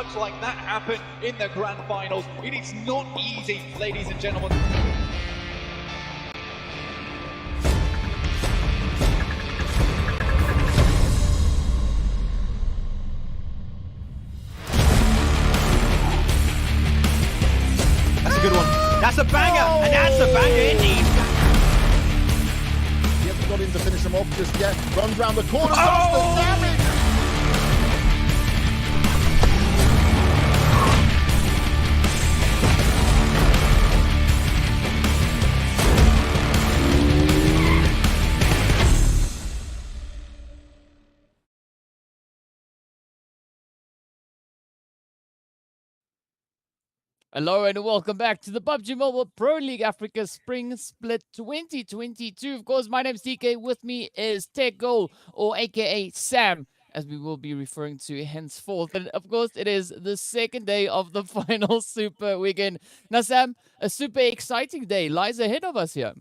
looks like that happened in the grand finals. It is not easy, ladies and gentlemen. That's a good one. That's a banger, and that's a banger indeed. He hasn't got in to finish him off just yet. Runs round the corner, does the damage. Hello and welcome back to the PUBG Mobile Pro League Africa Spring Split 2022. Of course, my name is DK. With me is Tech Goal, or aka Sam, as we will be referring to henceforth. And of course, it is the second day of the final Super Weekend. Now, Sam, a super exciting day lies ahead of us here.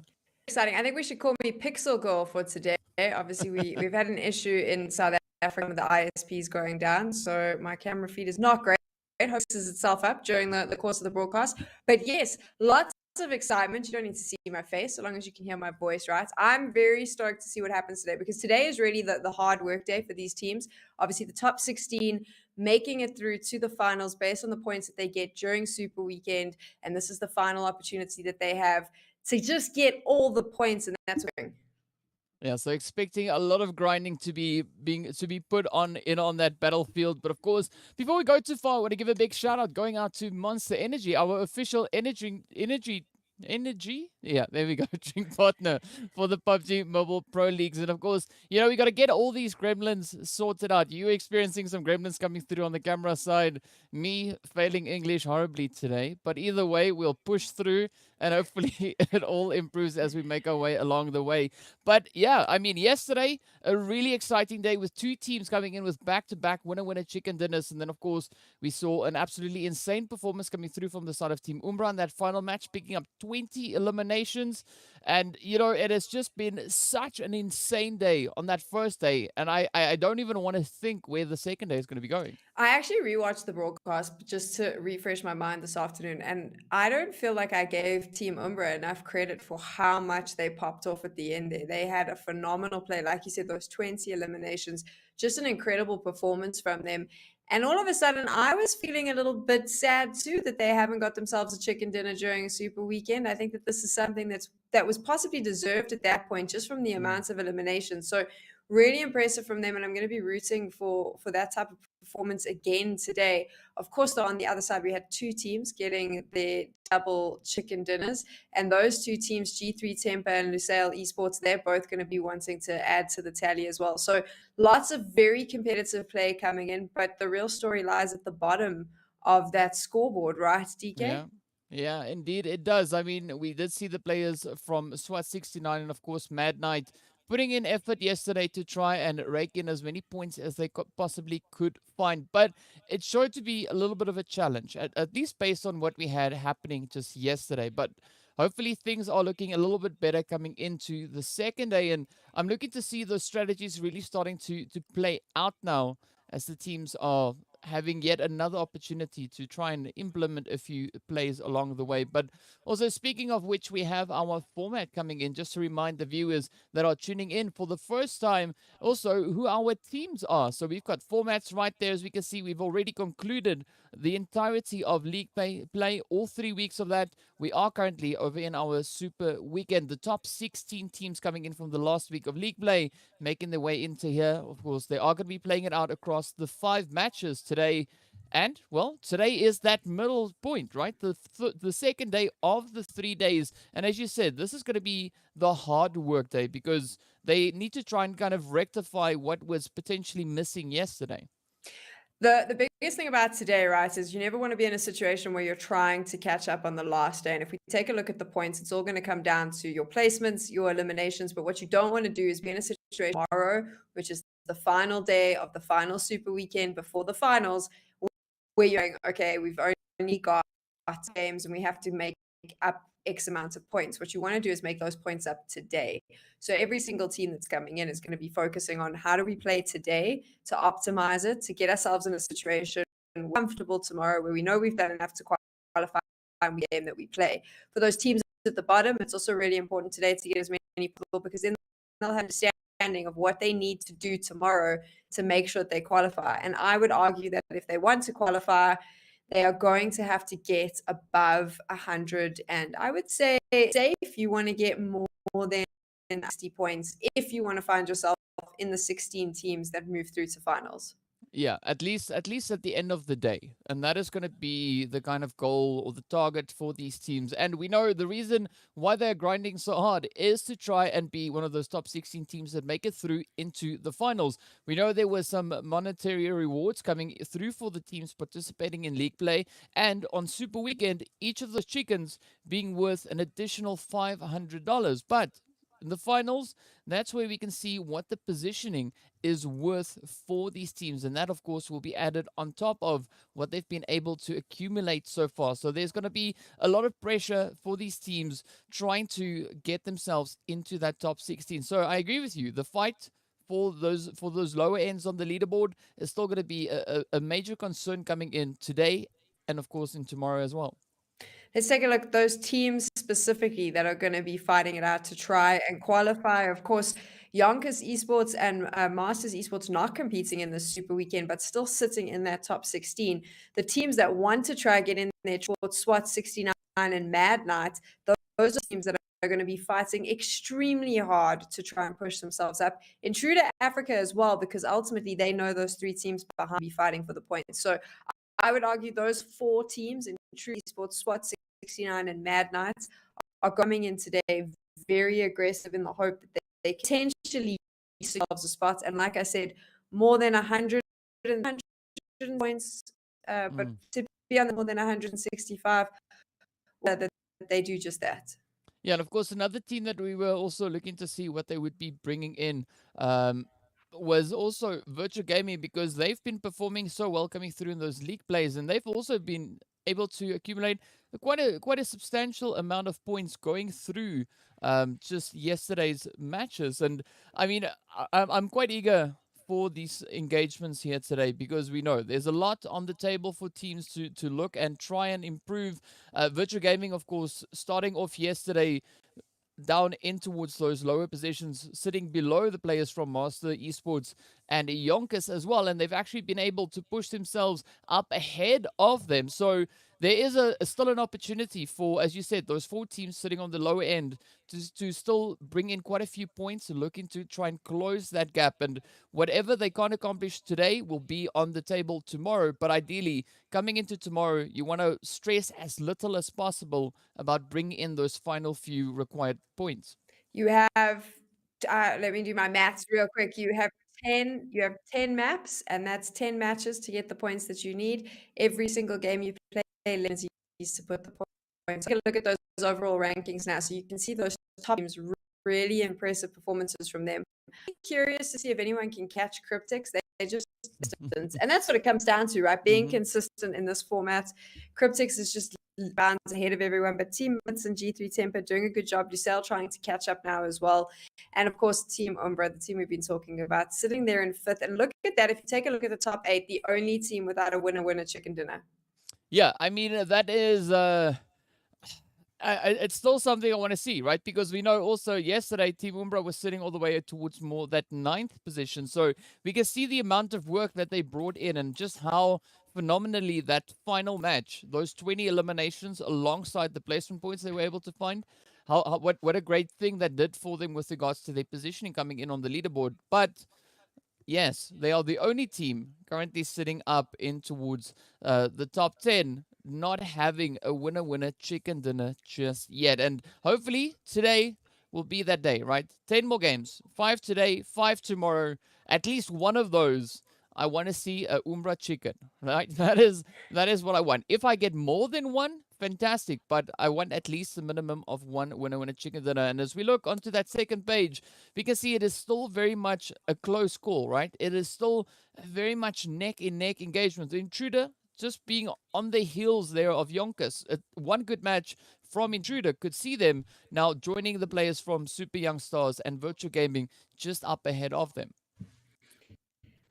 Exciting. I think we should call me Pixel Girl for today. Obviously, we've had an issue in South Africa with the ISPs going down, so my camera feed is not great. It hosts itself up during the course of the broadcast. But yes, lots of excitement. You don't need to see my face so long as you can hear my voice, right? I'm very stoked to see what happens today, because today is really the hard work day for these teams. Obviously, the top 16 making it through to the finals based on the points that they get during Super Weekend. And this is the final opportunity that they have to just get all the points, and that's what. Yeah, so expecting a lot of grinding to be put on that battlefield. But of course, before we go too far, I want to give a big shout out going out to Monster Energy, our official energy, yeah, there we go, drink partner for the PUBG Mobile Pro Leagues. And of course, you know, we got to get all these gremlins sorted out. You experiencing some gremlins coming through on the camera side, me failing English horribly today, but either way, we'll push through and hopefully it all improves as we make our way along the way. But yeah, I mean, yesterday, a really exciting day with two teams coming in with back-to-back winner-winner chicken dinners. And then, of course, we saw an absolutely insane performance coming through from the side of Team Umbra in that final match, picking up 20 eliminations. And, you know, it has just been such an insane day on that first day. And I don't even want to think where the second day is going to be going. I actually rewatched the broadcast just to refresh my mind this afternoon, and I don't feel like I gave Team Umbra enough credit for how much they popped off at the end there. They had a phenomenal play. Like you said, those 20 eliminations, just an incredible performance from them. And all of a sudden, I was feeling a little bit sad too that they haven't got themselves a chicken dinner during a Super Weekend. I think that this is something that was possibly deserved at that point, just from the amounts of eliminations. So really impressive from them, and I'm going to be rooting for that type of performance again today. Of course, though, on the other side, we had two teams getting their double chicken dinners, and those two teams, G3 Temper and Lusail Esports, they're both going to be wanting to add to the tally as well. So lots of very competitive play coming in, but the real story lies at the bottom of that scoreboard, right, DK? Yeah, indeed it does. I mean, we did see the players from SWAT 69 and, of course, Mad Knight putting in effort yesterday to try and rake in as many points as they possibly could find. But it showed to be a little bit of a challenge, at least based on what we had happening just yesterday. But hopefully things are looking a little bit better coming into the second day. And I'm looking to see those strategies really starting to play out now as the teams are having yet another opportunity to try and implement a few plays along the way. But also, speaking of which, we have our format coming in, just to remind the viewers that are tuning in for the first time also who our teams are. So we've got formats right there. As we can see, we've already concluded the entirety of league play, all 3 weeks of that. We are currently over in our Super Weekend. The top 16 teams coming in from the last week of league play, making their way into here. Of course, they are going to be playing it out across the 5 matches today. And, well, today is that middle point, right? The second day of the 3 days. And as you said, this is going to be the hard work day, because they need to try and kind of rectify what was potentially missing yesterday. The biggest thing about today, right, is you never want to be in a situation where you're trying to catch up on the last day. And if we take a look at the points, it's all going to come down to your placements, your eliminations. But what you don't want to do is be in a situation tomorrow, which is the final day of the final Super Weekend before the finals, where you're going, okay, we've only got games and we have to make up X amount of points. What you want to do is make those points up today. So every single team that's coming in is going to be focusing on how do we play today to optimize it, to get ourselves in a situation comfortable tomorrow, where we know we've done enough to qualify in the game that we play. For those teams at the bottom, it's also really important today to get as many people, because then they'll have understanding of what they need to do tomorrow to make sure that they qualify. And I would argue that if they want to qualify, they are going to have to get above 100. And I would say if you want to get more than 60 points, if you want to find yourself in the 16 teams that move through to finals. Yeah, at least at the end of the day. And that is going to be the kind of goal or the target for these teams. And we know the reason why they're grinding so hard is to try and be one of those top 16 teams that make it through into the finals. We know there were some monetary rewards coming through for the teams participating in league play. And on Super Weekend, each of those chickens being worth an additional $500. But in the finals, that's where we can see what the positioning is worth for these teams. And that, of course, will be added on top of what they've been able to accumulate so far. So there's going to be a lot of pressure for these teams trying to get themselves into that top 16. So I agree with you. The fight for those lower ends on the leaderboard is still going to be a major concern coming in today and, of course, in tomorrow as well. Let's take a look at those teams specifically that are going to be fighting it out to try and qualify. Of course, YONKOUS Esports and Masters Esports not competing in the Super Weekend, but still sitting in that top 16. The teams that want to try get in there, SWAT 69 and Mad Knight, those are teams that are going to be fighting extremely hard to try and push themselves up. INTRUDER Africa as well, because ultimately they know those three teams behind be fighting for the points. So I would argue those four teams, INTRUDER Esports, SWAT 69 and Mad Knights, are coming in today very aggressive in the hope that they potentially themselves a spot. And like I said, more than 100 points, but to be on more than 165, that they do just that. Yeah, and of course, another team that we were also looking to see what they would be bringing in was also Virtual Gaming, because they've been performing so well coming through in those league plays, and they've also been able to accumulate quite a substantial amount of points going through just yesterday's matches. And I mean, I'm quite eager for these engagements here today, because we know there's a lot on the table for teams to look and try and improve. Virtual Gaming, of course, starting off yesterday down in towards those lower positions, sitting below the players from Master Esports and YONKOUS as well, and they've actually been able to push themselves up ahead of them. So there is still an opportunity for, as you said, those four teams sitting on the lower end to still bring in quite a few points and looking to try and close that gap. And whatever they can't accomplish today will be on the table tomorrow. But ideally, coming into tomorrow, you want to stress as little as possible about bringing in those final few required points. You have, let me do my maths real quick. You have 10 maps, and that's 10 matches to get the points that you need. Every single game you play, lets you to put the points. Take a look at those overall rankings now, so you can see those top teams, really impressive performances from them. I'm curious to see if anyone can catch Cryptics. They're just consistent, and that's what it comes down to, right? Being consistent in this format. Cryptics is just bounds ahead of everyone, but Team Mits and G3 Temper doing a good job. Lusail trying to catch up now as well. And of course, Team Umbra, the team we've been talking about, sitting there in fifth. And look at that. If you take a look at the top 8, the only team without a winner chicken dinner. Yeah, I mean, that is it's still something I want to see, right? Because we know also yesterday Team Umbra was sitting all the way towards more that 9th position. So we can see the amount of work that they brought in and just how phenomenally that final match, those 20 eliminations alongside the placement points they were able to find, what a great thing that did for them with regards to their positioning coming in on the leaderboard. But yes, they are the only team currently sitting up in towards the top 10, not having a winner chicken dinner just yet. And hopefully today will be that day, right? 10 more games, 5 today, 5 tomorrow. At least one of those, I want to see a Umbra chicken, right? That is what I want. If I get more than one, fantastic. But I want at least a minimum of one winner chicken dinner. And as we look onto that second page, we can see it is still very much a close call, right? It is still very much neck-in-neck engagement. The INTRUDER just being on the heels there of YONKOUS. One good match from INTRUDER could see them now joining the players from Super Young Stars and Virtual Gaming just up ahead of them.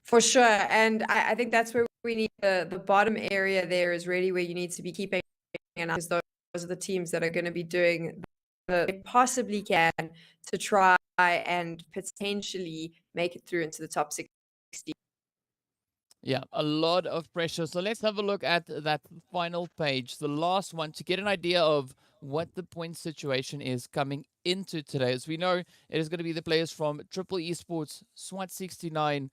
For sure. And I think that's where we need the bottom area there is really where you need to be keeping an eye, because those are the teams that are going to be doing the they possibly can to try and potentially make it through into the top 60. Yeah, a lot of pressure. So let's have a look at that final page, the last one, to get an idea of what the point situation is coming into today. As we know, it is going to be the players from Triple Esports, SWAT69,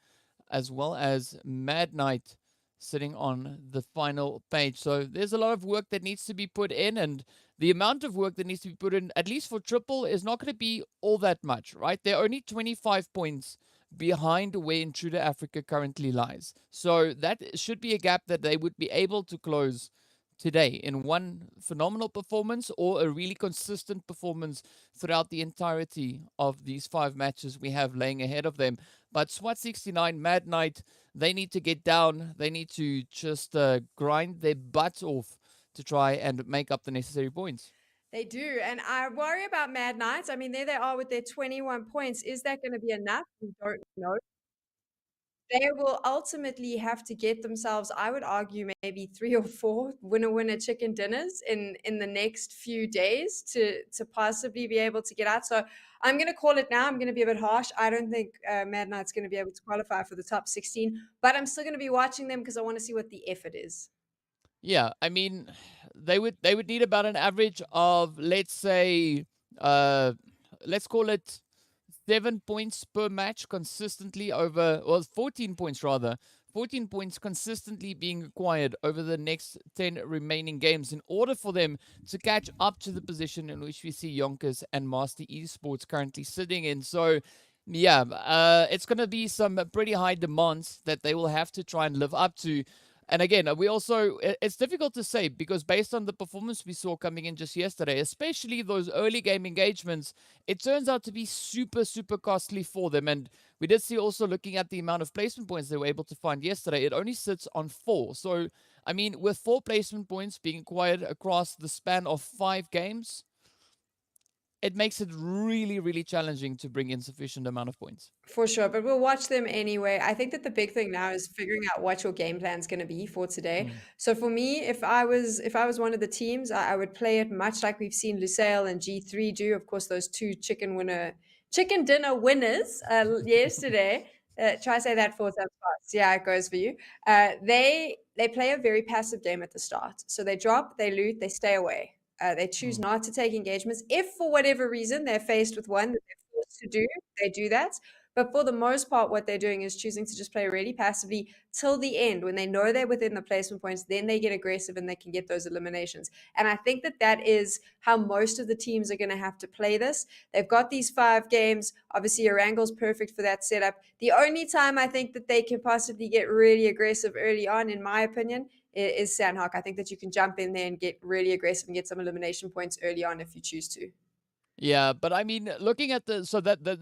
as well as Mad Knight sitting on the final page. So there's a lot of work that needs to be put in, and the amount of work that needs to be put in, at least for Triple, is not going to be all that much, right? They're only 25 points behind where Intruder Africa currently lies. So that should be a gap that they would be able to close today in one phenomenal performance or a really consistent performance throughout the entirety of these 5 matches we have laying ahead of them. But SWAT69, Mad Knight, they need to get down. They need to just grind their butts off to try and make up the necessary points. They do. And I worry about Mad Knights. I mean, there they are with their 21 points. Is that going to be enough? We don't know. They will ultimately have to get themselves, I would argue, maybe 3 or 4 winner chicken dinners in the next few days to possibly be able to get out. So I'm going to call it now. I'm going to be a bit harsh. I don't think Mad Knight's going to be able to qualify for the top 16, but I'm still going to be watching them because I want to see what the effort is. Yeah, I mean, they would need about an average of, let's say, let's call it 7 points per match consistently over, well, 14 points rather, 14 points consistently being acquired over the next 10 remaining games in order for them to catch up to the position in which we see YONKOUS and Master Esports currently sitting in. So, yeah, it's going to be some pretty high demands that they will have to try and live up to. And again, it's difficult to say because based on the performance we saw coming in just yesterday, especially those early game engagements, it turns out to be super, super costly for them. And we did see also looking at the amount of placement points they were able to find yesterday, it only sits on 4. So, I mean, with 4 placement points being acquired across the span of 5 games, it makes it really, really challenging to bring in sufficient amount of points. For sure, but we'll watch them anyway. I think that the big thing now is figuring out what your game plan is going to be for today. So for me, if I was one of the teams, I would play it much like we've seen Lusail and G3 do. Of course, those 2 chicken dinner winners yesterday. Try say that 4 times fast. Yeah, it goes for you. They play a very passive game at the start. So they drop, they loot, they stay away. They choose not to take engagements. If for whatever reason they're faced with one that they're forced to do, they do that. But for the most part, what they're doing is choosing to just play really passively till the end. When they know they're within the placement points, then they get aggressive and they can get those eliminations. And I think that is how most of the teams are going to have to play this. They've got these 5 games. Obviously, Erangel's perfect for that setup. The only time I think that they can possibly get really aggressive early on, in my opinion, is Sanhok. I think that you can jump in there and get really aggressive and get some elimination points early on if you choose to. Yeah, but I mean, looking at the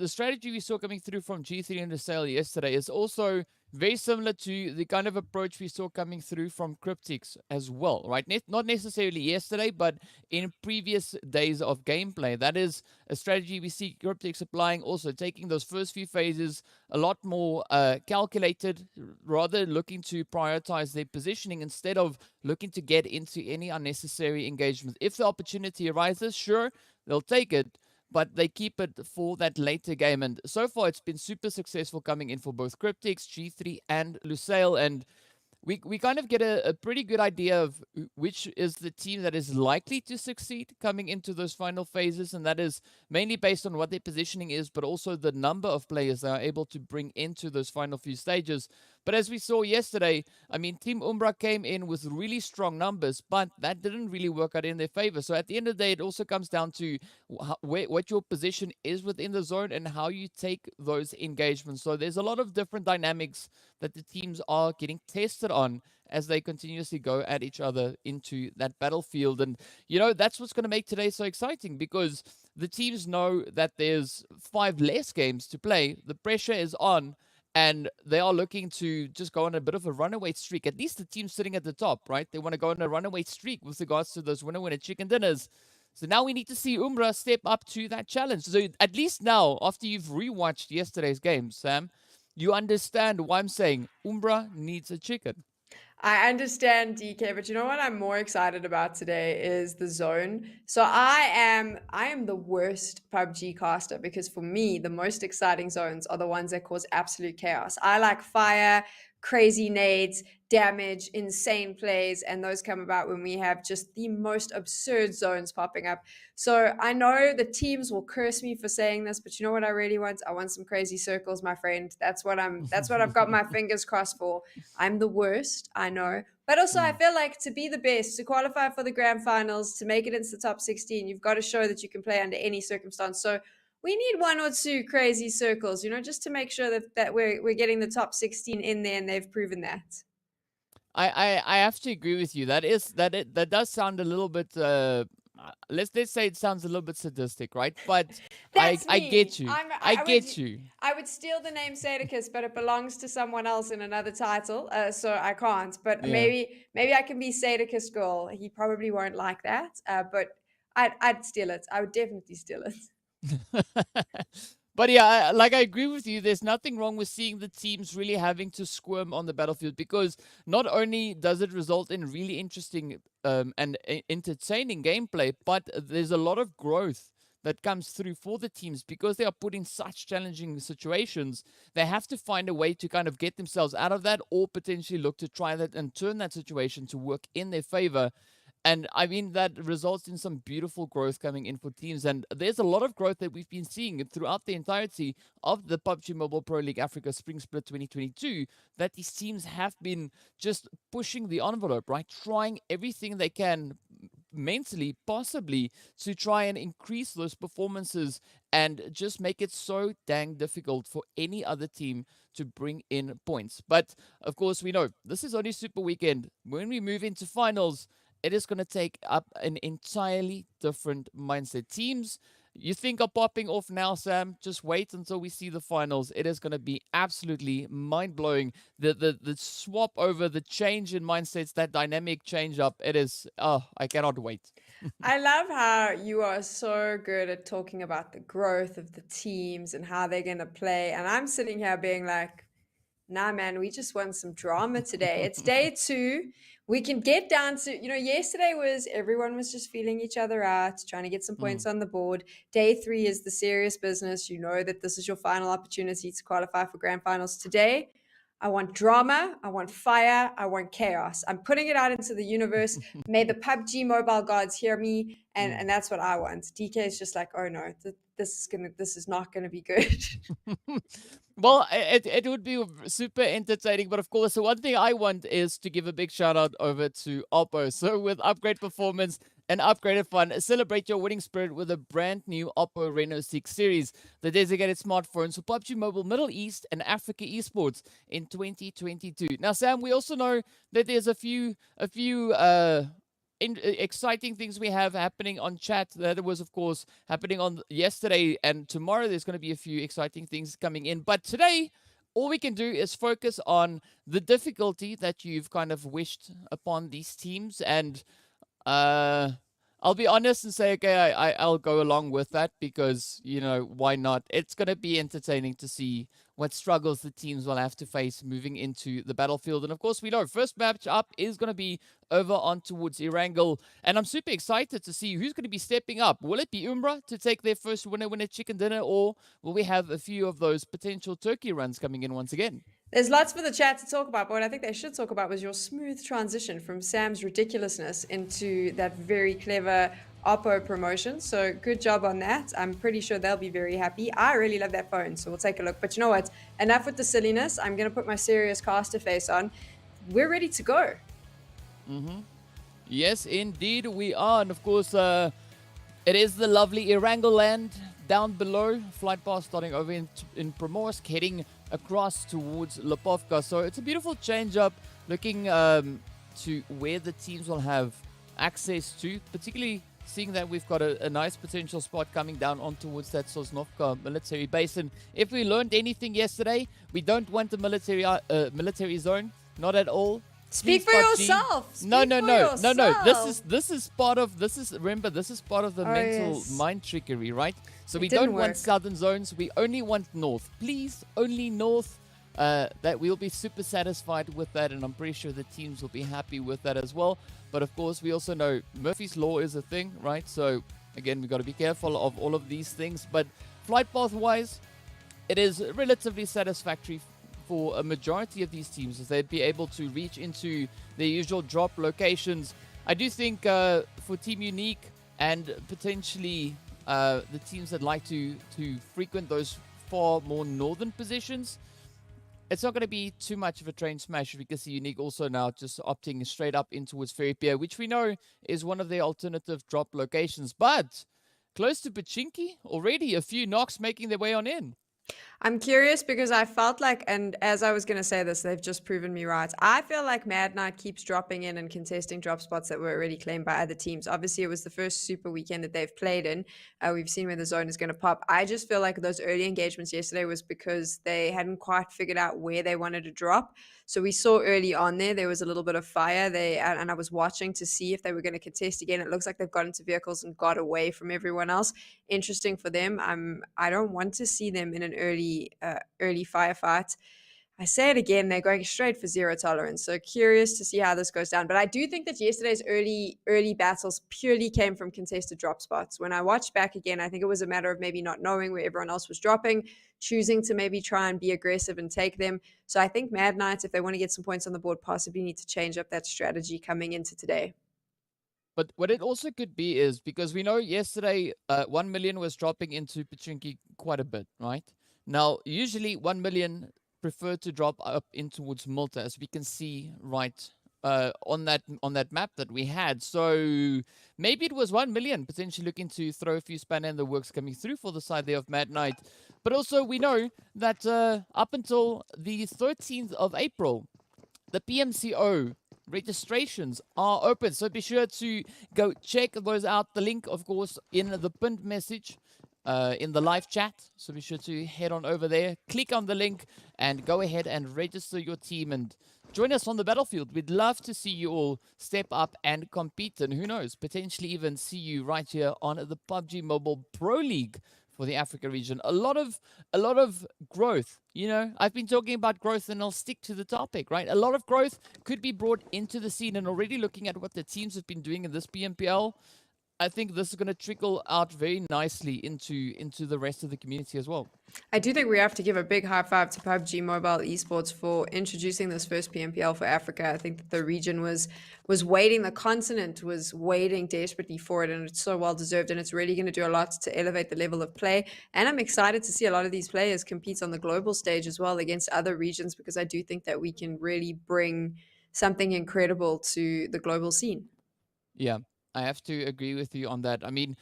strategy we saw coming through from G3 and Lusail yesterday is also very similar to the kind of approach we saw coming through from Cryptics as well, right? Not necessarily yesterday, but in previous days of gameplay. That is a strategy we see Cryptics applying, also taking those first few phases a lot more calculated, rather looking to prioritize their positioning instead of looking to get into any unnecessary engagement. If the opportunity arises, sure, they'll take it, but they keep it for that later game. And so far, it's been super successful coming in for both Cryptics, G3, and Lusail. And we kind of get a pretty good idea of which is the team that is likely to succeed coming into those final phases. And that is mainly based on what their positioning is, but also the number of players they are able to bring into those final few stages. But as we saw yesterday, I mean, Team Umbra came in with really strong numbers, but that didn't really work out in their favor. So at the end of the day, it also comes down to what your position is within the zone and how you take those engagements. So there's a lot of different dynamics that the teams are getting tested on as they continuously go at each other into that battlefield. And, you know, that's what's going to make today so exciting because the teams know that there's 5 less games to play. The pressure is on. And they are looking to just go on a bit of a runaway streak. At least the team sitting at the top, right? They want to go on a runaway streak with regards to those winner chicken dinners. So now we need to see Umbra step up to that challenge. So at least now, after you've rewatched yesterday's game, Sam, you understand why I'm saying Umbra needs a chicken. I understand, DK, but you know what I'm more excited about today is the zone. So I am the worst PUBG caster because for me, the most exciting zones are the ones that cause absolute chaos. I like fire, crazy nades, damage, insane plays, and those come about when we have just the most absurd zones popping up. So I know the teams will curse me for saying this, but you know what I really want? I want some crazy circles, my friend. That's what I've got my fingers crossed for. I'm the worst, I know. But also, I feel like to be the best, to qualify for the grand finals, to make it into the top 16, you've got to show that you can play under any circumstance. So we need one or two crazy circles, just to make sure that we're getting the top 16 in there, and they've proven that. I have to agree with you. That does sound a little bit let's say it sounds a little bit sadistic, right? But That's I me. get you. I get you. I would steal the name Sadicus, but it belongs to someone else in another title, so I can't. But Yeah. maybe I can be Sadicus girl. He probably won't like that, but I'd steal it. I would definitely steal it. But yeah, I agree with you. There's nothing wrong with seeing the teams really having to squirm on the battlefield, because not only does it result in really interesting and entertaining gameplay, but there's a lot of growth that comes through for the teams because they are put in such challenging situations. They have to find a way to kind of get themselves out of that, or potentially look to try that and turn that situation to work in their favor. And I mean, that results in some beautiful growth coming in for teams. And there's a lot of growth that we've been seeing throughout the entirety of the PUBG Mobile Pro League Africa Spring Split 2022, that these teams have been just pushing the envelope, right? Trying everything they can mentally, possibly, to try and increase those performances and just make it so dang difficult for any other team to bring in points. But of course, we know this is only Super Weekend. When we move into finals, it is going to take up an entirely different mindset. Teams you think are popping off now, Sam, just wait until we see the finals. It is going to be absolutely mind-blowing. The swap over, the change in mindsets, that dynamic change up, it is, I cannot wait. I love how you are so good at talking about the growth of the teams and how they're going to play. And I'm sitting here being like, nah, man, we just want some drama today. It's day 2. We can get down to, yesterday was everyone was just feeling each other out, trying to get some points on the board. Day 3 is the serious business. You know that this is your final opportunity to qualify for grand finals. Today, I want drama, I want fire, I want chaos. I'm putting it out into the universe. May the PUBG mobile gods hear me, and that's what I want. DK is just like, oh no, this is not gonna be good. Well, it would be super entertaining, but of course, the one thing I want is to give a big shout out over to Oppo. So with upgrade performance and upgraded fun, celebrate your winning spirit with a brand new Oppo Reno 6 series, the designated smartphones for PUBG Mobile Middle East and Africa Esports in 2022. Now, Sam, we also know that there's a few exciting things we have happening on chat. That was, of course, happening on yesterday, and tomorrow there's going to be a few exciting things coming in. But today, all we can do is focus on the difficulty that you've kind of wished upon these teams. And I'll be honest and say, okay, I'll go along with that because, why not? It's going to be entertaining to see what struggles the teams will have to face moving into the battlefield. And of course, we know first match up is going to be over on towards Erangel. And I'm super excited to see who's going to be stepping up. Will it be Umbra to take their first winner chicken dinner, or will we have a few of those potential turkey runs coming in once again? There's lots for the chat to talk about, but what I think they should talk about was your smooth transition from Sam's ridiculousness into that very clever Oppo promotion. So good job on that. I'm pretty sure they'll be very happy. I really love that phone, so we'll take a look. But you know what? Enough with the silliness. I'm going to put my serious caster face on. We're ready to go. Yes, indeed we are. And of course, it is the lovely Erangel land down below. Flight path starting over in Primorsk, heading across towards Lipovka. So it's a beautiful change up, looking to where the teams will have access to, particularly seeing that we've got a nice potential spot coming down on towards that Sosnovka military base. And if we learned anything yesterday, we don't want a military zone, not at all. Speak for PUBG. yourself. No. Yourself. This is part of the mental mind trickery, right? So we didn't don't want work. southern zones. We only want north. Please, only north. that we'll be super satisfied with that, and I'm pretty sure the teams will be happy with that as well. But of course, we also know Murphy's Law is a thing, right? So again, we've got to be careful of all of these things. But flight path-wise, it is relatively satisfactory for a majority of these teams, as they'd be able to reach into their usual drop locations. I do think for Team Unique and potentially the teams that like to frequent those far more northern positions, it's not going to be too much of a train smash, because the Unique also now just opting straight up in towards Ferry Pier, which we know is one of their alternative drop locations. But close to Pachinki, already a few knocks making their way on in. I'm curious because I felt like, and as I was going to say this, they've just proven me right. I feel like Mad Knight keeps dropping in and contesting drop spots that were already claimed by other teams. Obviously, it was the first super weekend that they've played in. We've seen where the zone is going to pop. I just feel like those early engagements yesterday was because they hadn't quite figured out where they wanted to drop. So we saw early on there was a little bit of fire. And I was watching to see if they were going to contest again. It looks like they've got into vehicles and got away from everyone else. Interesting for them. I don't want to see them in an early firefight. I say it again, they're going straight for zero tolerance. So curious to see how this goes down. But I do think that yesterday's early battles purely came from contested drop spots. When I watched back again, I think it was a matter of maybe not knowing where everyone else was dropping, choosing to maybe try and be aggressive and take them. So I think Mad Knights, if they want to get some points on the board, possibly need to change up that strategy coming into today. But what it also could be is, because we know yesterday 1 million was dropping into Pachinki quite a bit, right? Now, usually 1 million prefer to drop up in towards Malta, as we can see right on that map that we had. So maybe it was 1 million potentially looking to throw a few spanner in the works coming through for the side there of Mad Knight. But also we know that up until the 13th of April, the PMCO registrations are open. So be sure to go check those out. The link, of course, in the pinned message in the live chat. So be sure to head on over there, click on the link, and go ahead and register your team and join us on the battlefield. We'd love to see you all step up and compete, and who knows, potentially even see you right here on the PUBG Mobile Pro League for the Africa region. A lot of growth. You know, I've been talking about growth, and I'll stick to the topic, right? A lot of growth could be brought into the scene, and already looking at what the teams have been doing in this PMPL, I think this is going to trickle out very nicely into the rest of the community as well. I do think we have to give a big high five to PUBG Mobile Esports for introducing this first PMPL for Africa. I think that the region was waiting, the continent was waiting desperately for it, and it's so well deserved, and it's really going to do a lot to elevate the level of play. And I'm excited to see a lot of these players compete on the global stage as well against other regions, because I do think that we can really bring something incredible to the global scene. Yeah, I have to agree with you on that. I mean,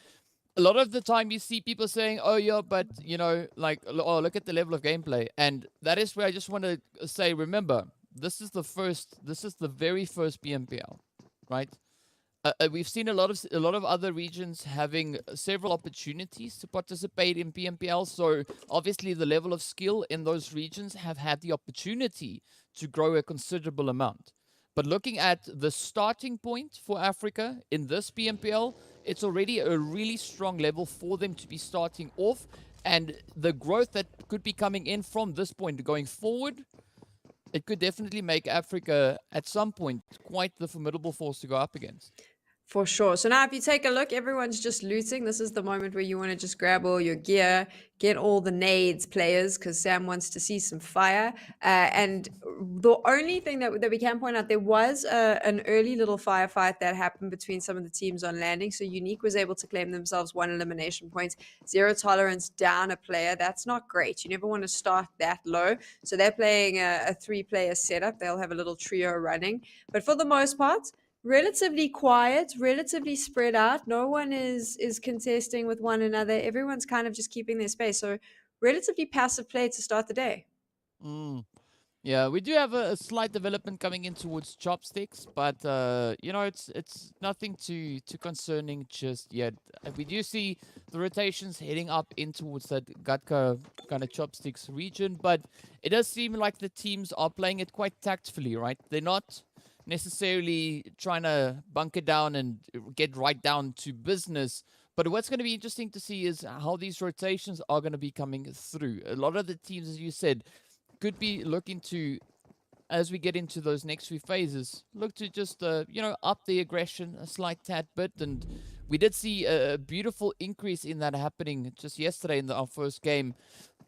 a lot of the time you see people saying, oh yeah, but you know, like, oh, look at the level of gameplay. And that is where I just want to say, remember, this is the very first PMPL, right? We've seen a lot of other regions having several opportunities to participate in PMPL. So obviously the level of skill in those regions have had the opportunity to grow a considerable amount. But looking at the starting point for Africa in this PMPL, it's already a really strong level for them to be starting off. And the growth that could be coming in from this point going forward, it could definitely make Africa at some point quite the formidable force to go up against. For sure. So now if you take a look, everyone's just looting. This is the moment where you want to just grab all your gear, get all the nades, players, because Sam wants to see some fire. And the only thing that we can point out, there was an early little firefight that happened between some of the teams on landing. So Unique was able to claim themselves 1 elimination point, 0 tolerance down a player. That's not great. You never want to start that low. So they're playing a 3-player setup. They'll have a little trio running. But for the most part, relatively quiet, relatively spread out. No one is contesting with one another. Everyone's kind of just keeping their space. So relatively passive play to start the day. Yeah, we do have a slight development coming in towards chopsticks, but you know, it's nothing too concerning just yet. We do see the rotations heading up in towards that Gatka kind of chopsticks region, but it does seem like the teams are playing it quite tactfully, right? They're not necessarily trying to bunker down and get right down to business. But what's going to be interesting to see is how these rotations are going to be coming through. A lot of the teams, as you said, could be looking to, as we get into those next few phases, look to just, up the aggression a slight tad bit. And we did see a beautiful increase in that happening just yesterday in our first game.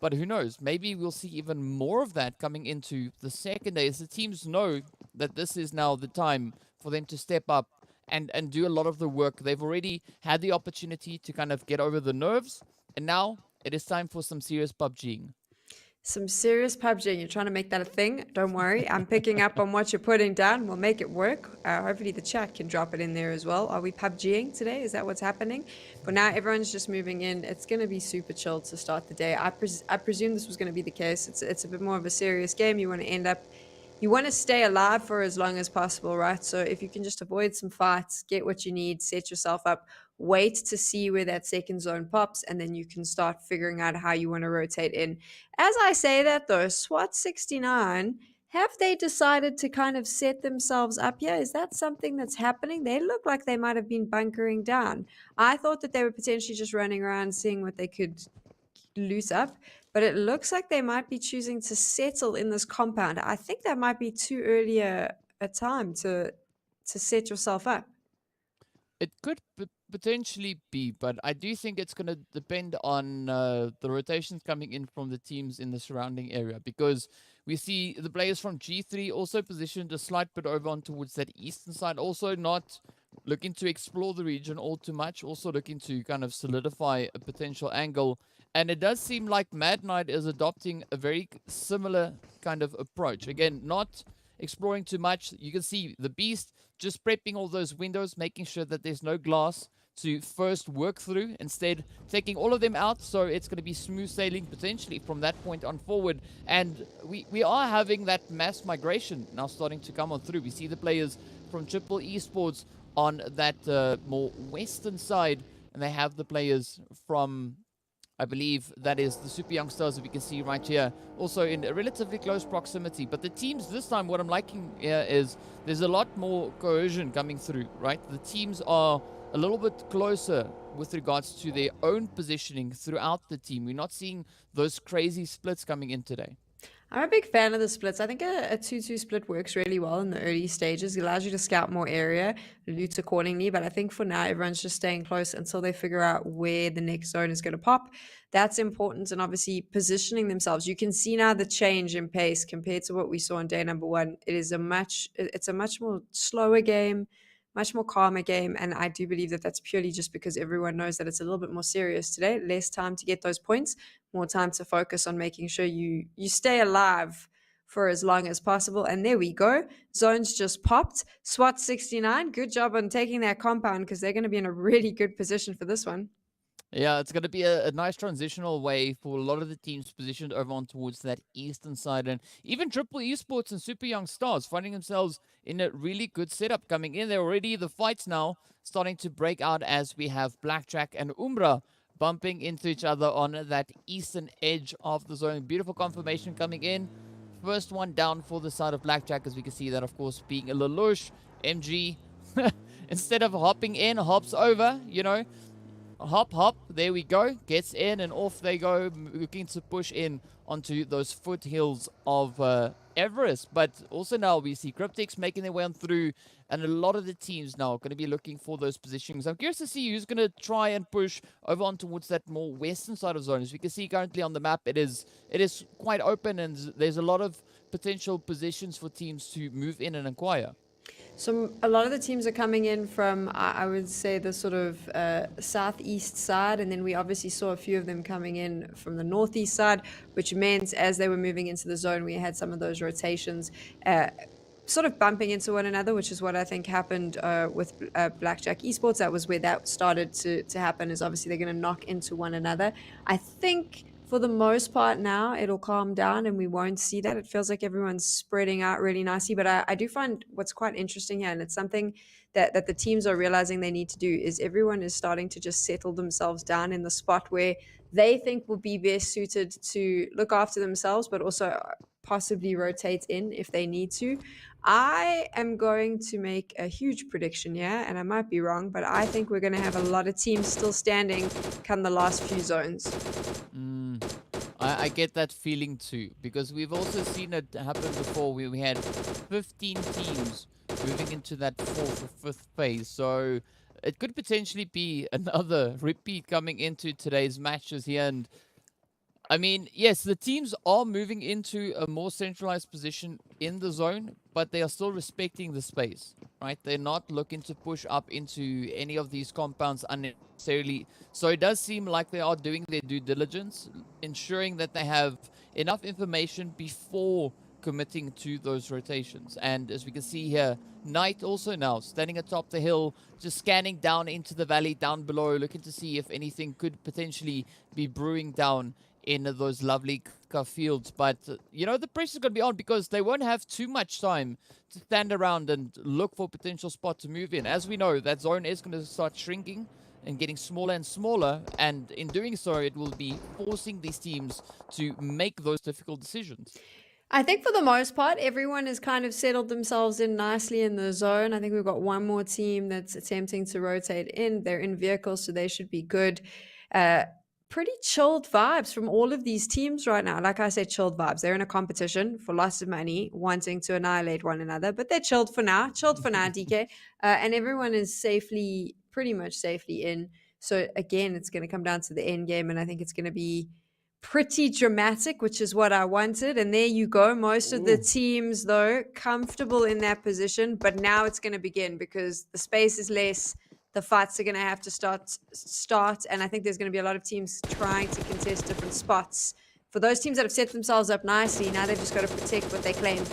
But who knows? Maybe we'll see even more of that coming into the second day, as the teams know that this is now the time for them to step up and do a lot of the work. They've already had the opportunity to kind of get over the nerves, and now it is time for some serious PUBGing. Some serious PUBG. You're trying to make that a thing. Don't worry. I'm picking up on what you're putting down. We'll make it work. Hopefully the chat can drop it in there as well. Are we PUBGing today? Is that what's happening? For now, everyone's just moving in. It's going to be super chill to start the day. I presume this was going to be the case. It's a bit more of a serious game. You want to stay alive for as long as possible, right? So if you can just avoid some fights, get what you need, set yourself up, wait to see where that second zone pops, and then you can start figuring out how you want to rotate in. As I say that though, SWAT 69, have they decided to kind of set themselves up here? Is that something that's happening? They look like they might have been bunkering down. I thought that they were potentially just running around seeing what they could loose up, but it looks like they might be choosing to settle in this compound. I think that might be too early a time to set yourself up. It could potentially be, but I do think it's going to depend on the rotations coming in from the teams in the surrounding area, because we see the players from G3 also positioned a slight bit over on towards that eastern side, also not looking to explore the region all too much, also looking to kind of solidify a potential angle. And it does seem like Mad Knight is adopting a very similar kind of approach. Again, not exploring too much. You can see the Beast just prepping all those windows, making sure that there's no glass to first work through, instead taking all of them out, so it's going to be smooth sailing potentially from that point on forward. And we are having that mass migration now starting to come on through. We see the players from PMPL Esports on that more western side, and they have the players from, I believe that is the Super Young Stars that we can see right here, also in a relatively close proximity. But the teams this time, what I'm liking here is there's a lot more cohesion coming through, right? The teams are a little bit closer with regards to their own positioning throughout the team. We're not seeing those crazy splits coming in today. I'm a big fan of the splits. I think a 2-2 split works really well in the early stages. It allows you to scout more area, loot accordingly. But I think for now, everyone's just staying close until they figure out where the next zone is going to pop. That's important. And obviously positioning themselves. You can see now the change in pace compared to what we saw on day number one. It's a much more slower game, much more calmer game. And I do believe that that's purely just because everyone knows that it's a little bit more serious today. Less time to get those points, more time to focus on making sure you stay alive for as long as possible. And there we go. Zones just popped. SWAT 69, good job on taking that compound, because they're going to be in a really good position for this one. Yeah, it's going to be a nice transitional way for a lot of the teams positioned over on towards that eastern side. And even PMPL Esports and Super Young Stars finding themselves in a really good setup coming in. They're already, the fights now starting to break out as we have Blackjack and Umbra bumping into each other on that eastern edge of the zone. Beautiful confirmation coming in. First one down for the side of Blackjack, as we can see that, of course, being a Lelouch. MG, instead of hopping in, hops over, you know. Hop, there we go. Gets in and off they go, looking to push in onto those foothills of Everest. But also now we see Cryptics making their way on through, and a lot of the teams now are going to be looking for those positions. I'm curious to see who's going to try and push over on towards that more western side of zone. As we can see currently on the map, it is quite open, and there's a lot of potential positions for teams to move in and acquire. So a lot of the teams are coming in from, I would say, the sort of southeast side, and then we obviously saw a few of them coming in from the northeast side, which meant as they were moving into the zone, we had some of those rotations sort of bumping into one another, which is what I think happened with Blackjack Esports. That was where that started to happen, is obviously they're going to knock into one another. I think for the most part now, it'll calm down and we won't see that. It feels like everyone's spreading out really nicely. But I do find what's quite interesting here, and it's something that the teams are realizing they need to do, is everyone is starting to just settle themselves down in the spot where they think will be best suited to look after themselves, but also possibly rotate in if they need to. I am going to make a huge prediction here, and I might be wrong, but I think we're going to have a lot of teams still standing come the last few zones. I get that feeling too, because we've also seen it happen before where we had 15 teams moving into that 4th or 5th phase. So it could potentially be another repeat coming into today's matches here. And I mean, yes, the teams are moving into a more centralized position in the zone, but they are still respecting the space, right? They're not looking to push up into any of these compounds unnecessarily. So it does seem like they are doing their due diligence, ensuring that they have enough information before committing to those rotations. And as we can see here, Knight also now standing atop the hill, just scanning down into the valley down below, looking to see if anything could potentially be brewing down in those lovely fields. But you know, the pressure's going to be on because they won't have too much time to stand around and look for potential spot to move in. As we know, that zone is going to start shrinking and getting smaller and smaller, and in doing so it will be forcing these teams to make those difficult decisions. I think for the most part, everyone has kind of settled themselves in nicely in the zone. I think we've got one more team that's attempting to rotate in. They're in vehicles, so they should be good. Pretty chilled vibes from all of these teams right now. Like I said, chilled vibes. They're in a competition for lots of money, wanting to annihilate one another, but they're chilled for now. Chilled for now, DK. And everyone is safely, pretty much safely in. So again, it's going to come down to the end game, and I think it's going to be pretty dramatic, which is what I wanted. And there you go. Most of the teams, though, comfortable in that position. But now it's going to begin because the space is less. The fights are going to have to start. And I think there's going to be a lot of teams trying to contest different spots. For those teams that have set themselves up nicely, now they've just got to protect what they claim.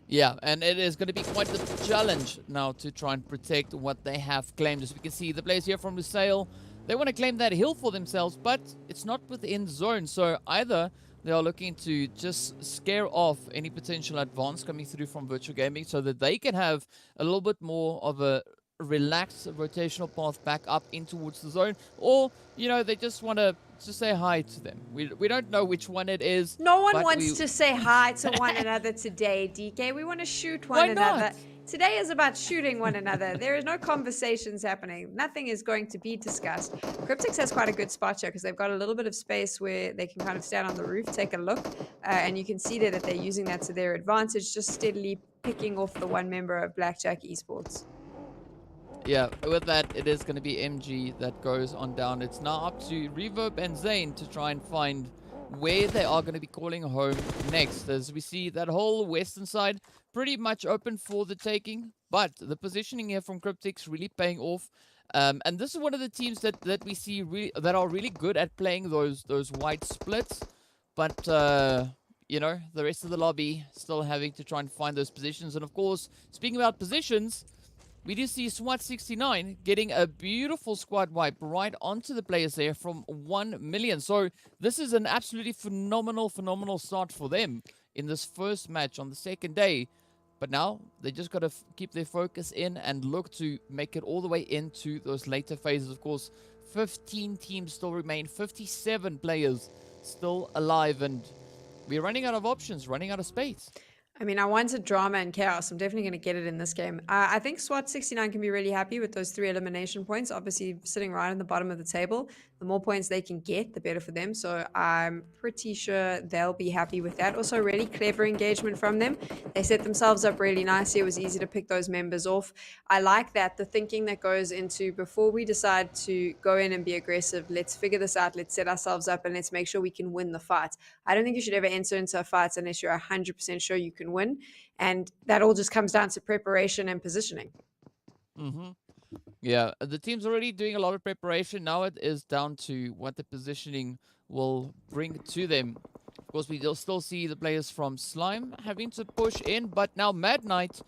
Yeah, and it is going to be quite the challenge now to try and protect what they have claimed. As we can see, the players here from Lusail, they want to claim that hill for themselves, but it's not within zone. So either they are looking to just scare off any potential advance coming through from Virtual Gaming so that they can have a little bit more of a relaxed rotational path back up in towards the zone, or you know, they just want to say hi to them. We don't know which one it is. No one wants to say hi to one another today, DK. We want to shoot one another. Today is about shooting one another. There is no conversations happening. Nothing is going to be discussed. Cryptics has quite a good spot here because they've got a little bit of space where they can kind of stand on the roof, take a look, and you can see there that they're using that to their advantage, just steadily picking off the one member of Blackjack Esports. Yeah, with that, it is going to be MG that goes on down. It's now up to Reverb and Zane to try and find where they are going to be calling home next. As we see that whole western side pretty much open for the taking, but the positioning here from Cryptics really paying off. And this is one of the teams that we see that are really good at playing those wide splits. But you know, the rest of the lobby still having to try and find those positions. And of course, speaking about positions, we do see SWAT 69 getting a beautiful squad wipe right onto the players there from 1 million. So this is an absolutely phenomenal start for them in this first match on the second day. But now they just got to keep their focus in and look to make it all the way into those later phases. Of course, 15 teams still remain, 57 players still alive, and we're running out of options, running out of space. I mean, I wanted drama and chaos. I'm definitely going to get it in this game. I think SWAT 69 can be really happy with those 3 elimination points, obviously sitting right on the bottom of the table. The more points they can get, the better for them. So I'm pretty sure they'll be happy with that. Also, really clever engagement from them. They set themselves up really nicely. It was easy to pick those members off. I like that, the thinking that goes into before we decide to go in and be aggressive, let's figure this out, let's set ourselves up, and let's make sure we can win the fight. I don't think you should ever enter into a fight unless you're 100% sure you can win. And that all just comes down to preparation and positioning. Yeah, the team's already doing a lot of preparation. Now it is down to what the positioning will bring to them. Of course, we still see the players from Slime having to push in, but now Mad Knight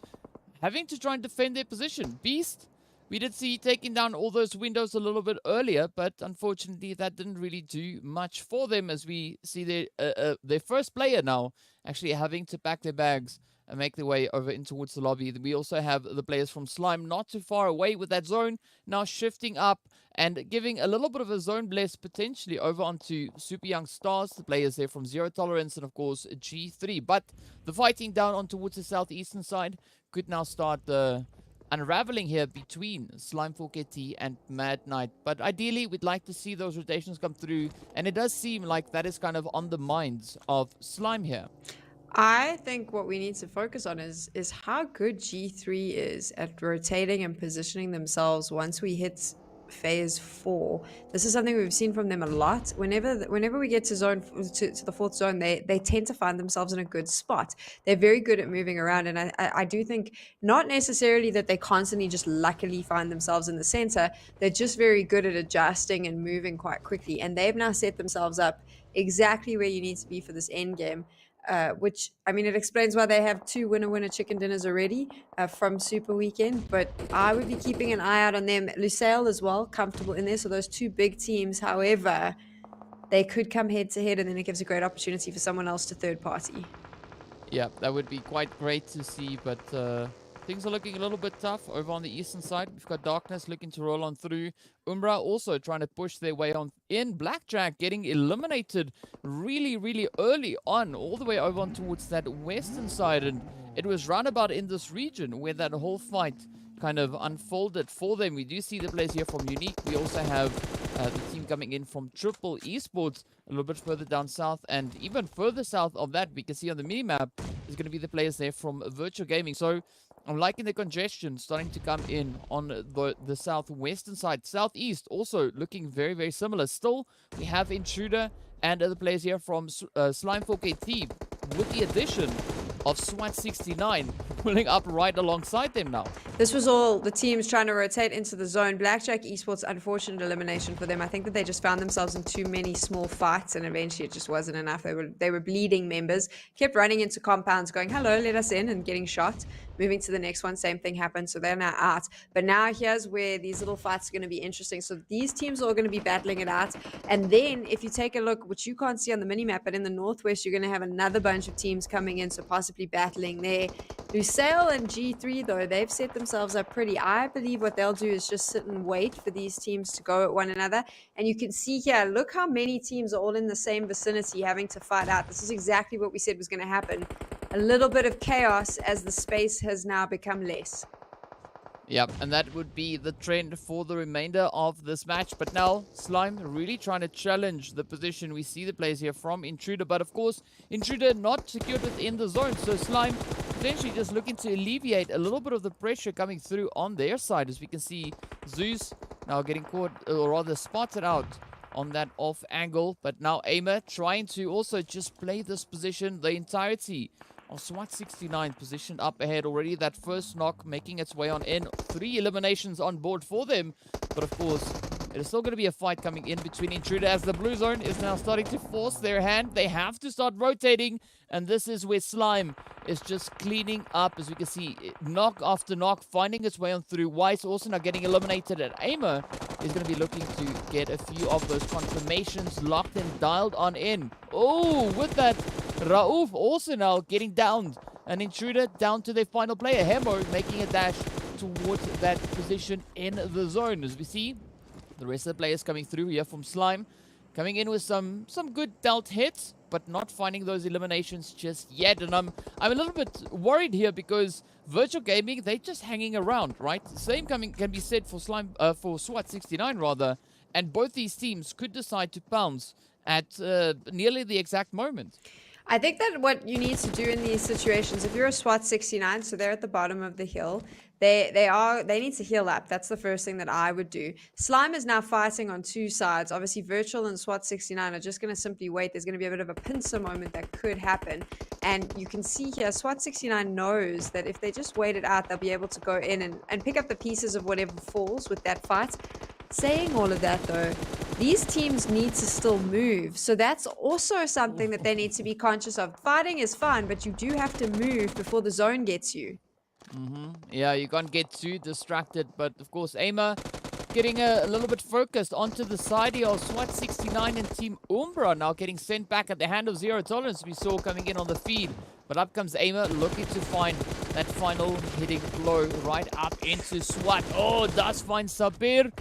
having to try and defend their position. Beast, we did see taking down all those windows a little bit earlier, but unfortunately that didn't really do much for them, as we see their first player now actually having to pack their bags and make their way over in towards the lobby. We also have the players from Slime not too far away with that zone, now shifting up and giving a little bit of a zone bless potentially over onto Super Young Stars, the players there from Zero Tolerance, and of course G3. But the fighting down on towards the southeastern side could now start unraveling here between Slime 4KT and Mad Knight. But ideally, we'd like to see those rotations come through, and it does seem like that is kind of on the minds of Slime here. I think what we need to focus on is how good G3 is at rotating and positioning themselves once we hit phase 4. This is something we've seen from them a lot. Whenever we get to the fourth zone, they tend to find themselves in a good spot. They're very good at moving around, and I do think not necessarily that they constantly just luckily find themselves in the center. They're just very good at adjusting and moving quite quickly, and they've now set themselves up exactly where you need to be for this end game. Which, I mean, it explains why they have 2 winner-winner chicken dinners already from Super Weekend, but I would be keeping an eye out on them. Lusail as well, comfortable in there, so those 2 big teams. However, they could come head-to-head, and then it gives a great opportunity for someone else to third party. Yeah, that would be quite great to see, but things are looking a little bit tough over on the eastern side. We've got Darkness looking to roll on through. Umbra also trying to push their way on in. Blackjack getting eliminated really, really early on, all the way over on towards that western side. And it was roundabout in this region where that whole fight kind of unfolded for them. We do see the players here from Unique. We also have the team coming in from Triple Esports a little bit further down south, and even further south of that, we can see on the minimap is going to be the players there from Virtual Gaming. So I'm liking the congestion starting to come in on the southwestern side. Southeast also looking very, very similar. Still, we have Intruder and other players here from Slime 4KT with the addition of SWAT69 pulling up right alongside them now. This was all the teams trying to rotate into the zone. Blackjack Esports, unfortunate elimination for them. I think that they just found themselves in too many small fights, and eventually it just wasn't enough. They were bleeding members, kept running into compounds, going, hello, let us in, and getting shot. Moving to the next one, same thing happened, so they're now out. But now here's where these little fights are going to be interesting. So these teams are all going to be battling it out. And then if you take a look, which you can't see on the minimap, but in the northwest, you're going to have another bunch of teams coming in, so possibly battling there. Lusail and G3, though, they've set themselves up pretty. I believe what they'll do is just sit and wait for these teams to go at one another. And you can see here, look how many teams are all in the same vicinity having to fight out. This is exactly what we said was going to happen. A little bit of chaos as the space has now become less. Yep, and that would be the trend for the remainder of this match. But now, Slime really trying to challenge the position. We see the players here from Intruder, but of course, Intruder not secured within the zone. So Slime potentially just looking to alleviate a little bit of the pressure coming through on their side. As we can see, Zeus now getting caught, or rather spotted out on that off angle. But now Aimer trying to also just play this position the entirety of SWAT69 positioned up ahead already. That first knock making its way on in. 3 eliminations on board for them. But of course, it is still going to be a fight coming in between Intruder as the blue zone is now starting to force their hand. They have to start rotating. And this is where Slime is just cleaning up. As we can see, knock after knock, finding its way on through. Weiss also now getting eliminated. And Aimer is going to be looking to get a few of those confirmations locked and dialed on in. Oh, with that, Raouf also now getting downed. An Intruder down to their final player. Hemo making a dash towards that position in the zone. As we see, the rest of the players coming through here from Slime. Coming in with some good dealt hits, but not finding those eliminations just yet. And I'm a little bit worried here because Virtual Gaming, they're just hanging around, right? Same can be said for for SWAT69 rather. And both these teams could decide to pounce at nearly the exact moment. I think that what you need to do in these situations, if you're a SWAT 69, so they're at the bottom of the hill, they need to heal up. That's the first thing that I would do. Slime is now fighting on 2 sides. Obviously, Virtual and SWAT 69 are just going to simply wait. There's going to be a bit of a pincer moment that could happen. And you can see here, SWAT 69 knows that if they just wait it out, they'll be able to go in and pick up the pieces of whatever falls with that fight. Saying all of that, though, these teams need to still move. So that's also something that they need to be conscious of. Fighting is fun, but you do have to move before the zone gets you. Yeah, you can't get too distracted. But, of course, Aimer getting a little bit focused onto the side here of SWAT69 and Team Umbra now getting sent back at the hand of Zero Tolerance we saw coming in on the feed. But up comes Aimer looking to find that final hitting blow right up into SWAT. Oh, does find Sabir.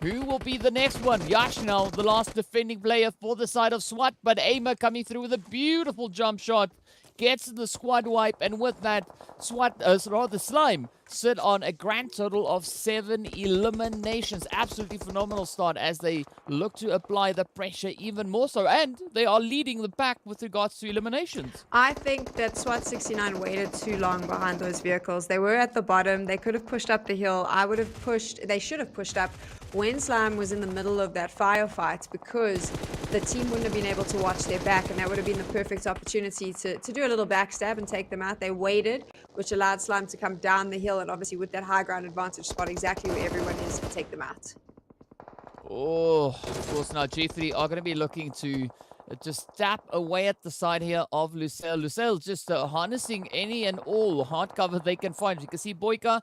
Who will be the next one? Yash now, the last defending player for the side of SWAT. But Aimer coming through with a beautiful jump shot gets the squad wipe, and with that, Slime sit on a grand total of 7 eliminations. Absolutely phenomenal start as they look to apply the pressure even more so, and they are leading the pack with regards to eliminations. I think that SWAT 69 waited too long behind those vehicles. They were at the bottom. They could have pushed up the hill. They should have pushed up when Slime was in the middle of that firefight, because the team wouldn't have been able to watch their back, and that would have been the perfect opportunity to do a little backstab and take them out. They waited, which allowed Slime to come down the hill, and obviously with that high ground advantage, spot exactly where everyone is and take them out. Oh, of course, now G3 are going to be looking to just tap away at the side here of Lusail. Lusail just harnessing any and all hard cover they can find. You can see Boyka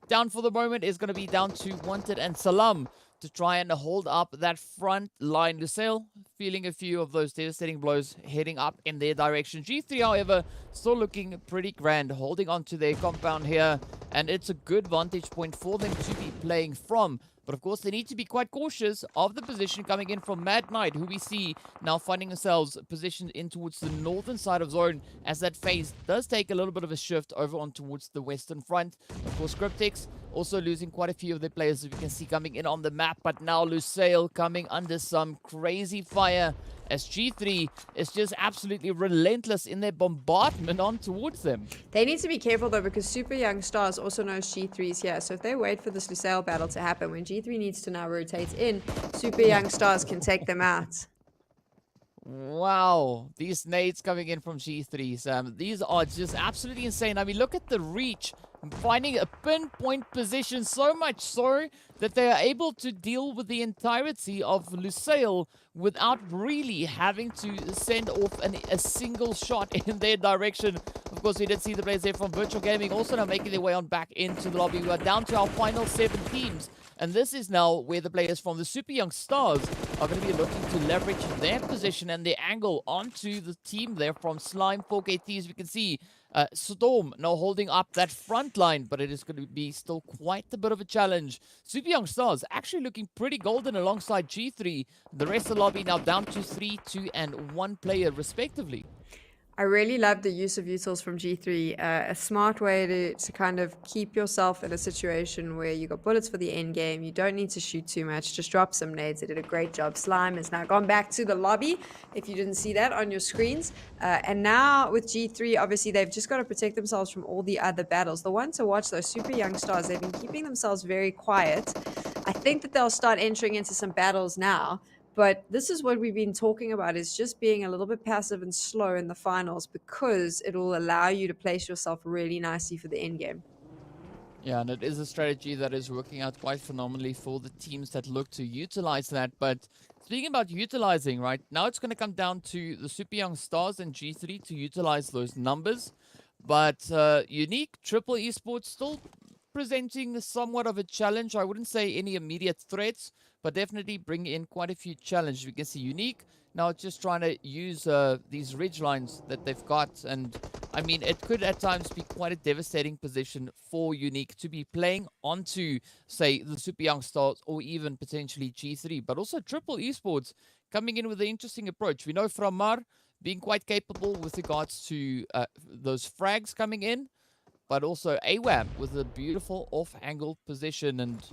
down for the moment is going to be down to Wanted and Salam to try and hold up that front line. Lusail feeling a few of those devastating blows heading up in their direction. G3, however, still looking pretty grand, holding on to their compound here, and it's a good vantage point for them to be playing from. But of course, they need to be quite cautious of the position coming in from Mad Knight, who we see now finding themselves positioned in towards the northern side of zone, as that phase does take a little bit of a shift over on towards the western front. Of course, Cryptics also losing quite a few of their players, as we can see coming in on the map. But now Lusail coming under some crazy fire, as G3 is just absolutely relentless in their bombardment on towards them. They need to be careful though, because Super Young Stars also knows G3's here. So if they wait for this Lusail battle to happen, when G3 needs to now rotate in, Super Young Stars can take them out. Wow, these nades coming in from G3, Sam. These are just absolutely insane. I mean, look at the reach, finding a pinpoint position, so much so that they are able to deal with the entirety of Lusail without really having to send off a single shot in their direction. Of course, we did see the players there from Virtual Gaming also now making their way on back into the lobby. We are down to our final 7 teams. And this is now where the players from the Super Young Stars are going to be looking to leverage their position and their angle onto the team there from Slime 4KT. As we can see, Storm now holding up that front line, but it is going to be still quite a bit of a challenge. Super Young Stars actually looking pretty golden alongside G3. The rest of the lobby now down to 3, 2, and 1 player respectively. I really love the use of utils from G3. A smart way to kind of keep yourself in a situation where you got bullets for the end game. You don't need to shoot too much. Just drop some nades. They did a great job. Slime has now gone back to the lobby, if you didn't see that on your screens. And now with G3, obviously, they've just got to protect themselves from all the other battles. The one to watch, though, Super Young Stars, they've been keeping themselves very quiet. I think that they'll start entering into some battles now. But this is what we've been talking about, is just being a little bit passive and slow in the finals, because it will allow you to place yourself really nicely for the end game. Yeah, and it is a strategy that is working out quite phenomenally for the teams that look to utilize that. But speaking about utilizing, right, now it's going to come down to the Super Young Stars and G3 to utilize those numbers. But Unique, Triple Esports still presenting somewhat of a challenge. I wouldn't say any immediate threats, but definitely bring in quite a few challenges. We can see Unique now just trying to use these ridge lines that they've got. And I mean, it could at times be quite a devastating position for Unique to be playing onto, say, the Super Young Stars or even potentially G3. But also Triple Esports coming in with an interesting approach. We know Miramar being quite capable with regards to those frags coming in, but also AWAM with a beautiful off-angle position. And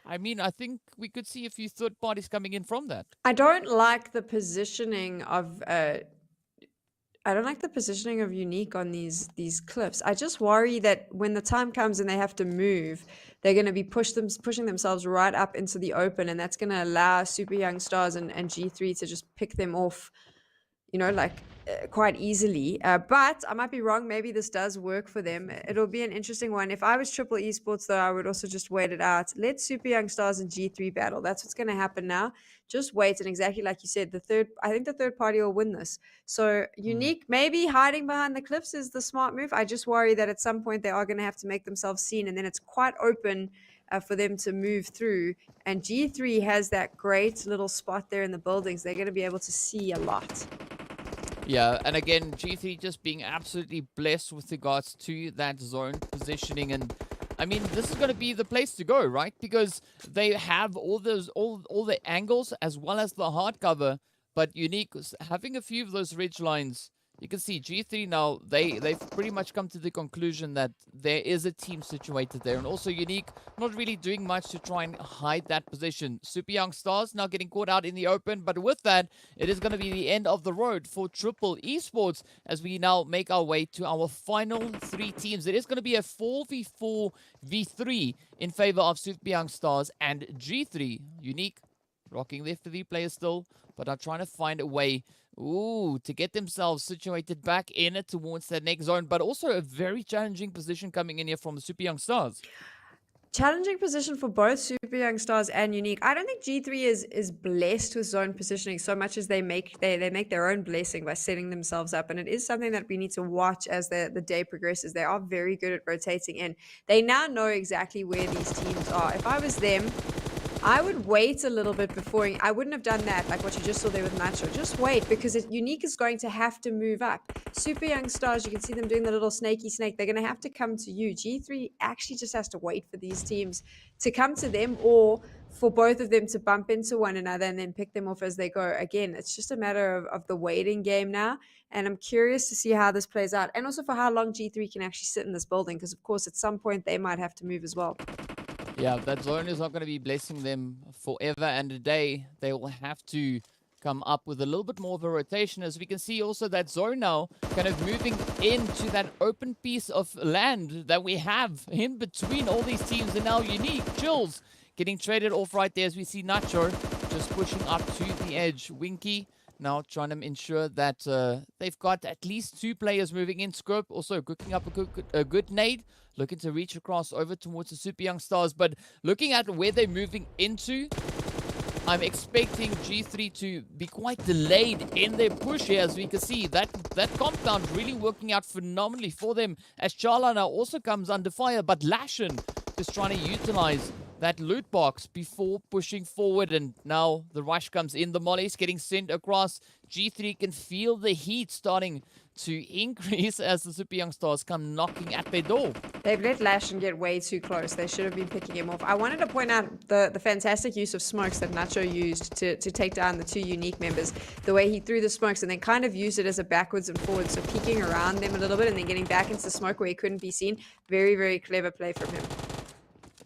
I mean, I think we could see a few third parties coming in from that. I don't like the positioning of Unique on these cliffs. I just worry that when the time comes and they have to move, they're going to be pushing themselves right up into the open, and that's going to allow Super Young Stars and G3 to just pick them off, you know, like quite easily. But I might be wrong. Maybe this does work for them. It'll be an interesting one. If I was Triple Esports, though, I would also just wait it out. Let Super Young Stars and G3 battle. That's what's going to happen now. Just wait. And exactly like you said, I think the third party will win this. So Unique, maybe hiding behind the cliffs is the smart move. I just worry that at some point they are going to have to make themselves seen, and then it's quite open for them to move through. And G3 has that great little spot there in the buildings. They're going to be able to see a lot. Yeah, and again, G3 just being absolutely blessed with regards to that zone positioning. And I mean, this is going to be the place to go, right? Because they have all the angles as well as the hard cover. But Unique, having a few of those ridge lines you can see G3 now, they've pretty much come to the conclusion that there is a team situated there. And also Unique not really doing much to try and hide that position. Super Young Stars now getting caught out in the open. But with that, it is going to be the end of the road for Triple Esports as we now make our way to our final 3 teams. It is going to be a 4v4 v3 in favor of Super Young Stars and G3. Unique rocking their 3 players still, but are trying to find a way to get themselves situated back in it towards that next zone, but also a very challenging position coming in here from the Super Young Stars. Challenging position for both Super Young Stars and Unique. I don't think G3 is blessed with zone positioning so much as they make their own blessing by setting themselves up, and it is something that we need to watch as the day progresses. They are very good at rotating in. They now know exactly where these teams are. If I was them, I would wait a little bit before. I wouldn't have done that, like what you just saw there with Nacho. Just wait, because Unique is going to have to move up. Super Young Stars, you can see them doing the little snaky snake. They're going to have to come to you. G3 actually just has to wait for these teams to come to them, or for both of them to bump into one another and then pick them off as they go. Again, it's just a matter of the waiting game now. And I'm curious to see how this plays out, and also for how long G3 can actually sit in this building, because of course at some point they might have to move as well. Yeah, that zone is not going to be blessing them forever and a day. They will have to come up with a little bit more of a rotation. As we can see also that zone now kind of moving into that open piece of land that we have in between all these teams. And now Unique, Chills, getting traded off right there as we see Nacho just pushing up to the edge. Winky now trying to ensure that they've got at least 2 players moving in. Scope also cooking up a good nade, looking to reach across over towards the Super Young Stars. But looking at where they're moving into, I'm expecting G3 to be quite delayed in their push here. As we can see, that compound really working out phenomenally for them, as Charla now also comes under fire. But Lashin just trying to utilize that loot box before pushing forward, and now the rush comes in. The molly's getting sent across. G3 can feel the heat starting to increase as the Super Young Stars come knocking at their door. They've let Lashin get way too close. They should have been picking him off. I wanted to point out the fantastic use of smokes that Nacho used to take down the 2 Unique members. The way he threw the smokes and then kind of used it as a backwards and forwards, so peeking around them a little bit and then getting back into the smoke where he couldn't be seen. Very, very clever play from him.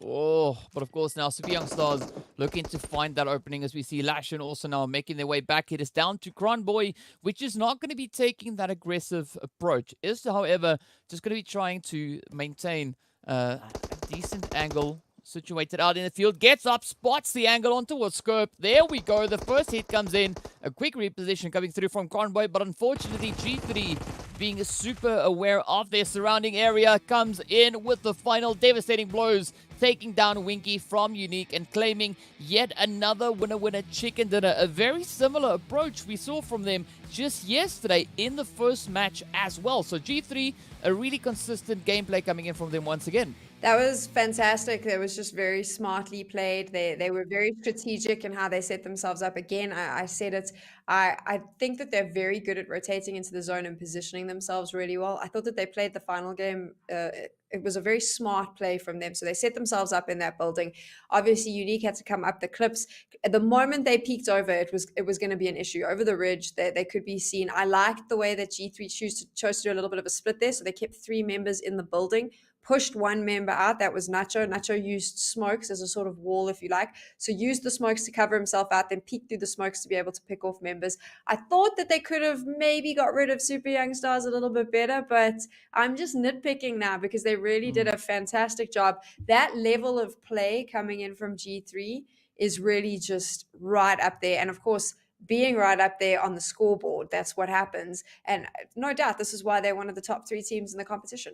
Oh, but of course now Super Young Stars looking to find that opening, as we see Lashin also now making their way back. It is down to Cronboy, which is not going to be taking that aggressive approach. Is, however, just going to be trying to maintain a decent angle situated out in the field. Gets up, spots the angle onto a scope. There we go. The first hit comes in. A quick reposition coming through from Cronboy, but unfortunately G3, being super aware of their surrounding area, comes in with the final devastating blows, taking down Winky from Unique and claiming yet another winner chicken dinner. A very similar approach we saw from them just yesterday in the first match as well. So G3, a really consistent gameplay coming in from them once again. That was fantastic. It was just very smartly played. They were very strategic in how they set themselves up. Again, I said it. I think that they're very good at rotating into the zone and positioning themselves really well. I thought that they played the final game. It was a very smart play from them. So they set themselves up in that building. Obviously, Unique had to come up the clips. At the moment they peeked over, it was going to be an issue. Over the ridge, they could be seen. I liked the way that G3 chose to do a little bit of a split there. So they kept 3 members in the building, pushed 1 member out. That was Nacho. Nacho used smokes as a sort of wall, if you like. So used the smokes to cover himself out, then peeked through the smokes to be able to pick off members. I thought that they could have maybe got rid of Super Young Stars a little bit better, but I'm just nitpicking now because they really did a fantastic job. That level of play coming in from G3 is really just right up there. And of course, being right up there on the scoreboard, that's what happens. And no doubt, this is why they're one of the top 3 teams in the competition.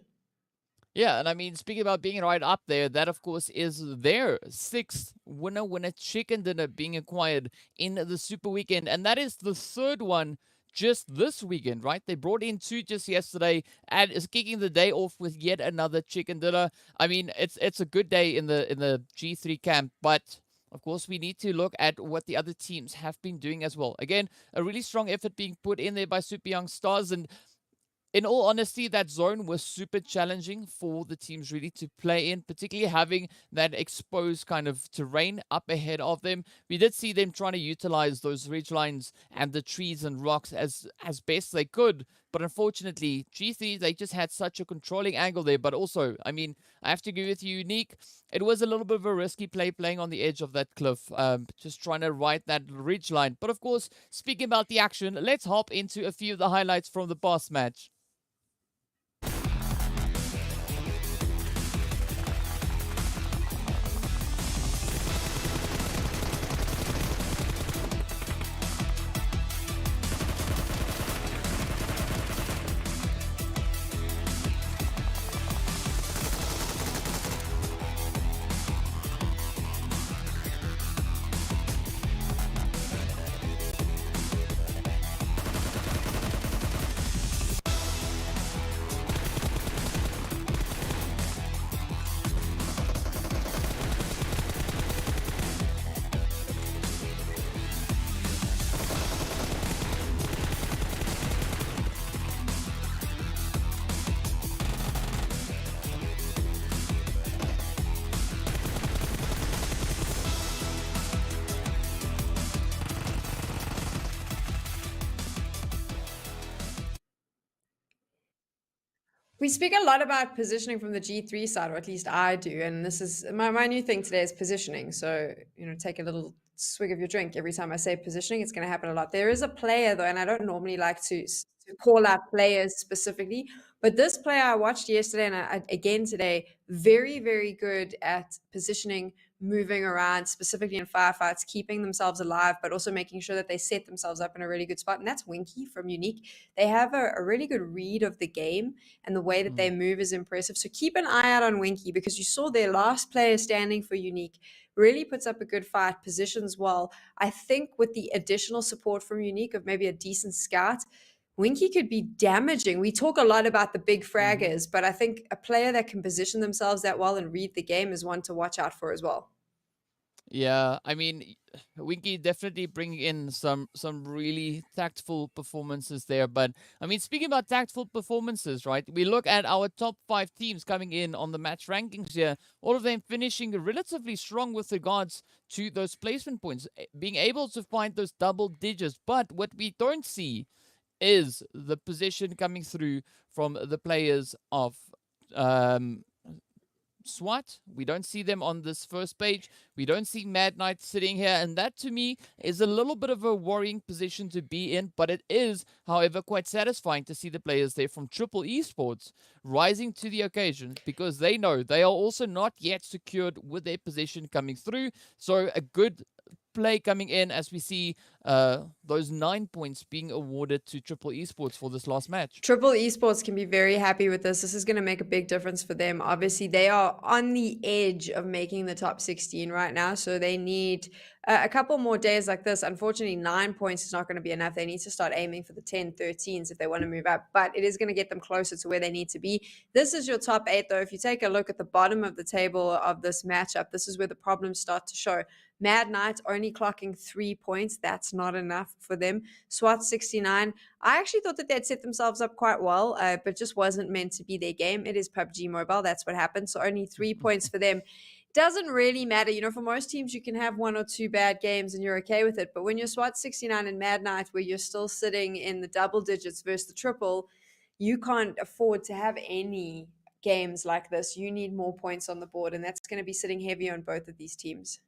Yeah, and I mean, speaking about being right up there, that of course is their 6th winner chicken dinner being acquired in the Super Weekend. And that is the 3rd one just this weekend, right? They brought in 2 just yesterday and is kicking the day off with yet another chicken dinner. I mean, it's a good day in the G3 camp, but of course, we need to look at what the other teams have been doing as well. Again, a really strong effort being put in there by Super Young Stars, and in all honesty, that zone was super challenging for the teams really to play in, particularly having that exposed kind of terrain up ahead of them. We did see them trying to utilize those ridge lines and the trees and rocks as best they could But unfortunately, G3, they just had such a controlling angle there. But also, I mean, I have to agree with you, Unique. It was a little bit of a risky play playing on the edge of that cliff, just trying to ride that ridge line. But of course, speaking about the action, let's hop into a few of the highlights from the past match. We speak a lot about positioning from the G3 side, or at least I do. And this is my new thing today is positioning. So, take a little swig of your drink. Every time I say positioning, it's going to happen a lot. There is a player, though, and I don't normally like to call out players specifically, but this player I watched yesterday and again today, very, very good at positioning, moving around, specifically in firefights, keeping themselves alive, but also making sure that they set themselves up in a really good spot. And that's Winky from Unique. They have a really good read of the game, and the way that they move is impressive. So keep an eye out on Winky, because you saw their last player standing for Unique really puts up a good fight, positions well. I think with the additional support from Unique of maybe a decent scout, Winky could be damaging. We talk a lot about the big fraggers, but I think a player that can position themselves that well and read the game is one to watch out for as well. Yeah, I mean, Winky definitely bringing in some really tactful performances there. But I mean, speaking about tactful performances, right? We look at our top 5 teams coming in on the match rankings here. All of them finishing relatively strong with regards to those placement points, being able to find those double digits. But what we don't see is the position coming through from the players of SWAT. We don't see them on this first page. We don't see Mad Knight sitting here, and that to me is a little bit of a worrying position to be in, but it is, however, quite satisfying to see the players there from Triple Esports rising to the occasion, because they know they are also not yet secured with their position coming through. So a good play coming in as we see those 9 points being awarded to Triple Esports for this last match. Triple Esports can be very happy with this. This is going to make a big difference for them. Obviously, they are on the edge of making the top 16 right now, so they need a couple more days like this. Unfortunately, 9 points is not going to be enough. They need to start aiming for the 10, 13s if they want to move up, but it is going to get them closer to where they need to be. This is your top 8, though. If you take a look at the bottom of the table of this matchup, this is where the problems start to show. Mad Knight only clocking 3 points. That's not enough for them. SWAT 69. I actually thought that they'd set themselves up quite well, but just wasn't meant to be their game. It is PUBG Mobile. That's what happened. So only 3 points for them. Doesn't really matter. For most teams, you can have 1 or 2 bad games and you're okay with it. But when you're SWAT 69 and Mad Knight, where you're still sitting in the double digits versus the triple, you can't afford to have any games like this. You need more points on the board, and that's going to be sitting heavy on both of these teams.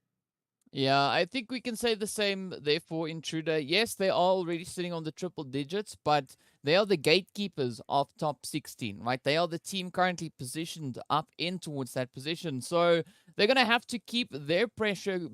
Yeah, I think we can say the same, therefore, Intruder. Yes, they are already sitting on the triple digits, but they are the gatekeepers of top 16, right? They are the team currently positioned up in towards that position. So they're going to have to keep their pressure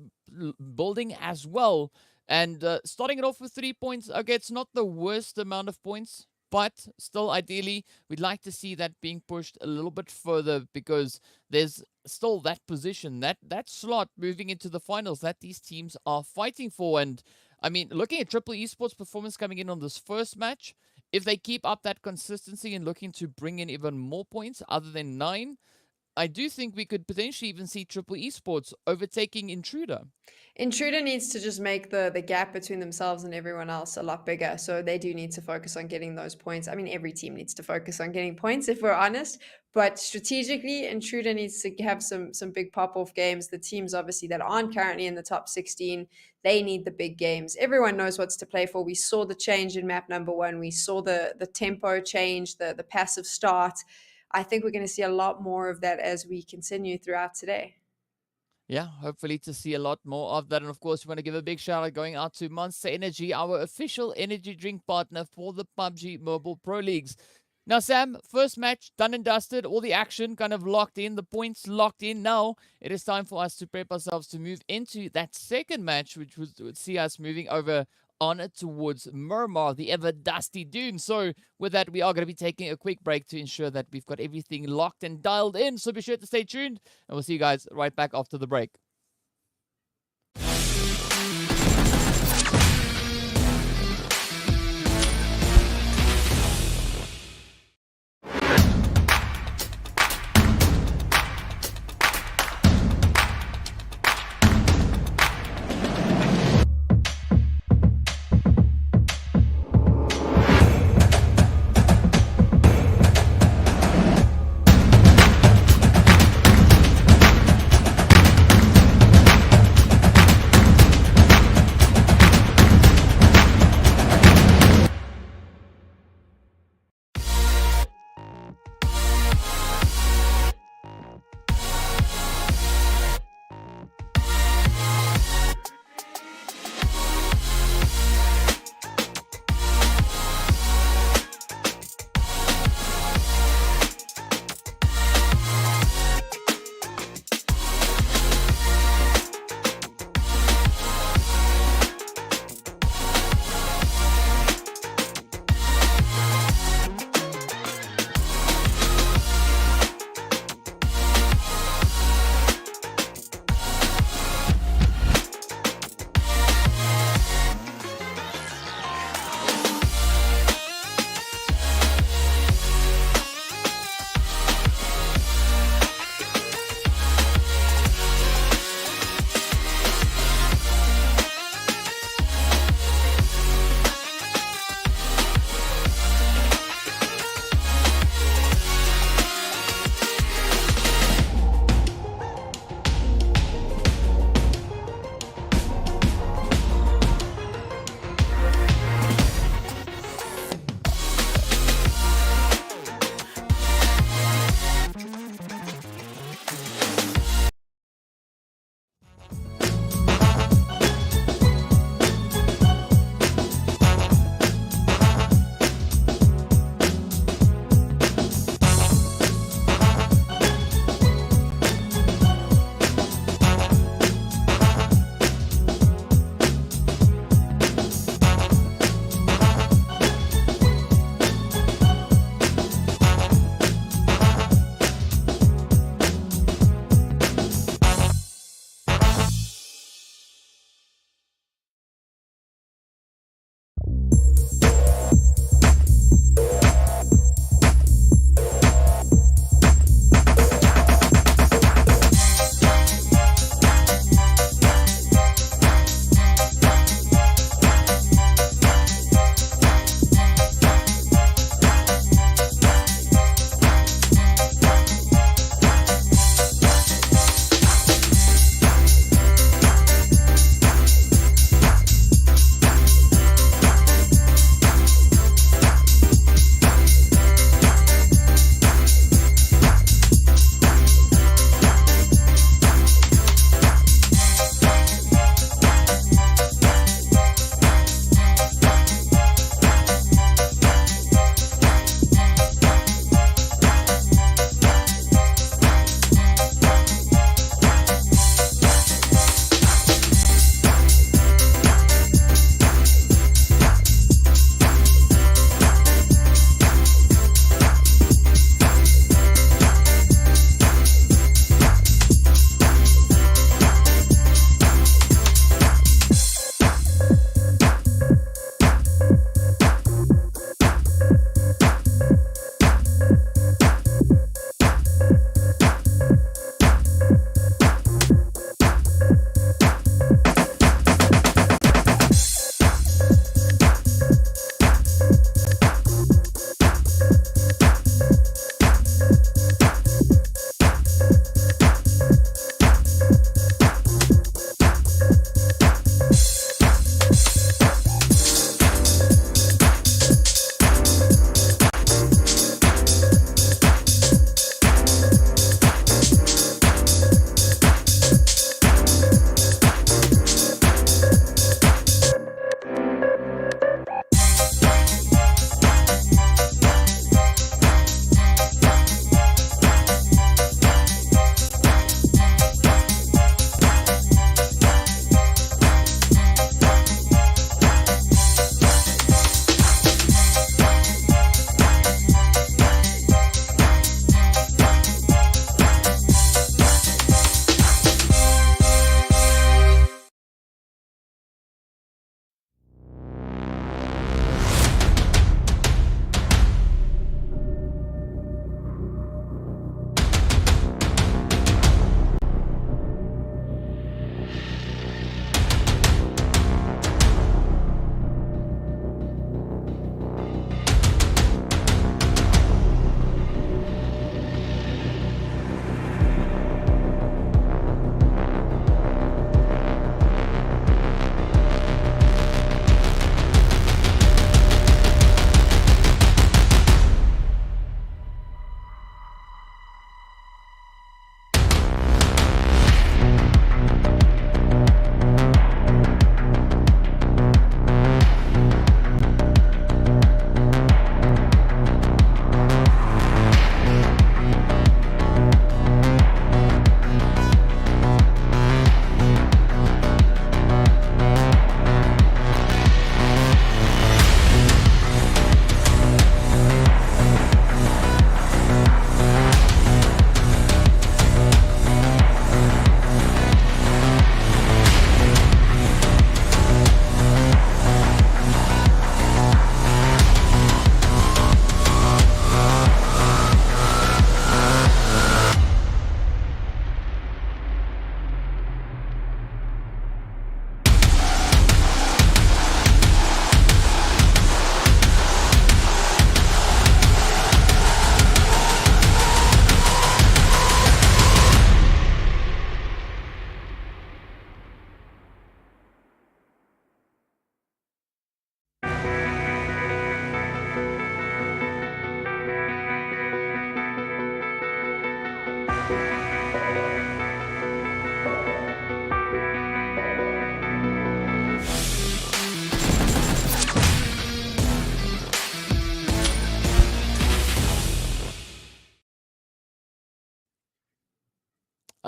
building as well. And starting it off with 3 points, okay, it's not the worst amount of points, but still, ideally, we'd like to see that being pushed a little bit further, because there's still that position, that slot moving into the finals that these teams are fighting for. And I mean, looking at Triple Esports' performance coming in on this first match, if they keep up that consistency and looking to bring in even more points other than 9, I do think we could potentially even see Triple Esports overtaking Intruder. Intruder needs to just make the gap between themselves and everyone else a lot bigger. So they do need to focus on getting those points. I mean, every team needs to focus on getting points, if we're honest. But strategically, Intruder needs to have some big pop-off games. The teams, obviously, that aren't currently in the top 16, they need the big games. Everyone knows what's to play for. We saw the change in map number 1. We saw the tempo change, the passive start. I think we're going to see a lot more of that as we continue throughout today. Yeah, hopefully to see a lot more of that. And of course, we want to give a big shout out going out to Monster Energy, our official energy drink partner for the PUBG Mobile Pro Leagues. Now, Sam, first match done and dusted, all the action kind of locked in, the points locked in. Now it is time for us to prep ourselves to move into that second match, which would see us moving over on towards Miramar, the ever dusty dune. So with that, we are going to be taking a quick break to ensure that we've got everything locked and dialed in. So be sure to stay tuned, and we'll see you guys right back after the break.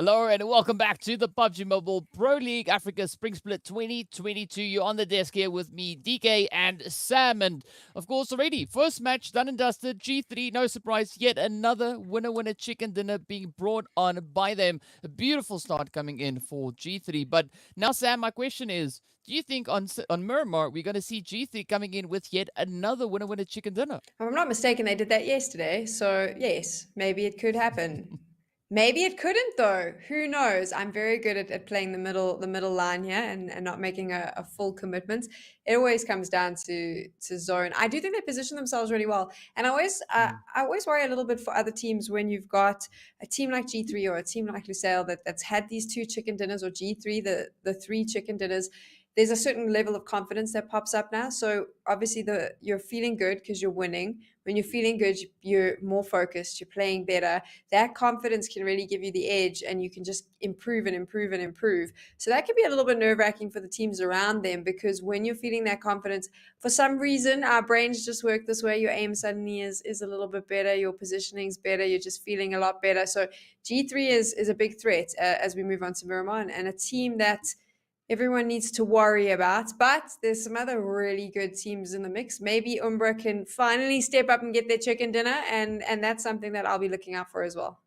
Hello and welcome back to the PUBG Mobile Pro League Africa Spring Split 2022. You're on the desk here with me, DK and Sam. And of course, already, first match done and dusted. G3, no surprise, yet another winner chicken dinner being brought on by them. A beautiful start coming in for G3. But now, Sam, my question is, do you think on Miramar, we're going to see G3 coming in with yet another winner chicken dinner? If I'm not mistaken, they did that yesterday. So yes, maybe it could happen. Maybe it couldn't though. Who knows? I'm very good at playing the middle line here and not making a full commitment. It always comes down to zone. I do think they position themselves really well. And I always worry a little bit for other teams when you've got a team like G3 or a team like Lusail that's had these 2 chicken dinners, or G3, the 3 chicken dinners. There's a certain level of confidence that pops up now. So obviously you're feeling good because you're winning. When you're feeling good, you're more focused, you're playing better. That confidence can really give you the edge, and you can just improve and improve and improve. So that can be a little bit nerve-wracking for the teams around them, because when you're feeling that confidence, for some reason, our brains just work this way. Your aim suddenly is a little bit better. Your positioning's better. You're just feeling a lot better. So G3 is a big threat as we move on to Miramar, and a team that everyone needs to worry about. But there's some other really good teams in the mix. Maybe Umbra can finally step up and get their chicken dinner, and that's something that I'll be looking out for as well.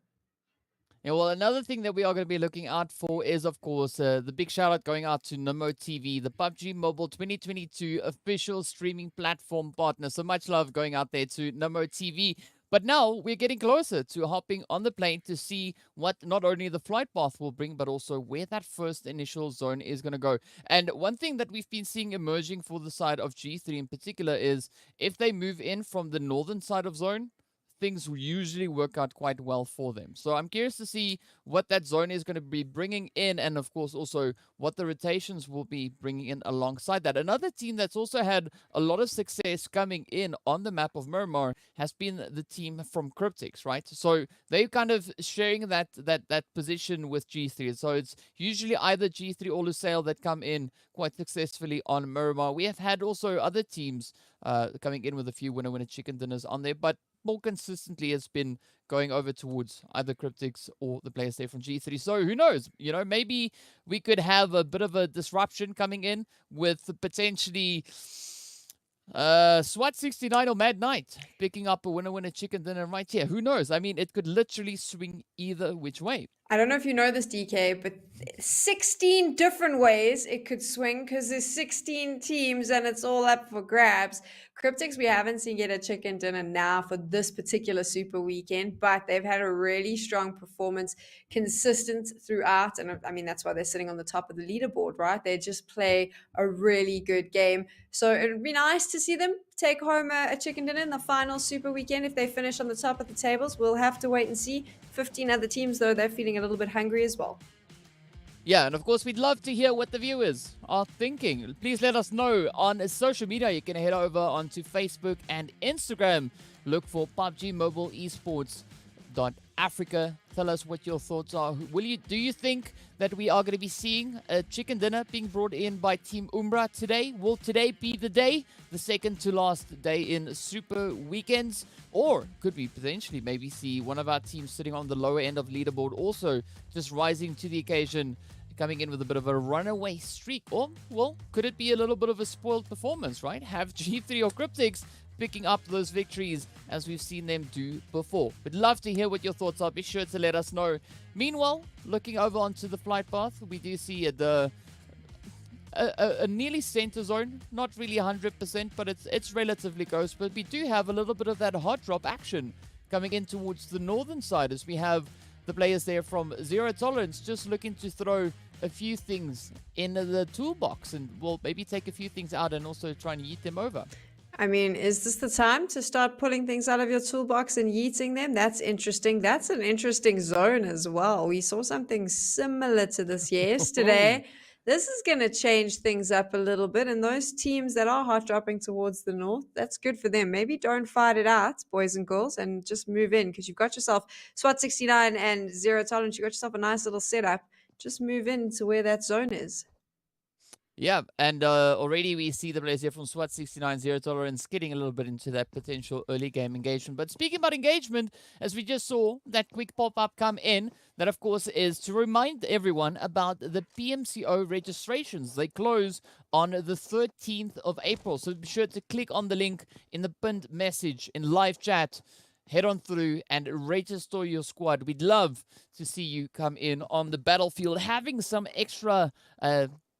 Yeah, well, another thing that we are going to be looking out for is, of course, the big shout out going out to Nomo TV, the PUBG Mobile 2022 official streaming platform partner. So much love going out there to Nomo TV. But now we're getting closer to hopping on the plane to see what not only the flight path will bring, but also where that first initial zone is going to go. And one thing that we've been seeing emerging for the side of G3 in particular is if they move in from the northern side of zone, things usually work out quite well for them. So I'm curious to see what that zone is going to be bringing in, and of course also what the rotations will be bringing in alongside that. Another team that's also had a lot of success coming in on the map of Miramar has been the team from Cryptics, right? So they're kind of sharing that position with G3. So it's usually either G3 or Lusail that come in quite successfully on Miramar. We have had also other teams coming in with a few winner chicken dinners on there, but more consistently has been going over towards either Cryptics or the players there from G3. So who knows? You know, maybe we could have a bit of a disruption coming in with potentially SWAT69 or Mad Knight picking up a winner chicken dinner right here. Who knows? I mean, it could literally swing either which way. I don't know if you know this, DK, but 16 different ways it could swing, because there's 16 teams and it's all up for grabs. Cryptics, we haven't seen get a chicken dinner now for this particular super weekend, but they've had a really strong performance, consistent throughout. And I mean, that's why they're sitting on the top of the leaderboard, right? They just play a really good game. So it would be nice to see them take home a chicken dinner in the final super weekend if they finish on the top of the tables. We'll have to wait and see. 15 other teams, though, they're feeling a little bit hungry as well. Yeah, and of course, we'd love to hear what the viewers are thinking. Please let us know on social media. You can head over onto Facebook and Instagram. Look for PUBG Mobile Esports Africa. Tell us what your thoughts are. Do you think that we are going to be seeing a chicken dinner being brought in by Team Umbra today? Will today be the day, the second to last day in Super Weekends? Or could we potentially maybe see one of our teams sitting on the lower end of leaderboard also just rising to the occasion, coming in with a bit of a runaway streak? Or, well, could it be a little bit of a spoiled performance, right? Have G3 or Cryptics picking up those victories as we've seen them do before. We'd love to hear what your thoughts are. Be sure to let us know. Meanwhile, looking over onto the flight path, we do see a nearly center zone, not really 100%, but it's relatively close. But we do have a little bit of that hot drop action coming in towards the northern side, as we have the players there from Zero Tolerance just looking to throw a few things in the toolbox, and we'll maybe take a few things out and also try and yeet them over. I mean, is this the time to start pulling things out of your toolbox and yeeting them? That's interesting. That's an interesting zone as well. We saw something similar to this yesterday. This is going to change things up a little bit. And those teams that are hot dropping towards the north, that's good for them. Maybe don't fight it out, boys and girls, and just move in, because you've got yourself SWAT69 and Zero Tolerance. You've got yourself a nice little setup. Just move in to where that zone is. Yeah, and already we see the players here from SWAT 69 Zero Tolerance getting a little bit into that potential early game engagement. But speaking about engagement, as we just saw that quick pop-up come in, that of course is to remind everyone about the PMCO registrations. They close on the 13th of April, so be sure to click on the link in the pinned message in live chat. Head on through and register your squad. We'd love to see you come in on the battlefield, having some extra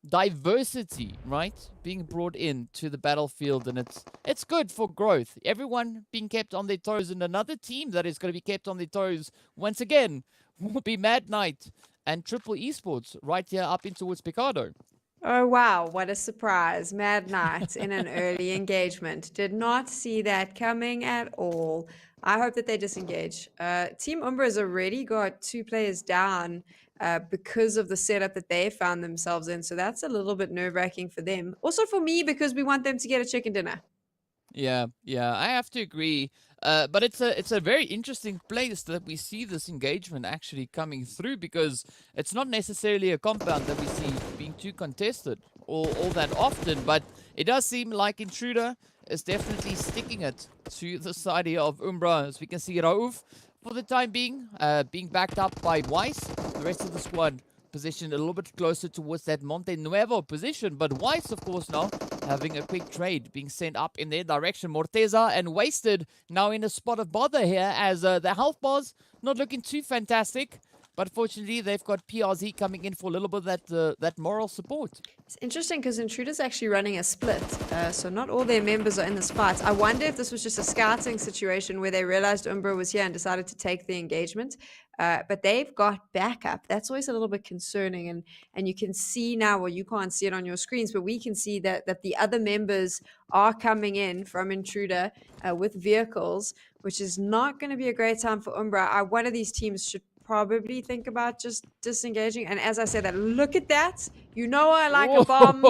diversity, right, being brought in to the battlefield, and it's good for growth. Everyone being kept on their toes, and another team that is going to be kept on their toes once again will be Mad Knight and Triple Esports right here up in towards Picado. Oh, wow. What a surprise. Mad Knight in an early engagement. Did not see that coming at all. I hope that they disengage. Team Umbra has already got 2 players down because of the setup that they found themselves in. So that's a little bit nerve-wracking for them. Also for me, because we want them to get a chicken dinner. Yeah, I have to agree. But it's a very interesting place that we see this engagement actually coming through, because it's not necessarily a compound that we see being too contested all that often, but it does seem like Intruder is definitely sticking it to the side here of Umbra. As we can see, Rauf, for the time being backed up by Weiss. The rest of the squad positioned a little bit closer towards that Monte Nuevo position, but Weiss, of course, now having a quick trade being sent up in their direction. Morteza and Wasted now in a spot of bother here, as the health bars not looking too fantastic. But fortunately, they've got PRZ coming in for a little bit of that moral support. It's interesting because Intruder's actually running a split, so not all their members are in this fight. I wonder if this was just a scouting situation where they realized Umbra was here and decided to take the engagement. But they've got backup. That's always a little bit concerning, and you can see now, well, you can't see it on your screens, but we can see that the other members are coming in from Intruder with vehicles, which is not going to be a great time for Umbra. One of these teams should probably think about just disengaging. And as I said that, look at that. You know I like a bomb.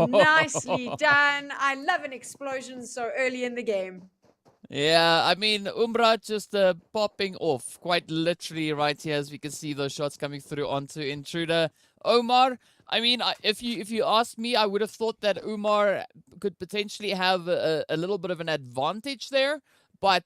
Nicely done. I love an explosion so early in the game. Yeah, I mean, Umbra just popping off quite literally right here, as we can see those shots coming through onto Intruder. Omar, I mean, if you asked me, I would have thought that Umar could potentially have a little bit of an advantage there. But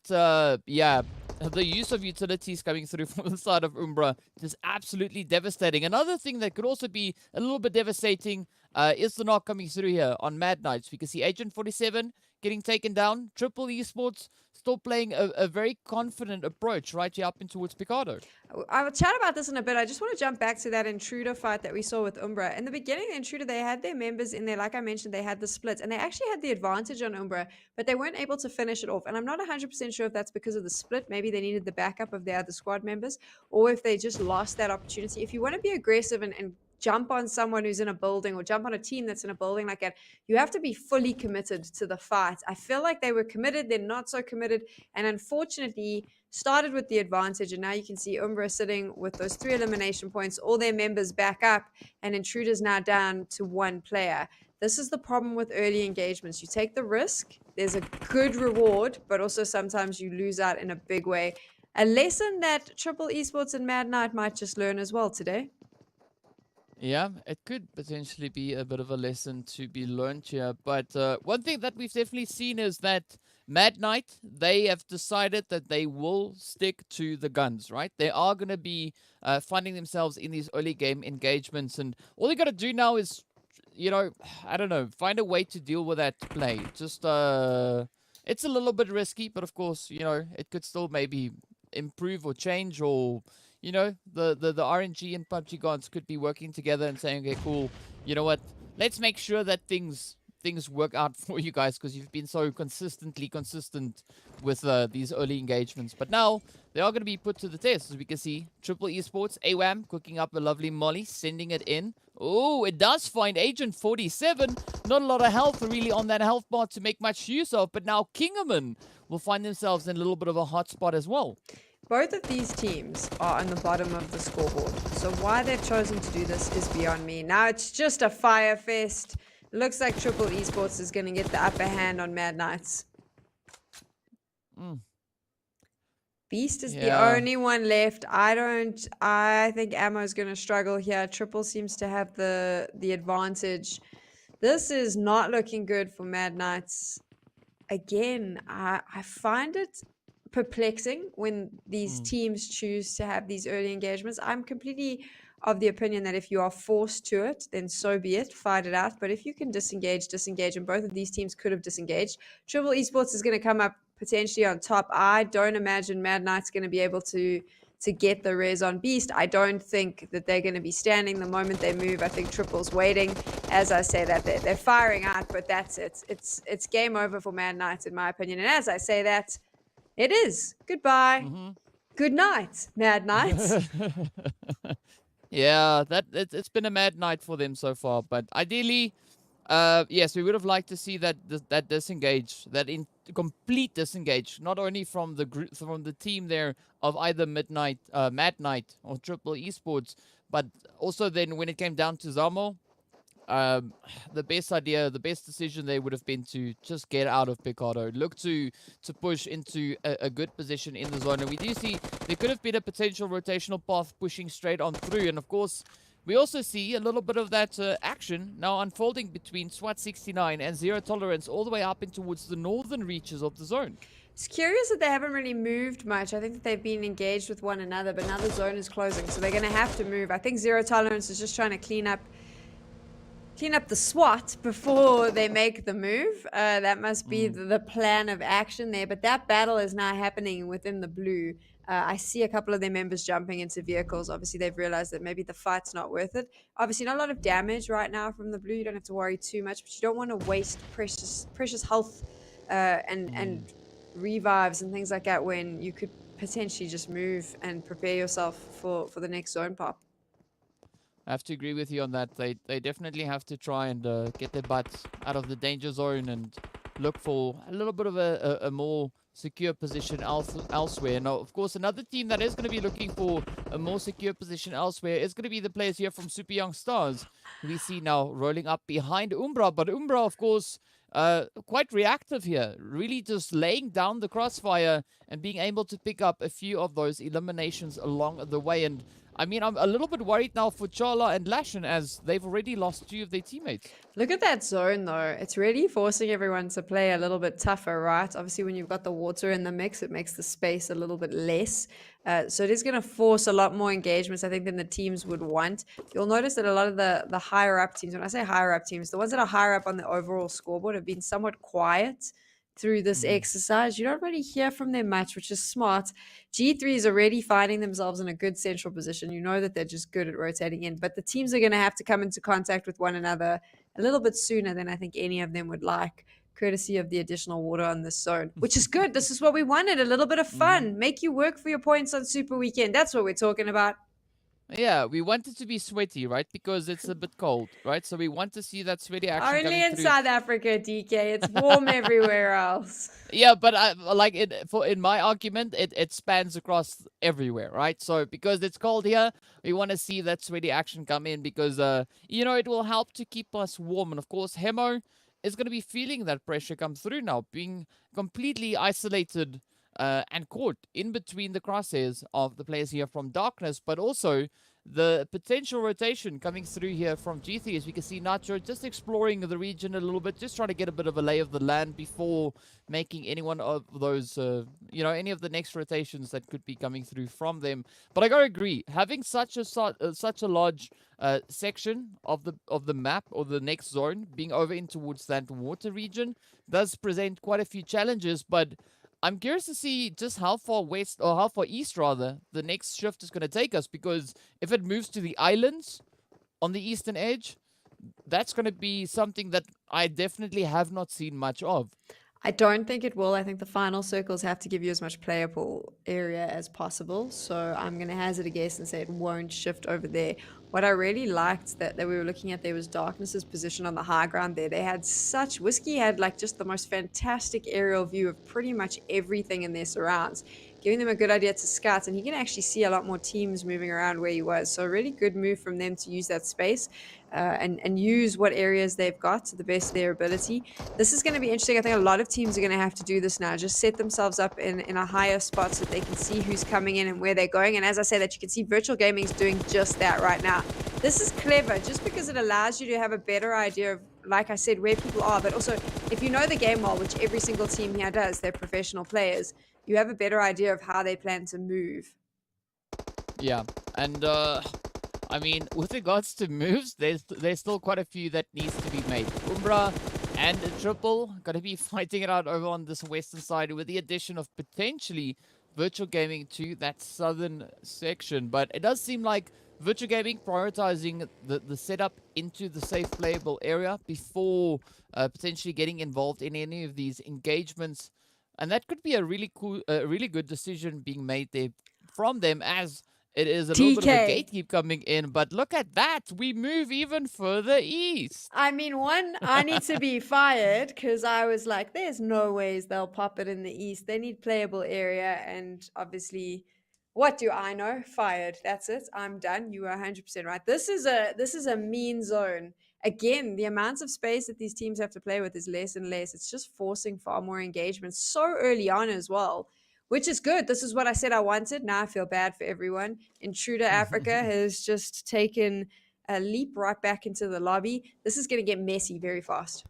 yeah, the use of utilities coming through from the side of Umbra is absolutely devastating. Another thing that could also be a little bit devastating is the knock coming through here on Mad Knights. We can see Agent 47 getting taken down. Triple Esports still playing a very confident approach right here up in towards Picado. I will chat about this in a bit. I just want to jump back to that Intruder fight that we saw with Umbra. In the beginning, the Intruder, they had their members in there. Like I mentioned, they had the splits, and they actually had the advantage on Umbra, but they weren't able to finish it off. And I'm not 100% sure if that's because of the split. Maybe they needed the backup of their other squad members, or if they just lost that opportunity. If you want to be aggressive and jump on someone who's in a building, or jump on a team that's in a building like that, you have to be fully committed to the fight. I feel like they were committed, they're not so committed, and unfortunately started with the advantage, and now you can see Umbra sitting with those 3 elimination points, all their members back up, and Intruders now down to 1 player. This is the problem with early engagements. You take the risk, there's a good reward, but also sometimes you lose out in a big way. A lesson that Triple Esports and Mad Knight might just learn as well today. Yeah, it could potentially be a bit of a lesson to be learned here. But one thing that we've definitely seen is that Mad Knight, they have decided that they will stick to the guns, right? They are going to be finding themselves in these early game engagements. And all they got to do now is, you know, I don't know, find a way to deal with that play. Just, it's a little bit risky, but of course, you know, it could still maybe improve or change, or you know, the RNG and PUBG gods could be working together and saying, okay, cool, you know what, let's make sure that things work out for you guys, because you've been so consistent with these early engagements. But now they are going to be put to the test. As we can see, Triple Esports, AWAM cooking up a lovely molly, sending it in. Oh, it does find Agent 47. Not a lot of health really on that health bar to make much use of, but now Kingerman will find themselves in a little bit of a hot spot as well. Both of these teams are on the bottom of the scoreboard, so why they've chosen to do this is beyond me. Now it's just a fire fest. Looks like Triple Esports is going to get the upper hand on Mad Knights. Beast is the only one left. I think Ammo is going to struggle here. Triple seems to have the advantage. This is not looking good for Mad Knights. Again, I find it perplexing when these teams choose to have these early engagements. I'm completely of the opinion that if you are forced to it, then so be it, fight it out. But if you can disengage, and both of these teams could have disengaged. Triple Esports is going to come up potentially on top. I don't imagine Mad Knight's going to be able to get the res on Beast. I don't think that they're going to be standing the moment they move. I think Triple's waiting. As I say that, they're firing out, but that's it. It's game over for Mad Knights, in my opinion. And as I say that, it is. Goodbye. Good night, Mad Knights. Yeah, it's been a mad night for them so far. But ideally, yes, we would have liked to see that disengage, complete disengage, not only from the group, from the team there of either Mad Knight or Triple Esports, but also then when it came down to Zamo, the best decision there would have been to just get out of Picardo, look to push into a good position in the zone. And we do see there could have been a potential rotational path pushing straight on through. And of course, we also see a little bit of that action now unfolding between SWAT69 and Zero Tolerance all the way up in towards the northern reaches of the zone. It's curious that they haven't really moved much. I think that they've been engaged with one another, but now the zone is closing, so they're going to have to move. I think Zero Tolerance is just trying to clean up the SWAT before they make the move. That must be the plan of action there. But that battle is now happening within the blue. I see a couple of their members jumping into vehicles. Obviously, they've realized that maybe the fight's not worth it. Obviously, not a lot of damage right now from the blue. You don't have to worry too much, but you don't want to waste precious health and revives and things like that when you could potentially just move and prepare yourself for the next zone pop. I have to agree with you on that. They definitely have to try and get their butts out of the danger zone and look for a little bit of a more secure position elsewhere. Now, of course, another team that is going to be looking for a more secure position elsewhere is going to be the players here from Super Young Stars, who we see now rolling up behind Umbra. But Umbra, of course, quite reactive here, really just laying down the crossfire and being able to pick up a few of those eliminations along the way. And I mean, I'm a little bit worried now for Charla and Lashin, as they've already lost 2 of their teammates. Look at that zone, though. It's really forcing everyone to play a little bit tougher, right? Obviously, when you've got the water in the mix, it makes the space a little bit less. So it is going to force a lot more engagements, I think, than the teams would want. You'll notice that a lot of the higher-up teams, when I say higher-up teams, the ones that are higher up on the overall scoreboard have been somewhat quiet through this exercise. You don't really hear from them much, which is smart. G3 is already finding themselves in a good central position. You know that they're just good at rotating in, but the teams are going to have to come into contact with one another a little bit sooner than I think any of them would like, courtesy of the additional water on this zone, which is good. This is what we wanted, a little bit of fun. Make you work for your points on Super Weekend. That's what we're talking about. Yeah, we want it to be sweaty, right? Because it's a bit cold, right? So we want to see that sweaty action Only coming in through. South Africa, DK. It's warm everywhere else. Yeah, but in my argument, it spans across everywhere, right? So because it's cold here, we want to see that sweaty action come in because it will help to keep us warm. And of course, Hemo is going to be feeling that pressure come through now, being completely isolated and caught in between the crosshairs of the players here from Darkness, but also the potential rotation coming through here from G3, as we can see Nacho just exploring the region a little bit, just trying to get a bit of a lay of the land before making any one of those, any of the next rotations that could be coming through from them. But I gotta agree, having such a large section of the map or the next zone being over in towards that water region does present quite a few challenges, but I'm curious to see just how far west, or how far east rather, the next shift is going to take us, because if it moves to the islands on the eastern edge, that's going to be something that I definitely have not seen much of. I don't think it will. I think the final circles have to give you as much playable area as possible. So I'm going to hazard a guess and say it won't shift over there. What I really liked that we were looking at there was Darkness's position on the high ground there. They had Whiskey had like just the most fantastic aerial view of pretty much everything in their surrounds, giving them a good idea to scout, and he can actually see a lot more teams moving around where he was. So a really good move from them to use that space and use what areas they've got to the best of their ability. This is going to be interesting. I think a lot of teams are going to have to do this now, just set themselves up in a higher spot so that they can see who's coming in and where they're going. And as I say that, you can see Virtual Gaming is doing just that right now. This is clever, just because it allows you to have a better idea of like I said, where people are, but also if you know the game well, which every single team here does, they're professional players, you have a better idea of how they plan to move. Yeah, and I mean, with regards to moves, there's still quite a few that needs to be made. Umbra and Triple gonna be fighting it out over on this western side with the addition of potentially Virtual Gaming to that southern section. But it does seem like Virtual Gaming prioritizing the setup into the safe playable area before potentially getting involved in any of these engagements. And that could be a really cool, really good decision being made there from them, as it is a little bit of a gatekeep coming in. But look at that. We move even further east. I mean, one, I need to be fired because I was like, there's no ways they'll pop it in the east. They need playable area. And obviously, what do I know? Fired. That's it. I'm done. You are 100% right. This is a mean zone. Again, the amounts of space that these teams have to play with is less and less. It's just forcing far more engagement so early on as well, which is good. This is what I said I wanted. Now I feel bad for everyone. Intruder Africa has just taken a leap right back into the lobby. This is going to get messy very fast.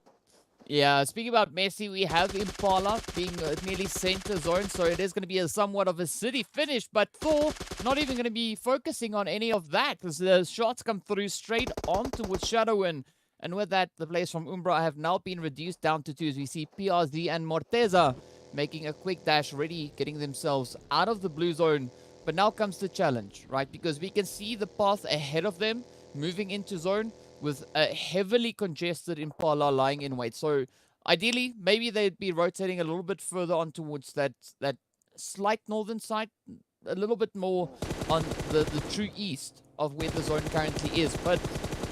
Yeah, speaking about Messi, we have Impala being nearly center zone, so it is going to be somewhat of a city finish, but Thor not even going to be focusing on any of that, as the shots come through straight on towards Shadowin. And with that, the players from Umbra have now been reduced down to 2, as we see PRZ and Morteza making a quick dash, ready, getting themselves out of the blue zone. But now comes the challenge, right? Because we can see the path ahead of them moving into zone with a heavily congested Impala lying in wait. So ideally, maybe they'd be rotating a little bit further on towards that slight northern side, a little bit more on the true east of where the zone currently is. But,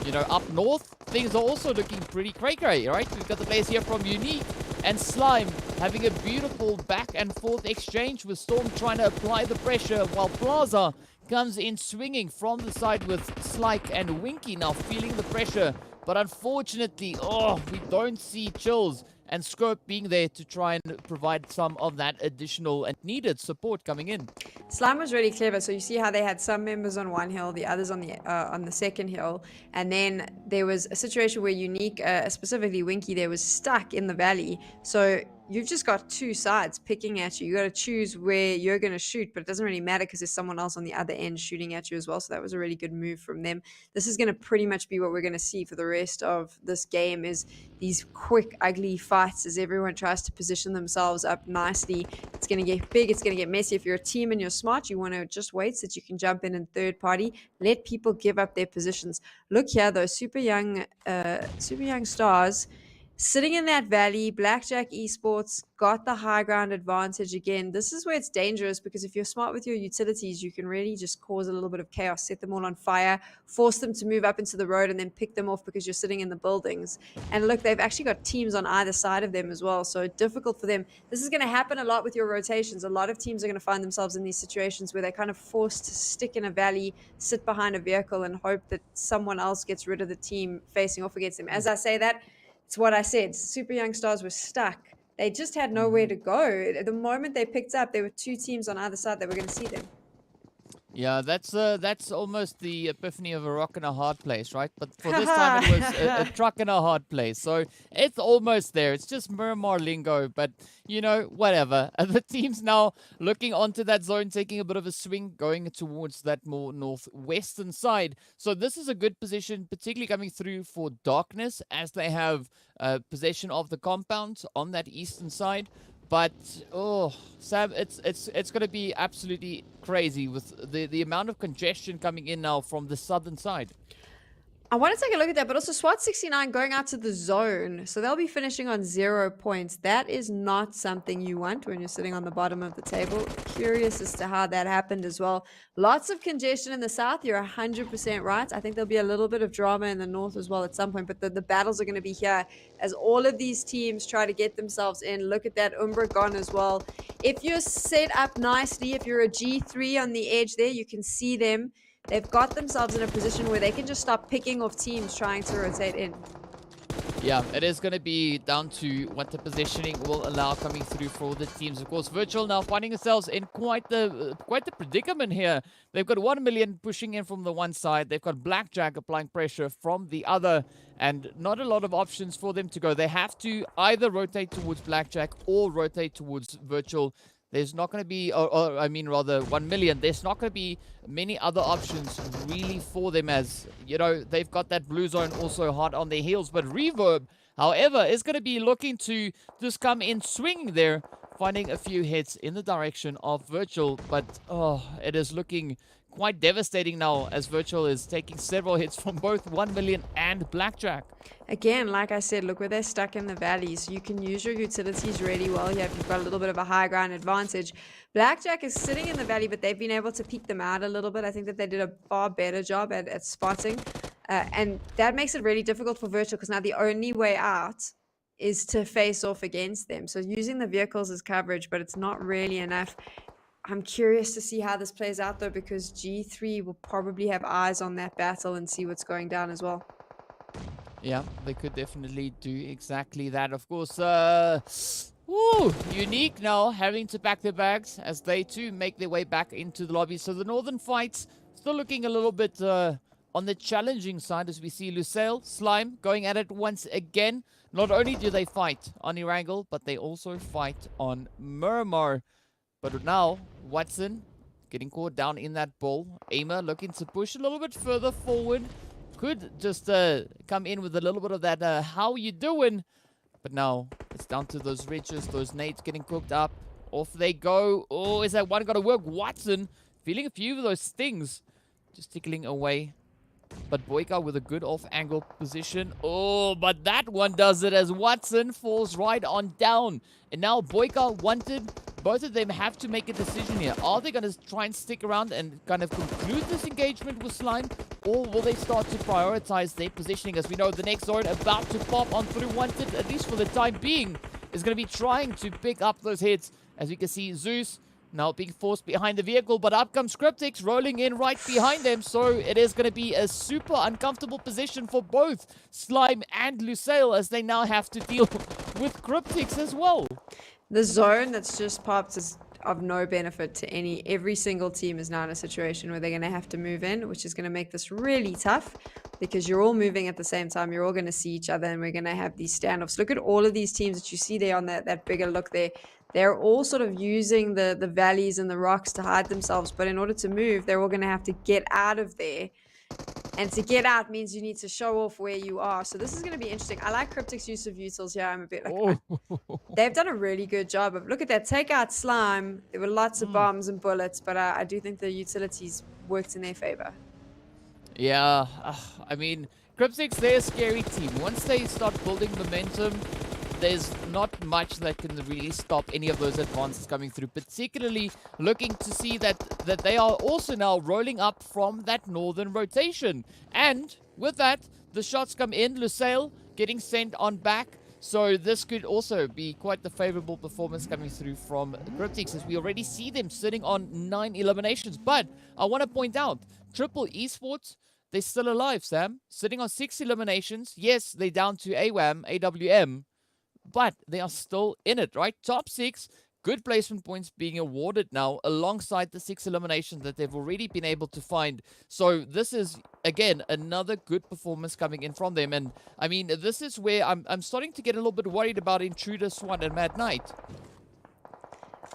you know, up north, things are also looking pretty cray-cray, right? We've got the players here from Unique and Slime having a beautiful back and forth exchange with Storm trying to apply the pressure, while Plaza comes in swinging from the side with Slyke and Winky now feeling the pressure. But unfortunately, we don't see Chills and Scope being there to try and provide some of that additional and needed support coming in. Slime was really clever. So you see how they had some members on one hill, the others on the second hill, and then there was a situation where Unique, specifically Winky, there was stuck in the valley. So you've just got two sides picking at you. You got to choose where you're going to shoot, but it doesn't really matter because there's someone else on the other end shooting at you as well. So that was a really good move from them. This is going to pretty much be what we're going to see for the rest of this game, is these quick, ugly fights as everyone tries to position themselves up nicely. It's going to get big. It's going to get messy. If you're a team and you're smart, you want to just wait so that you can jump in third party. Let people give up their positions. Look here, though, super young stars sitting in that valley. Blackjack Esports got the high ground advantage again. This is where it's dangerous, because if you're smart with your utilities, you can really just cause a little bit of chaos, set them all on fire, force them to move up into the road, and then pick them off because you're sitting in the buildings. And look, they've actually got teams on either side of them as well, so difficult for them. This is going to happen a lot with your rotations. A lot of teams are going to find themselves in these situations where they're kind of forced to stick in a valley, sit behind a vehicle, and hope that someone else gets rid of the team facing off against them. As I say that, it's what I said. Super young stars were stuck. They just had nowhere to go. The moment they picked up, there were two teams on either side that were going to see them. Yeah, that's almost the epiphany of a rock in a hard place, right? But for this time, it was a truck in a hard place. So it's almost there. It's just Miramar lingo, but, you know, whatever. The team's now looking onto that zone, taking a bit of a swing, going towards that more northwestern side. So this is a good position, particularly coming through for Darkness, as they have possession of the compound on that eastern side. But, Sam, it's going to be absolutely crazy with the amount of congestion coming in now from the southern side. I want to take a look at that, but also SWAT 69 going out to the zone. So they'll be finishing on 0 points. That is not something you want when you're sitting on the bottom of the table. Curious as to how that happened as well. Lots of congestion in the south. You're 100% right. I think there'll be a little bit of drama in the north as well at some point, but the battles are going to be here as all of these teams try to get themselves in. Look at that, Umbra gone as well. If you're set up nicely, if you're a G3 on the edge there, you can see them. They've got themselves in a position where they can just stop picking off teams trying to rotate in. Yeah, it is going to be down to what the positioning will allow coming through for the teams. Of course, Virtual now finding themselves in quite the predicament here. They've got 1 million pushing in from the one side. They've got Blackjack applying pressure from the other, and not a lot of options for them to go. They have to either rotate towards Blackjack or rotate towards Virtual. There's not going to be, or I mean rather 1 million, there's not going to be many other options really for them, as, you know, they've got that blue zone also hot on their heels. But Reverb, however, is going to be looking to just come in swinging there, finding a few hits in the direction of Virtual. But, oh, it is looking quite devastating now, as Virtual is taking several hits from both 1 million and Blackjack. Again, like I said, look where they're stuck in the valley, so you can use your utilities really well here if you've got a little bit of a high ground advantage. Blackjack is sitting in the valley, but they've been able to peek them out a little bit. I think that they did a far better job at spotting, and that makes it really difficult for Virtual, because now the only way out is to face off against them. So using the vehicles as coverage, but it's not really enough. I'm curious to see how this plays out, though, because G3 will probably have eyes on that battle and see what's going down as well. Yeah, they could definitely do exactly that. Of course, Unique now having to pack their bags as they too make their way back into the lobby. So the Northern fights still looking a little bit on the challenging side, as we see Lusail, Slime going at it once again. Not only do they fight on Erangel, but they also fight on Miramar. But now, Watson getting caught down in that ball. Aimer looking to push a little bit further forward. Could just come in with a little bit of that, how you doing? But now, it's down to those riches, those nades getting cooked up. Off they go. Oh, is that one going to work? Watson feeling a few of those stings. Just tickling away. But Boyka with a good off-angle position. Oh, but that one does it as Watson falls right on down. And now Boyka wanted. Both of them have to make a decision here. Are they going to try and stick around and kind of conclude this engagement with Slime? Or will they start to prioritize their positioning? As we know, the next zone about to pop on through Wanted, at least for the time being, is going to be trying to pick up those hits. As we can see, Zeus now being forced behind the vehicle, but up comes Cryptics rolling in right behind them. So it is going to be a super uncomfortable position for both Slime and Lusail, as they now have to deal with Cryptics as well. The zone that's just popped is of no benefit to every single team is now in a situation where they're going to have to move in, which is going to make this really tough, because you're all moving at the same time. You're all going to see each other, and we're going to have these standoffs. Look at all of these teams that you see there on that bigger look there. They're all sort of using the valleys and the rocks to hide themselves, but in order to move, they're all going to have to get out of there. And to get out means you need to show off where you are. So this is going to be interesting. I like Cryptic's use of utils here. I'm a bit like, they've done a really good job of, look at that, take out Slime. There were lots of bombs and bullets, but I do think the utilities worked in their favor. Yeah, I mean, Cryptics, they're a scary team. Once they start building momentum, there's not much that can really stop any of those advances coming through, particularly looking to see that they are also now rolling up from that northern rotation. And with that, the shots come in, Lusail getting sent on back. So this could also be quite the favorable performance coming through from Cryptics, as we already see them sitting on 9 eliminations. But I want to point out, Triple Esports, they're still alive, Sam. Sitting on 6 eliminations. Yes, they're down to AWM, but they are still in it, right? Top 6, good placement points being awarded now alongside the 6 eliminations that they've already been able to find. So this is, again, another good performance coming in from them. And, I mean, this is where I'm starting to get a little bit worried about Intruder, SWAT, and Mad Knight.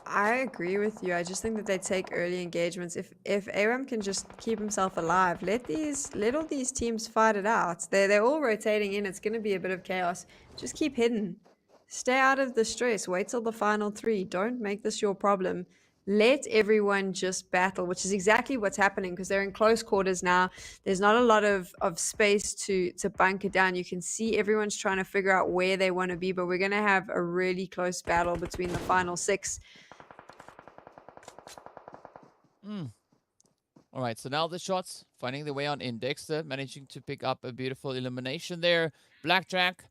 I agree with you. I just think that they take early engagements. If AWM can just keep himself alive, let all these teams fight it out. They're all rotating in. It's going to be a bit of chaos. Just keep hidden. Stay out of the stress. Wait till the final 3. Don't make this your problem. Let everyone just battle, which is exactly what's happening, because they're in close quarters now. There's not a lot of space to bunker down. You can see everyone's trying to figure out where they want to be, but we're going to have a really close battle between the final 6. All right, so now the shots finding their way on in. Dexter managing to pick up a beautiful elimination there. Blackjack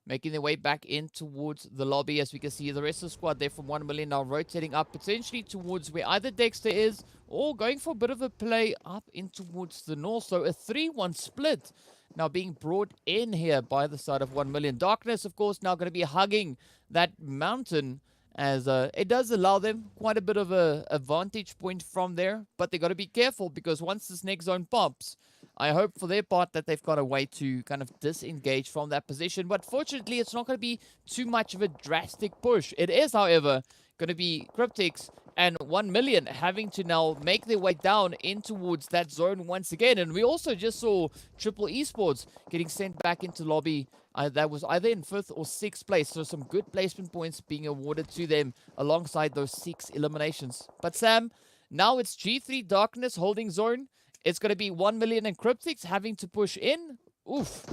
making their way back in towards the lobby, as we can see the rest of the squad there from 1 million now rotating up potentially towards where either Dexter is or going for a bit of a play up in towards the north. So a 3-1 split now being brought in here by the side of 1 million. Darkness, of course, now going to be hugging that mountain, as it does allow them quite a bit of a vantage point from there, but they got to be careful, because once this next zone pops, I hope for their part that they've got a way to kind of disengage from that position. But fortunately, it's not going to be too much of a drastic push. It is, however, going to be Cryptics and 1 million having to now make their way down in towards that zone once again. And we also just saw Triple Esports getting sent back into lobby. That was either in 5th or 6th place. So some good placement points being awarded to them alongside those 6 eliminations. But Sam, now it's G3 Darkness holding zone. It's going to be 1 million and Cryptics having to push in. Oof.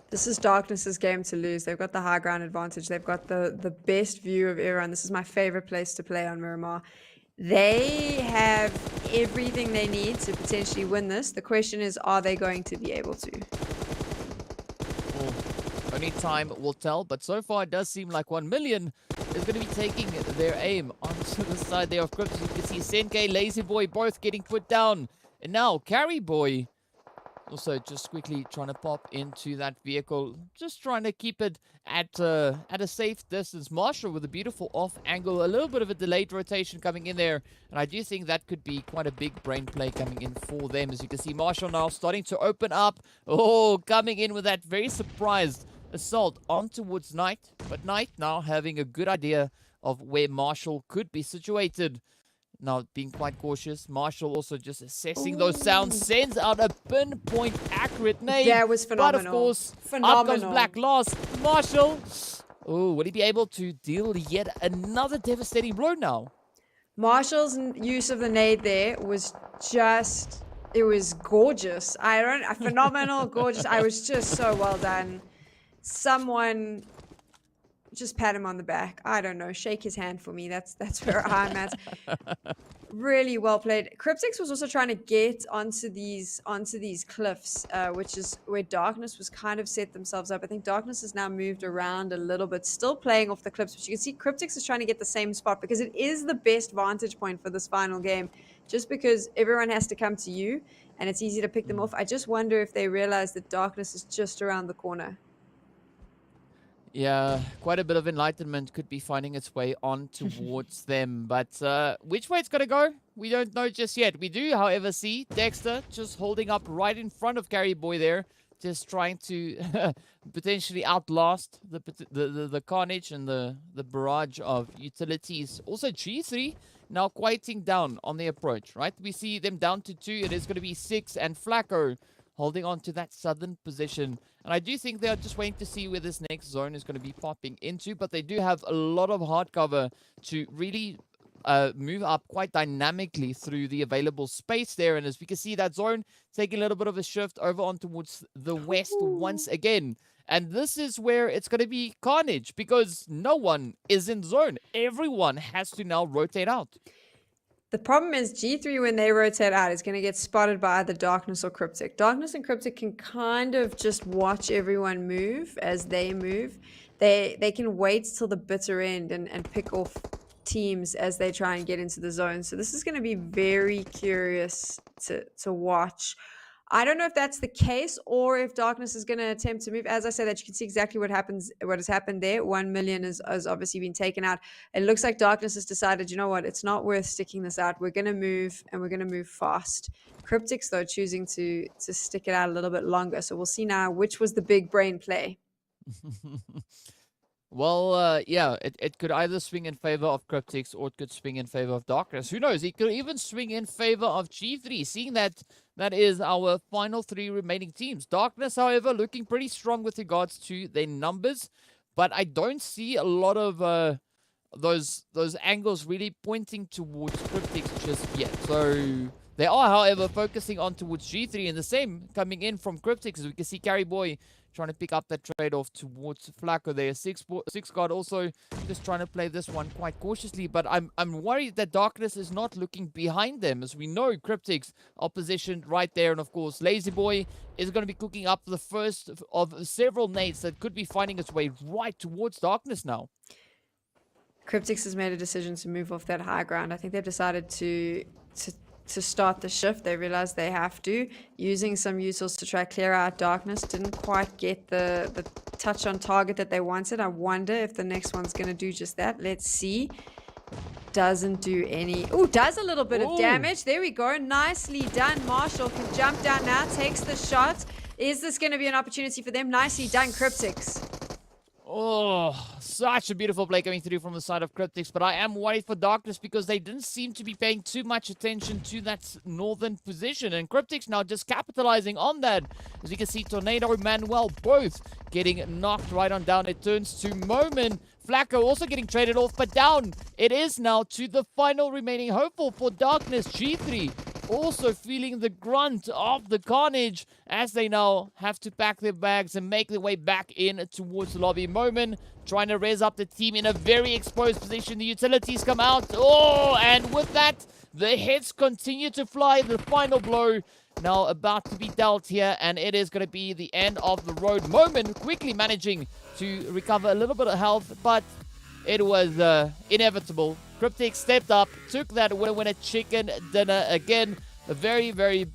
This is Darkness's game to lose. They've got the high ground advantage. They've got the best view of everyone. This is my favorite place to play on Miramar. They have everything they need to potentially win this. The question is, are they going to be able to? Well, only time will tell, but so far it does seem like 1 million is going to be taking their aim onto the side there of Cryptics. You can see Senke, Lazy Boy both getting put down. And now Carry Boy also just quickly trying to pop into that vehicle, just trying to keep it at a safe distance. Marshall with a beautiful off angle, a little bit of a delayed rotation coming in there, and I do think that could be quite a big brain play coming in for them. As you can see, Marshall now starting to open up. Oh, coming in with that very surprised assault on towards Knight, but Knight now having a good idea of where Marshall could be situated. Now being quite cautious. Marshall also just assessing those sounds. Sends out a pinpoint accurate nade. That was phenomenal. But of course, phenomenal. up goes Black Lost. Marshall. Oh, will he be able to deal yet another devastating blow now? Marshall's use of the nade there was just, it was gorgeous. Phenomenal, gorgeous. I was just so well done. Someone just pat him on the back. I don't know. Shake his hand for me. That's where I'm at. Really well played. Cryptics was also trying to get onto these cliffs, which is where Darkness was kind of set themselves up. I think Darkness has now moved around a little bit, still playing off the cliffs, but you can see Cryptics is trying to get the same spot because it is the best vantage point for this final game, just because everyone has to come to you and it's easy to pick them off. I just wonder if they realize that Darkness is just around the corner. Yeah, quite a bit of enlightenment could be finding its way on towards them. But which way it's going to go, we don't know just yet. We do, however, see Dexter just holding up right in front of Carry Boy there, just trying to potentially outlast the carnage and the barrage of utilities. Also, G3 now quieting down on the approach, right? We see them down to 2. It is going to be 6, and Flacco holding on to that southern position. And I do think they are just waiting to see where this next zone is going to be popping into, but they do have a lot of hard cover to really move up quite dynamically through the available space there. And as we can see, that zone taking a little bit of a shift over on towards the west once again. And this is where it's going to be carnage, because no one is in zone. Everyone has to now rotate out. The problem is G3, when they rotate out, is going to get spotted by either Darkness or Cryptic. Darkness and Cryptic can kind of just watch everyone move as they move. They can wait till the bitter end and pick off teams as they try and get into the zone. So this is going to be very curious to watch. I don't know if that's the case or if Darkness is going to attempt to move. As I said, that you can see exactly what has happened there. 1 million has obviously been taken out. It looks like Darkness has decided, you know what, it's not worth sticking this out. We're going to move, and we're going to move fast. Cryptics, though, choosing to stick it out a little bit longer. So we'll see now which was the big brain play. Well, yeah, it could either swing in favor of Cryptics or it could swing in favor of Darkness. Who knows? It could even swing in favor of G3, seeing that that is our final 3 remaining teams. Darkness, however, looking pretty strong with regards to their numbers, but I don't see a lot of those angles really pointing towards Cryptics just yet. So they are, however, focusing on towards G3, and the same coming in from Cryptics, as we can see Carry Boy trying to pick up that trade-off towards Flacco there. Six guard also just trying to play this one quite cautiously, but I'm worried that Darkness is not looking behind them, as we know Cryptics are positioned right there, and of course Lazy Boy is going to be cooking up the first of several nades that could be finding its way right towards Darkness now. Cryptics has made a decision to move off that high ground. I think they've decided to to start the shift. They realized they have to. Using some utils to try clear out darkness. Didn't quite get the touch on target that they wanted. I wonder if the next one's going to do just that. Let's see. Doesn't do any. Oh, does a little bit of damage. There we go. Nicely done. Marshall can jump down now. Takes the shot. Is this going to be an opportunity for them? Nicely done, Cryptics. Oh, such a beautiful play coming through from the side of Cryptics, but I am worried for Darkness because they didn't seem to be paying too much attention to that northern position, and Cryptics now just capitalizing on that. As you can see, Tornado, Manuel, both getting knocked right on down. It turns to Momin. Flacco also getting traded off, but down. It is now to the final remaining hopeful for Darkness, G3. Also feeling the grunt of the carnage as they now have to pack their bags and make their way back in towards the lobby. Moment trying to raise up the team in a very exposed position. The utilities come out. Oh, and with that, the hits continue to fly. The final blow now about to be dealt here, and it is going to be the end of the road. Moment quickly managing to recover a little bit of health, but it was inevitable. Cryptic stepped up, took that winner chicken dinner again. A very, very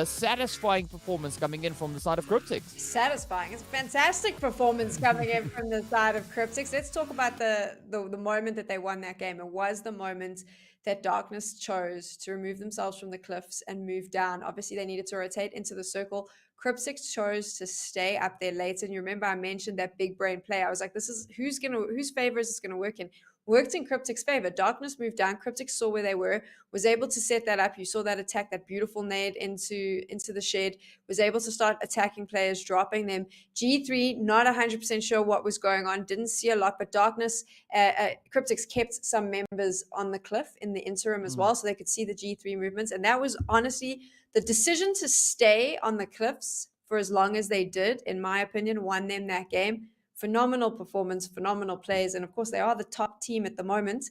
satisfying performance coming in from the side of Cryptics. Satisfying. It's a fantastic performance coming in from the side of Cryptics. Let's talk about the moment that they won that game. It was the moment that Darkness chose to remove themselves from the cliffs and move down. Obviously, they needed to rotate into the circle. Cryptics chose to stay up there later. And you remember I mentioned that big brain play. I was like, this is whose favor is this gonna work in? Worked in Cryptics' favor. Darkness moved down. Cryptics saw where they were, was able to set that up. You saw that attack, that beautiful nade into the shed, was able to start attacking players, dropping them. G3, not 100% sure what was going on, didn't see a lot, but Darkness, Cryptics kept some members on the cliff in the interim as well, so they could see the G3 movements. And that was honestly the decision to stay on the cliffs for as long as they did, in my opinion, won them that game. Phenomenal performance, phenomenal plays, and of course they are the top team at the moment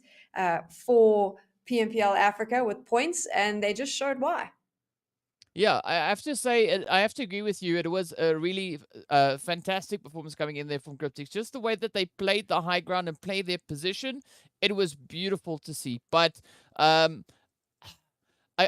for PMPL Africa with points, and they just showed why. Yeah, I have to say, I have to agree with you. It was a really fantastic performance coming in there from Cryptics. Just the way that they played the high ground and played their position, it was beautiful to see. But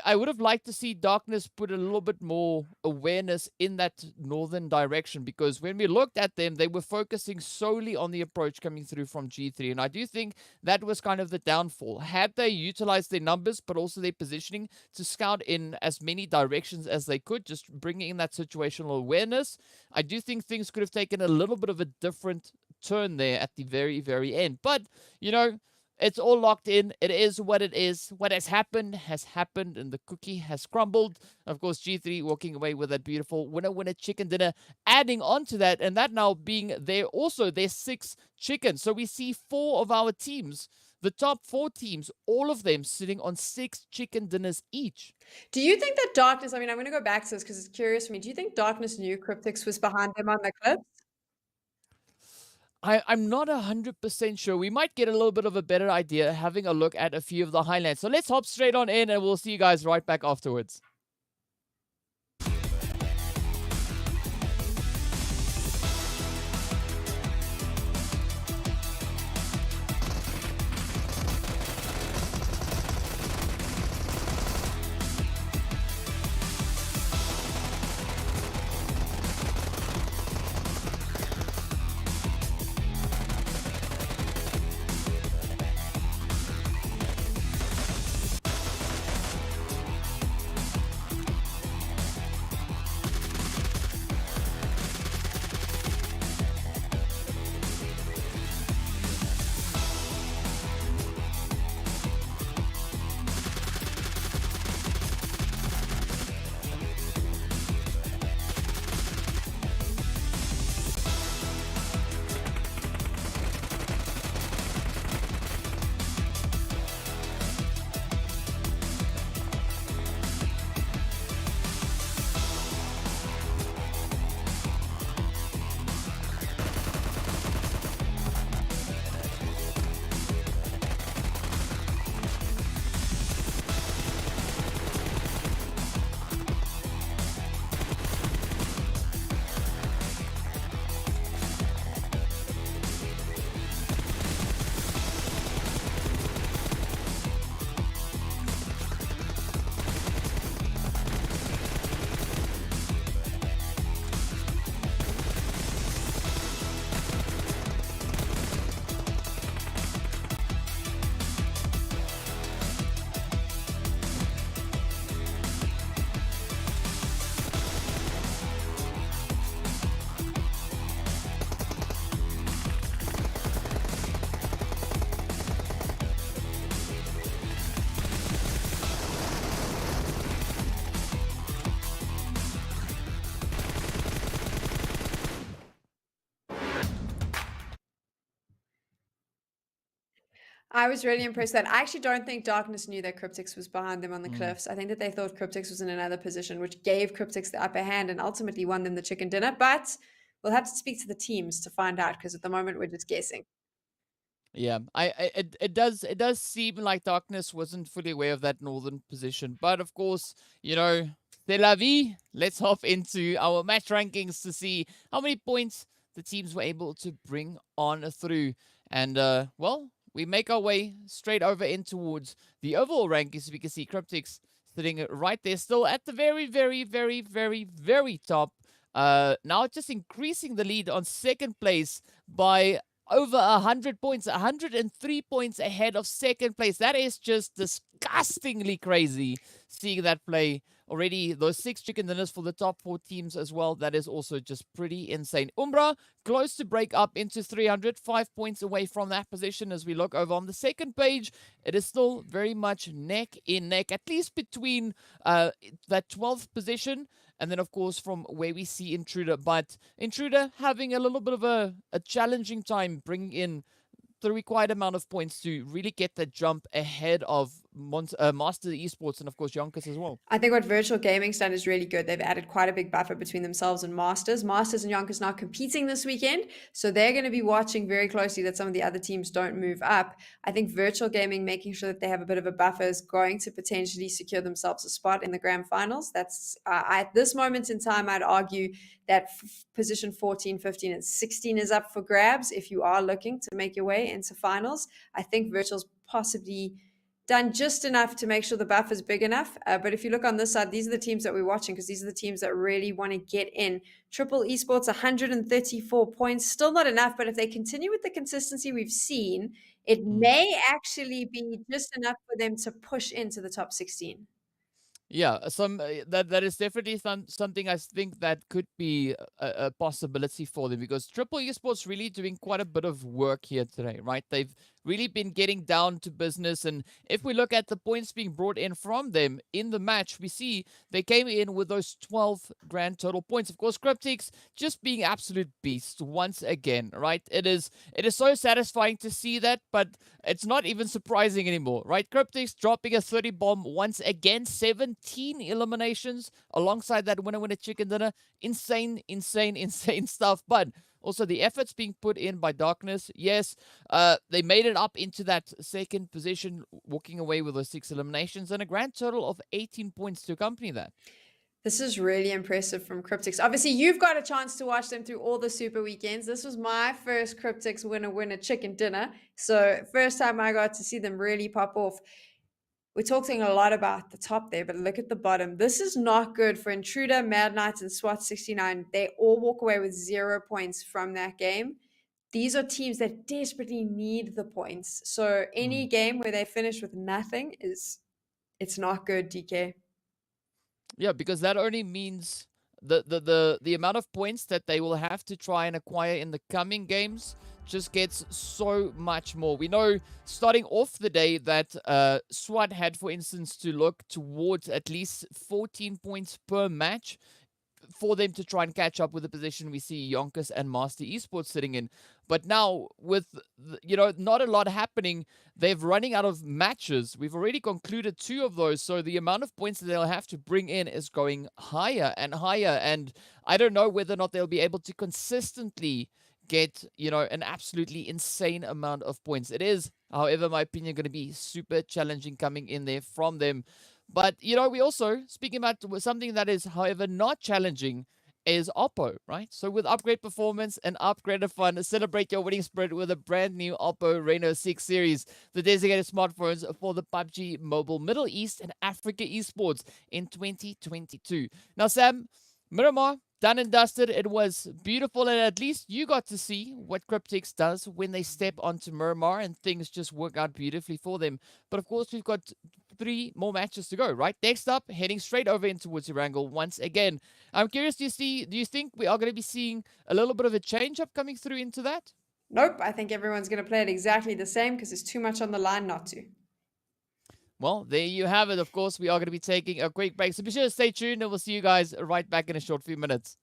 I would have liked to see Darkness put a little bit more awareness in that northern direction, because when we looked at them, they were focusing solely on the approach coming through from G3. And I do think that was kind of the downfall. Had they utilized their numbers, but also their positioning to scout in as many directions as they could, just bringing in that situational awareness, I do think things could have taken a little bit of a different turn there at the very, very end. But, you know, it's all locked in. It is what it is. What has happened, and the cookie has crumbled. Of course, G3 walking away with that beautiful winner chicken dinner, adding on to that, and that now being their 6th chicken. So we see 4 of our teams, the top 4 teams, all of them sitting on 6 chicken dinners each. Do you think that Darkness, I mean, I'm going to go back to this because it's curious for me. Do you think Darkness knew Cryptics was behind them on the clips? I'm not 100% sure. We might get a little bit of a better idea having a look at a few of the highlights. So let's hop straight on in and we'll see you guys right back afterwards. I was really impressed that I actually don't think Darkness knew that Cryptics was behind them on the cliffs. I think that they thought Cryptics was in another position, which gave Cryptics the upper hand and ultimately won them the chicken dinner. But we'll have to speak to the teams to find out, because at the moment we're just guessing. Yeah, it does seem like Darkness wasn't fully aware of that northern position, but of course, you know, c'est la vie. Let's hop into our match rankings to see how many points the teams were able to bring on through, and well, we make our way straight over in towards the overall rankings. We can see Cryptics sitting right there, still at the very, very, very, very, very top. Now just increasing the lead on second place by over 100 points, 103 points ahead of second place. That is just disgustingly crazy seeing that play. Already those 6 chicken dinners for the top 4 teams as well. That is also just pretty insane. Umbra close to break up into 300, 5 points away from that position. As we look over on the second page, it is still very much neck in neck, at least between that 12th position and then, of course, from where we see Intruder. But Intruder having a little bit of a challenging time bringing in the required amount of points to really get that jump ahead of Master Esports and, of course, YONKOUS as well. I think what Virtual Gaming's done is really good. They've added quite a big buffer between themselves and Masters. Masters and YONKOUS now competing this weekend, so they're going to be watching very closely that some of the other teams don't move up. I think Virtual Gaming making sure that they have a bit of a buffer is going to potentially secure themselves a spot in the grand finals. That's at this moment in time, I'd argue that position 14, 15, and 16 is up for grabs if you are looking to make your way into finals. I think Virtual's possibly done just enough to make sure the buffer is big enough. But if you look on this side, these are the teams that we're watching, because these are the teams that really want to get in. Triple Esports, 134 points. Still not enough, but if they continue with the consistency we've seen, it may actually be just enough for them to push into the top 16. Yeah, that is definitely something I think that could be a possibility for them, because Triple Esports really doing quite a bit of work here today, right? They've really been getting down to business, and if we look at the points being brought in from them in the match, we see they came in with those 12 grand total points. Of course, Cryptics just being absolute beasts once again, right? It is so satisfying to see that, but it's not even surprising anymore, right? Cryptics dropping a 30 bomb once again, 17 eliminations alongside that winner chicken dinner. Insane stuff. But also the efforts being put in by Darkness. Yes, they made it up into that second position, walking away with those 6 eliminations and a grand total of 18 points to accompany that. This is really impressive from Cryptics. Obviously, you've got a chance to watch them through all the Super Weekends. This was my first Cryptics winner chicken dinner. So first time I got to see them really pop off. We're talking a lot about the top there, but look at the bottom. This is not good for Intruder, Mad Knights, and SWAT 69. They all walk away with 0 points from that game. These are teams that desperately need the points. So any game where they finish with nothing it's not good, DK. Yeah, because that only means the amount of points that they will have to try and acquire in the coming games just gets so much more. We know starting off the day that SWAT had, for instance, to look towards at least 14 points per match for them to try and catch up with the position we see YONKOUS and Master Esports sitting in. But now with, not a lot happening, they're running out of matches. We've already concluded 2 of those, so the amount of points that they'll have to bring in is going higher and higher, and I don't know whether or not they'll be able to consistently get, an absolutely insane amount of points. It is, however, my opinion, going to be super challenging coming in there from them. But, we also, speaking about something that is, however, not challenging, is Oppo, right? So with upgrade performance and upgraded fun, celebrate your winning spirit with a brand new Oppo Reno 6 series, the designated smartphones for the PUBG Mobile Middle East and Africa esports in 2022. Now, Sam, Miramar, done and dusted. It was beautiful, and at least you got to see what Cryptics does when they step onto Miramar and things just work out beautifully for them. But of course, we've got 3 more matches to go, right? Next up, heading straight over into Erangel once again. I'm curious, do you think we are going to be seeing a little bit of a change up coming through into that? Nope, I think everyone's going to play it exactly the same because there's too much on the line not to. Well, there you have it. Of course, we are going to be taking a quick break. So be sure to stay tuned, and we'll see you guys right back in a short few minutes.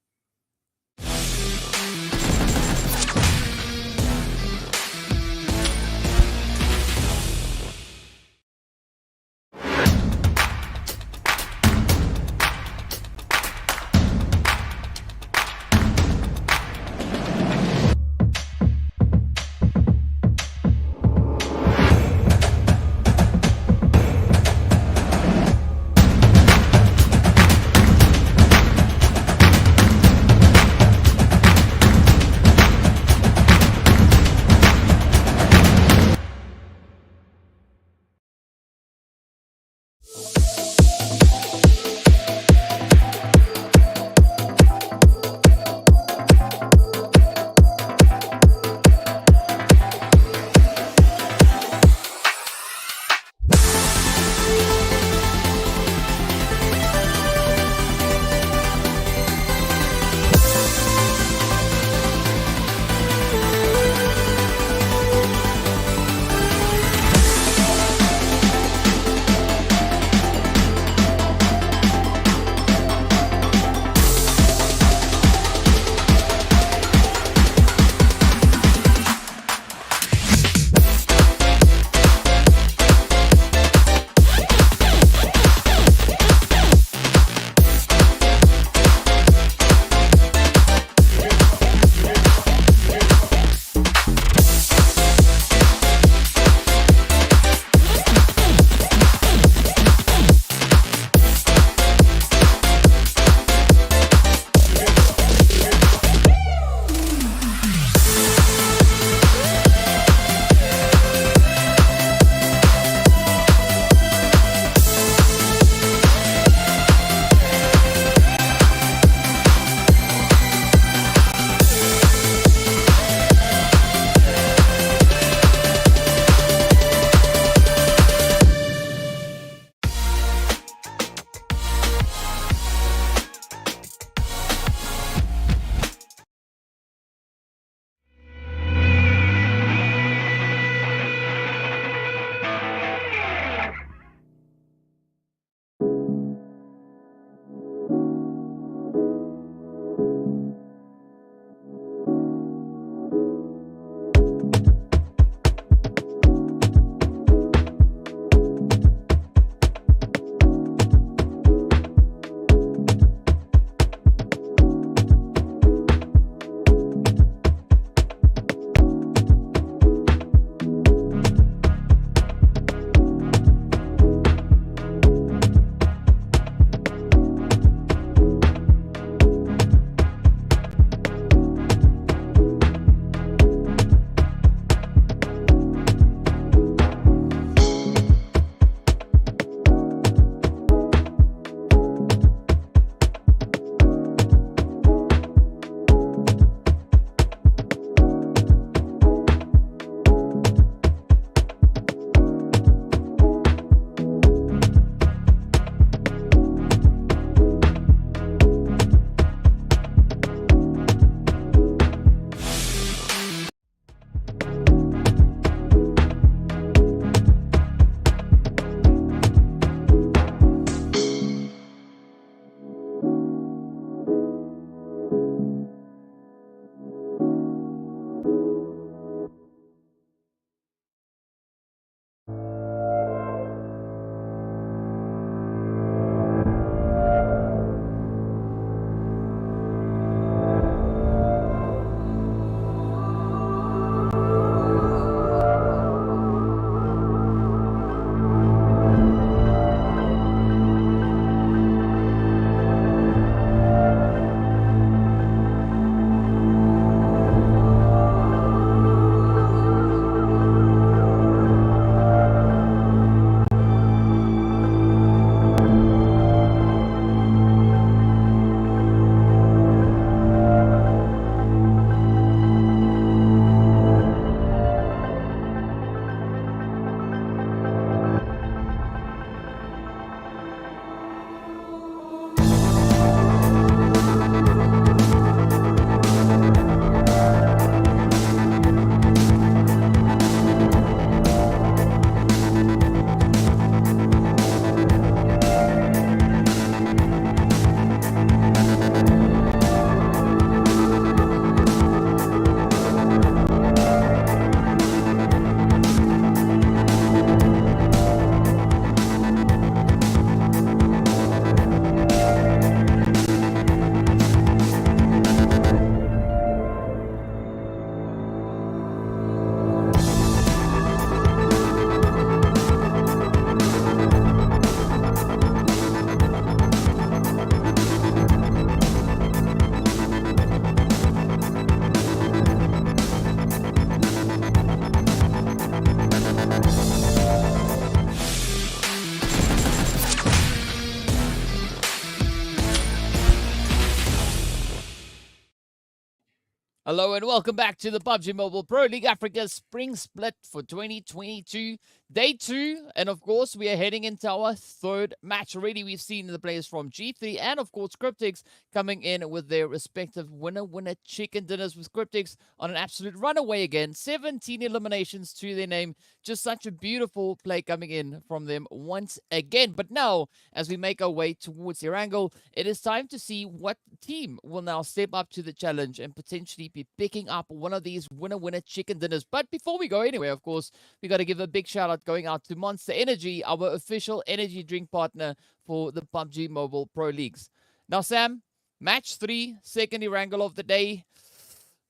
Hello and welcome back to the PUBG Mobile Pro League Africa Spring Split for 2022, Day 2. And of course, we are heading into our third match. Already we've seen the players from G3 and of course Cryptics coming in with their respective winner chicken dinners, with Cryptics on an absolute runaway again. 17 eliminations to their name. Just such a beautiful play coming in from them once again. But now, as we make our way towards Erangel, it is time to see what team will now step up to the challenge and potentially be picking up one of these winner chicken dinners. But before we go anywhere, of course, we got to give a big shout out going out to Monster Energy, our official energy drink partner for the PUBG Mobile Pro Leagues. Now, Sam, match 3, second Erangel of the day.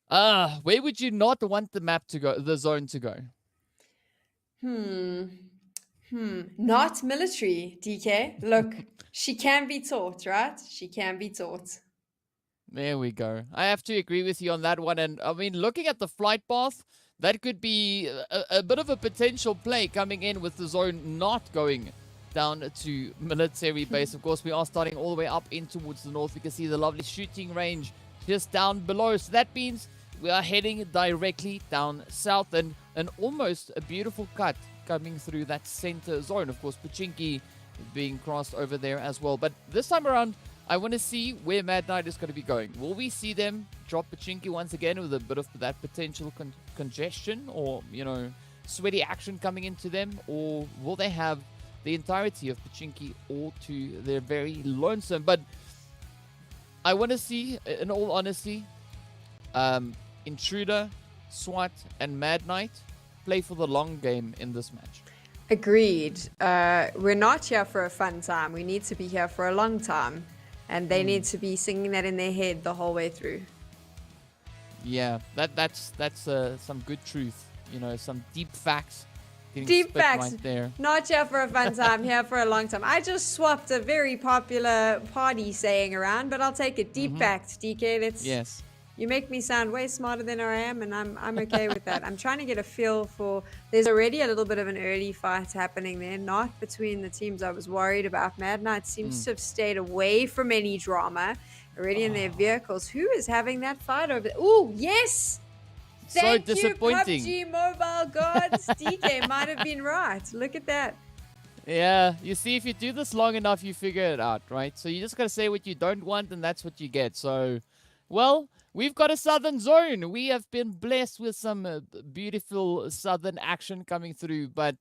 Where would you not want the map to go, the zone to go? Not military, DK. Look, she can be taught, right? She can be taught. There we go. I have to agree with you on that one. And I mean, looking at the flight path, that could be a bit of a potential play coming in with the zone not going down to military base. Of course, we are starting all the way up in towards the north. We can see the lovely shooting range just down below. So that means we are heading directly down south, and almost a beautiful cut coming through that center zone. Of course, Pachinki being crossed over there as well. But this time around, I want to see where Mad Knight is going to be going. Will we see them drop Pachinki once again with a bit of that potential congestion or, you know, sweaty action coming into them? Or will they have the entirety of Pachinki all to their very lonesome? But I want to see, in all honesty, Intruder, SWAT, and Mad Knight play for the long game in this match. Agreed. We're not here for a fun time. We need to be here for a long time. And they need to be singing that in their head the whole way through. Yeah, that's some good truth. You know, some deep facts. Deep facts. Right there. Not here for a fun time, here for a long time. I just swapped a very popular party saying around, but I'll take it. Deep facts, DK. That's, yes. You make me sound way smarter than I am, and I'm okay with that. I'm trying to get a feel for... There's already a little bit of an early fight happening there, not between the teams I was worried about. Mad Knight seems to have stayed away from any drama already in their vehicles. Who is having that fight over there? Oh, yes! Thank so disappointing. You, PUBG Mobile gods. DK might have been right. Look at that. Yeah, you see, if you do this long enough, you figure it out, right? So you just got to say what you don't want, and that's what you get. So, well... We've got a southern zone. We have been blessed with some beautiful southern action coming through. But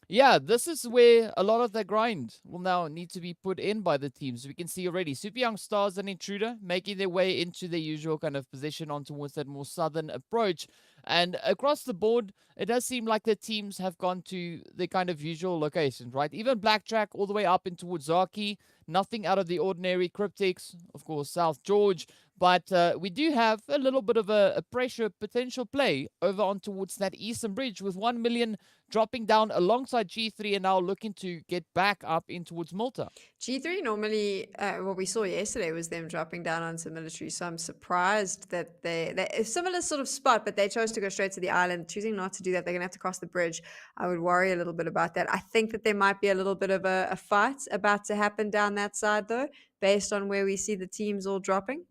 yeah, this is where a lot of the grind will now need to be put in by the teams. We can see already Super Young Stars and Intruder making their way into their usual kind of position on towards that more southern approach. And across the board, it does seem like the teams have gone to the kind of usual locations, right? Even Blackjack all the way up in towards Zaki. Nothing out of the ordinary. Cryptics, of course, South George. But we do have a little bit of a pressure potential play over on towards that Eastern Bridge, with 1 million dropping down alongside G3 and now looking to get back up in towards Malta. G3 normally, what we saw yesterday was them dropping down onto military, so I'm surprised that they a similar sort of spot, but they chose to go straight to the island, choosing not to do that. They're going to have to cross the bridge. I would worry a little bit about that. I think that there might be a little bit of a fight about to happen down that side, though, based on where we see the teams all dropping.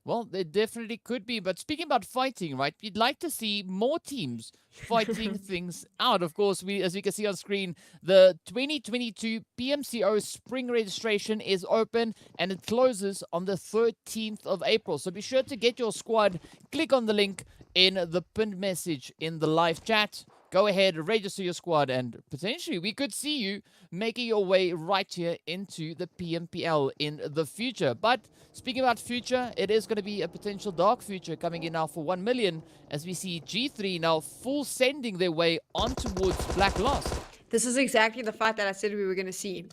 Well, there definitely could be. But speaking about fighting, right, we'd like to see more teams fighting things out. Of course, as we can see on screen, the 2022 PMCO spring registration is open and it closes on the 13th of April. So be sure to get your squad. Click on the link in the pinned message in the live chat. Go ahead, register your squad, and potentially we could see you making your way right here into the PMPL in the future. But speaking about future, it is going to be a potential dark future coming in now for 1 million, as we see G3 now full sending their way on towards Black Lost. This is exactly the fight that I said we were going to see.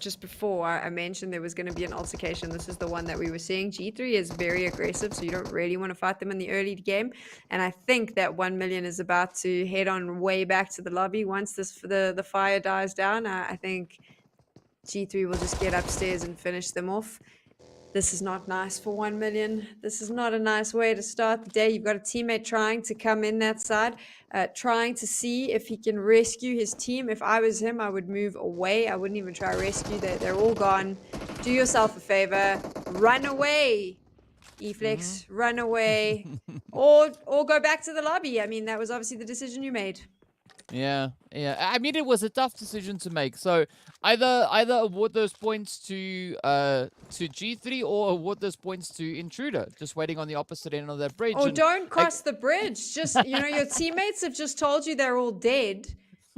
Just before I mentioned there was going to be an altercation. This is the one that we were seeing. G3 is very aggressive, so you don't really want to fight them in the early game. And I think that 1 million is about to head on way back to the lobby once the fire dies down. I think G3 will just get upstairs and finish them off. This is not nice for 1 million. This is not a nice way to start the day. You've got a teammate trying to come in that side, trying to see if he can rescue his team. If I was him, I would move away. I wouldn't even try rescue. They're all gone. Do yourself a favor. Run away. E-Flex, run away, or go back to the lobby. I mean, that was obviously the decision you made. Yeah. I mean, it was a tough decision to make. So either award those points to G3 or award those points to Intruder, just waiting on the opposite end of that bridge. Or and don't cross the bridge. Just, your teammates have just told you they're all dead.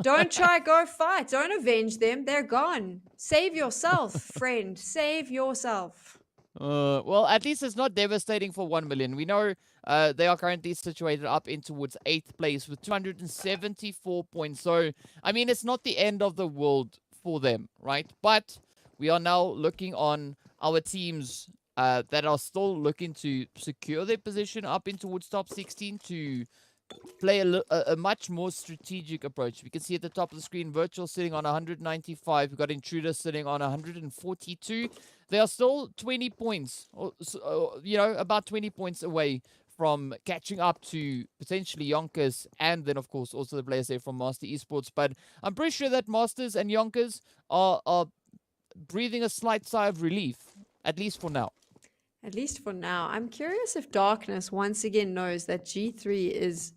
Don't try go fight. Don't avenge them. They're gone. Save yourself, friend. Save yourself. Well, at least it's not devastating for 1 million. We know they are currently situated up in towards 8th place with 274 points. So, I mean, it's not the end of the world for them, right? But we are now looking on our teams that are still looking to secure their position up in towards top 16 to play a much more strategic approach. We can see at the top of the screen, Virtual sitting on 195. We've got Intruder sitting on 142. They are still 20 points, about 20 points away from catching up to potentially YONKOUS and then, of course, also the players there from Master Esports. But I'm pretty sure that Masters and YONKOUS are breathing a slight sigh of relief, at least for now. At least for now. I'm curious if Darkness once again knows that G3 is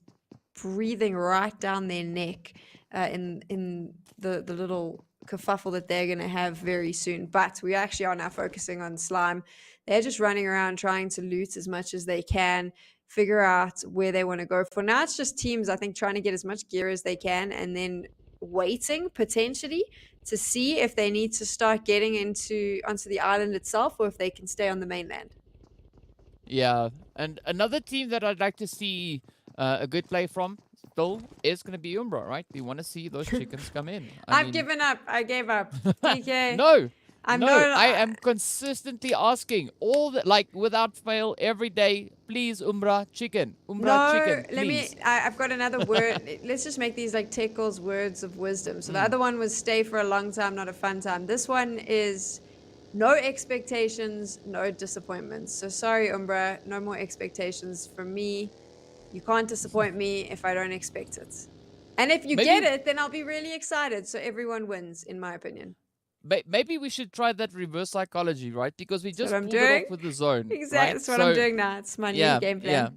breathing right down their neck in the little kerfuffle that they're going to have very soon. But we actually are now focusing on Slime. They're just running around trying to loot as much as they can, figure out where they want to go. For now, it's just teams, I think, trying to get as much gear as they can and then waiting potentially to see if they need to start getting onto the island itself or if they can stay on the mainland. Yeah, and another team that I'd like to see a good play from still is going to be Umbra, right? We want to see those chickens come in. I've given up. I gave up. DK. No. I am consistently asking without fail every day, please Umbra chicken. Chicken, please. I've got another word. Let's just make these like Tickle's words of wisdom. So the other one was stay for a long time, not a fun time. This one is no expectations, no disappointments. So sorry, Umbra, no more expectations from me. You can't disappoint me if I don't expect it. And if you get it, then I'll be really excited. So everyone wins, in my opinion. Maybe we should try that reverse psychology, right? Because we just pulled it off with the zone. Exactly, right? That's what I'm doing now. It's my new game plan.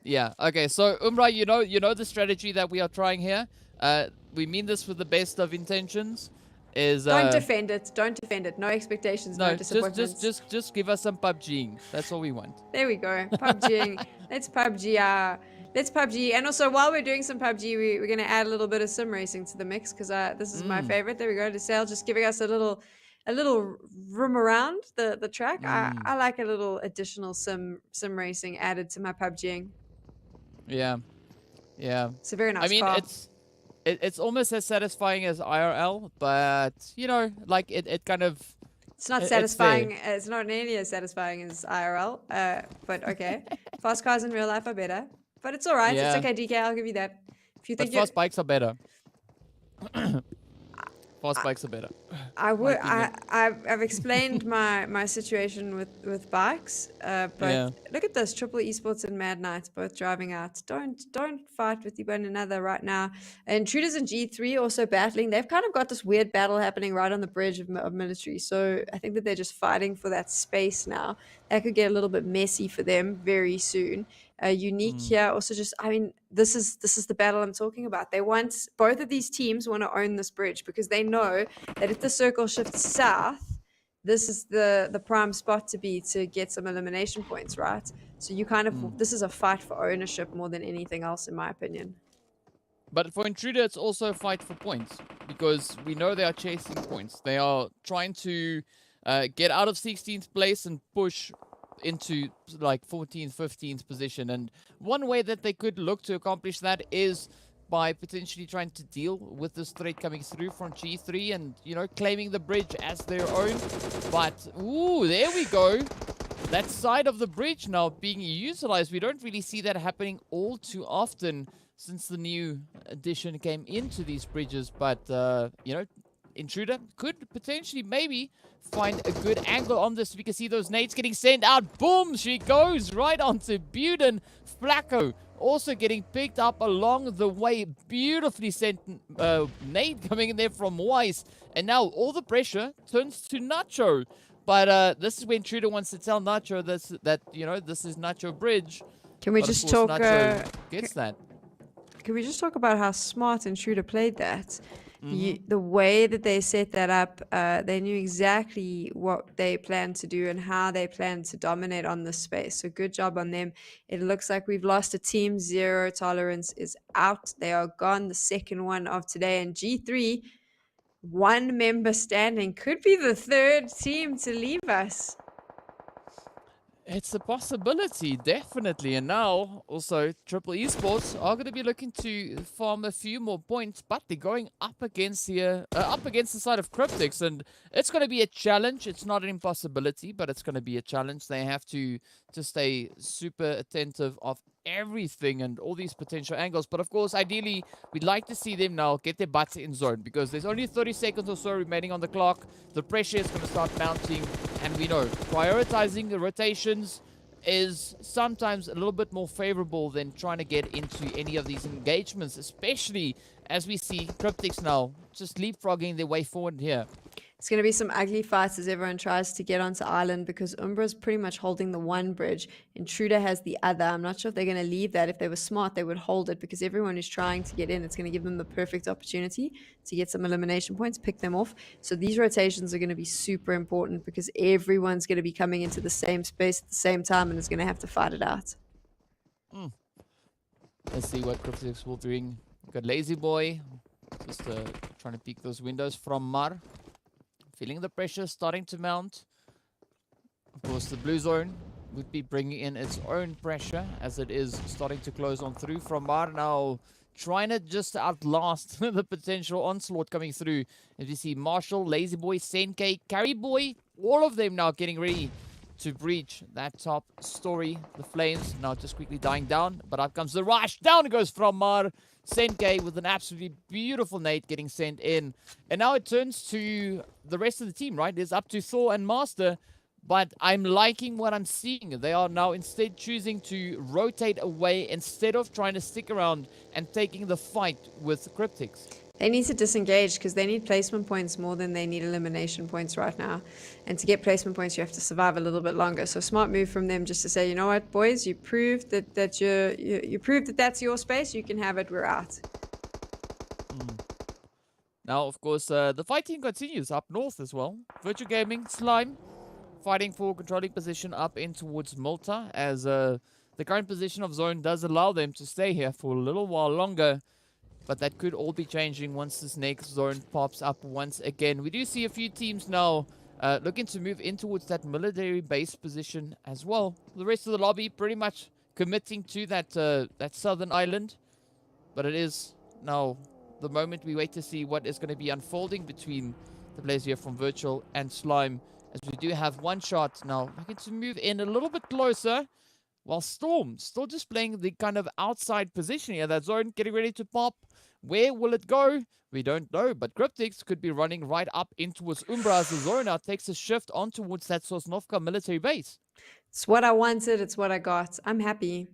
Yeah. Okay, so Umbra, you know the strategy that we are trying here. We mean this with the best of intentions. Don't defend it. Don't defend it. No expectations. No disappointments. Just give us some PUBGing. That's all we want. There we go. PUBGing. Let's PUBG. Let's PUBG. And also, while we're doing some PUBG, we're going to add a little bit of sim racing to the mix because this is my favorite. There we go. Lusail just giving us a little room around the track. I like a little additional sim racing added to my PUBGing. Yeah. It's a very nice I mean, car. it's almost as satisfying as IRL, but it kind of. It's not satisfying. It's not nearly as satisfying as IRL. But okay, fast cars in real life are better. But it's all right. Yeah. It's okay, DK. I'll give you that. If you think fast bikes are better. Fast bikes are better. I've explained my situation with bikes. But look at this: Triple Esports and Mad Knights both driving out. Don't fight with one another right now. Intruders and G3 also battling. They've kind of got this weird battle happening right on the bridge of military. So I think that they're just fighting for that space now. That could get a little bit messy for them very soon. Unique here also this is the battle I'm talking about. Both of these teams want to own this bridge because they know that if the circle shifts south, this is the prime spot to get some elimination points, right? So you this is a fight for ownership more than anything else, in my opinion. But for Intruder, it's also a fight for points because we know they are chasing points. They are trying to get out of 16th place and push into like 14th, 15th position. And one way that they could look to accomplish that is by potentially trying to deal with this threat coming through from G3 and, claiming the bridge as their own. But, there we go. That side of the bridge now being utilized. We don't really see that happening all too often since the new addition came into these bridges. But, Intruder could potentially maybe find a good angle on this. We can see those nades getting sent out. Boom! She goes right onto Buden. Flacco also getting picked up along the way. Beautifully sent nade coming in there from Weiss. And now all the pressure turns to Nacho. But this is when Intruder wants to tell Nacho that you know, this is Nacho Bridge. Can we But of just course, talk? Nacho gets that. Can we just talk about how smart Intruder played that? The way that they set that up, they knew exactly what they planned to do and how they planned to dominate on this space. So good job on them. It looks like we've lost a team. Zero Tolerance is out. They are gone. The second one of today. And G3, one member standing, could be the third team to leave us. It's a possibility, definitely. And now, also, Triple Esports are going to be looking to farm a few more points, but they're going up against the side of Cryptics, and it's going to be a challenge. It's not an impossibility, but it's going to be a challenge. They have to stay super attentive of everything and all these potential angles. But of course, ideally, we'd like to see them now get their butts in zone, because there's only 30 seconds or so remaining on the clock. The pressure is going to start mounting, and we know prioritizing the rotations is sometimes a little bit more favorable than trying to get into any of these engagements, especially as we see Cryptics now just leapfrogging their way forward here. It's going to be some ugly fights as everyone tries to get onto island, because Umbra's pretty much holding the one bridge. Intruder has the other. I'm not sure if they're going to leave that. If they were smart, they would hold it, because everyone is trying to get in. It's going to give them the perfect opportunity to get some elimination points, pick them off. So these rotations are going to be super important, because everyone's going to be coming into the same space at the same time and is going to have to fight it out. Let's see what Cryptics will bring. We've got Lazy Boy just trying to peek those windows from Mar. Feeling the pressure starting to mount. Of course, the blue zone would be bringing in its own pressure as it is starting to close on through from Mar now, trying to just outlast the potential onslaught coming through. As you see Marshall, Lazy Boy, Senke, Carry Boy, all of them now getting ready to breach that top story. The flames now just quickly dying down, but up comes the rush. Down it goes from Mar. Senke with an absolutely beautiful nade getting sent in. And now it turns to the rest of the team, right? It's up to Thor and Master. But I'm liking what I'm seeing. They are now instead choosing to rotate away instead of trying to stick around and taking the fight with Cryptics. They need to disengage, because they need placement points more than they need elimination points right now. And to get placement points, you have to survive a little bit longer. So smart move from them just to say, you know what, boys, you proved you proved that that's your space. You can have it. We're out. Now, of course, the fighting continues up north as well. Virtual Gaming, Slime, fighting for controlling position up in towards Malta, as the current position of zone does allow them to stay here for a little while longer. But that could all be changing once this next zone pops up once again. We do see a few teams now looking to move in towards that military base position as well. The rest of the lobby pretty much committing to that southern island. But it is now the moment we wait to see what is going to be unfolding between the players here from Virtual and Slime. As we do have one shot now looking to move in a little bit closer. While Storm still just playing the kind of outside position here. That zone getting ready to pop. Where will it go? We don't know. But Cryptics could be running right up in towards Umbra as the zone now takes a shift on towards that Sosnovka military base. It's what I wanted. It's what I got. I'm happy.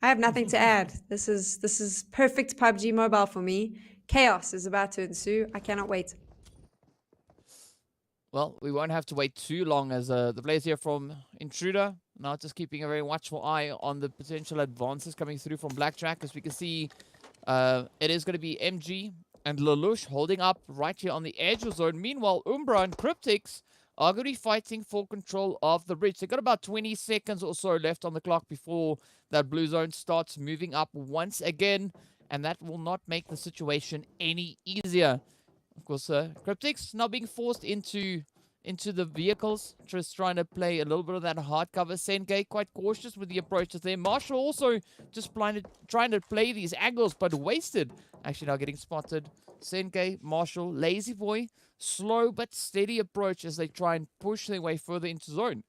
I have nothing to add. This is perfect PUBG Mobile for me. Chaos is about to ensue. I cannot wait. Well, we won't have to wait too long, as the players here from Intruder now just keeping a very watchful eye on the potential advances coming through from Blackjack. As we can see, it is going to be MG and Lelouch holding up right here on the edge of zone. Meanwhile, Umbra and Cryptics are going to be fighting for control of the bridge. They've got about 20 seconds or so left on the clock before that blue zone starts moving up once again. And that will not make the situation any easier. Of course, Cryptics now being forced into the vehicles, just trying to play a little bit of that hard cover. Senke quite cautious with the approaches there. Marshall also just trying to play these angles, but wasted. Actually now getting spotted. Senke, Marshall, Lazy Boy, slow but steady approach as they try and push their way further into zone.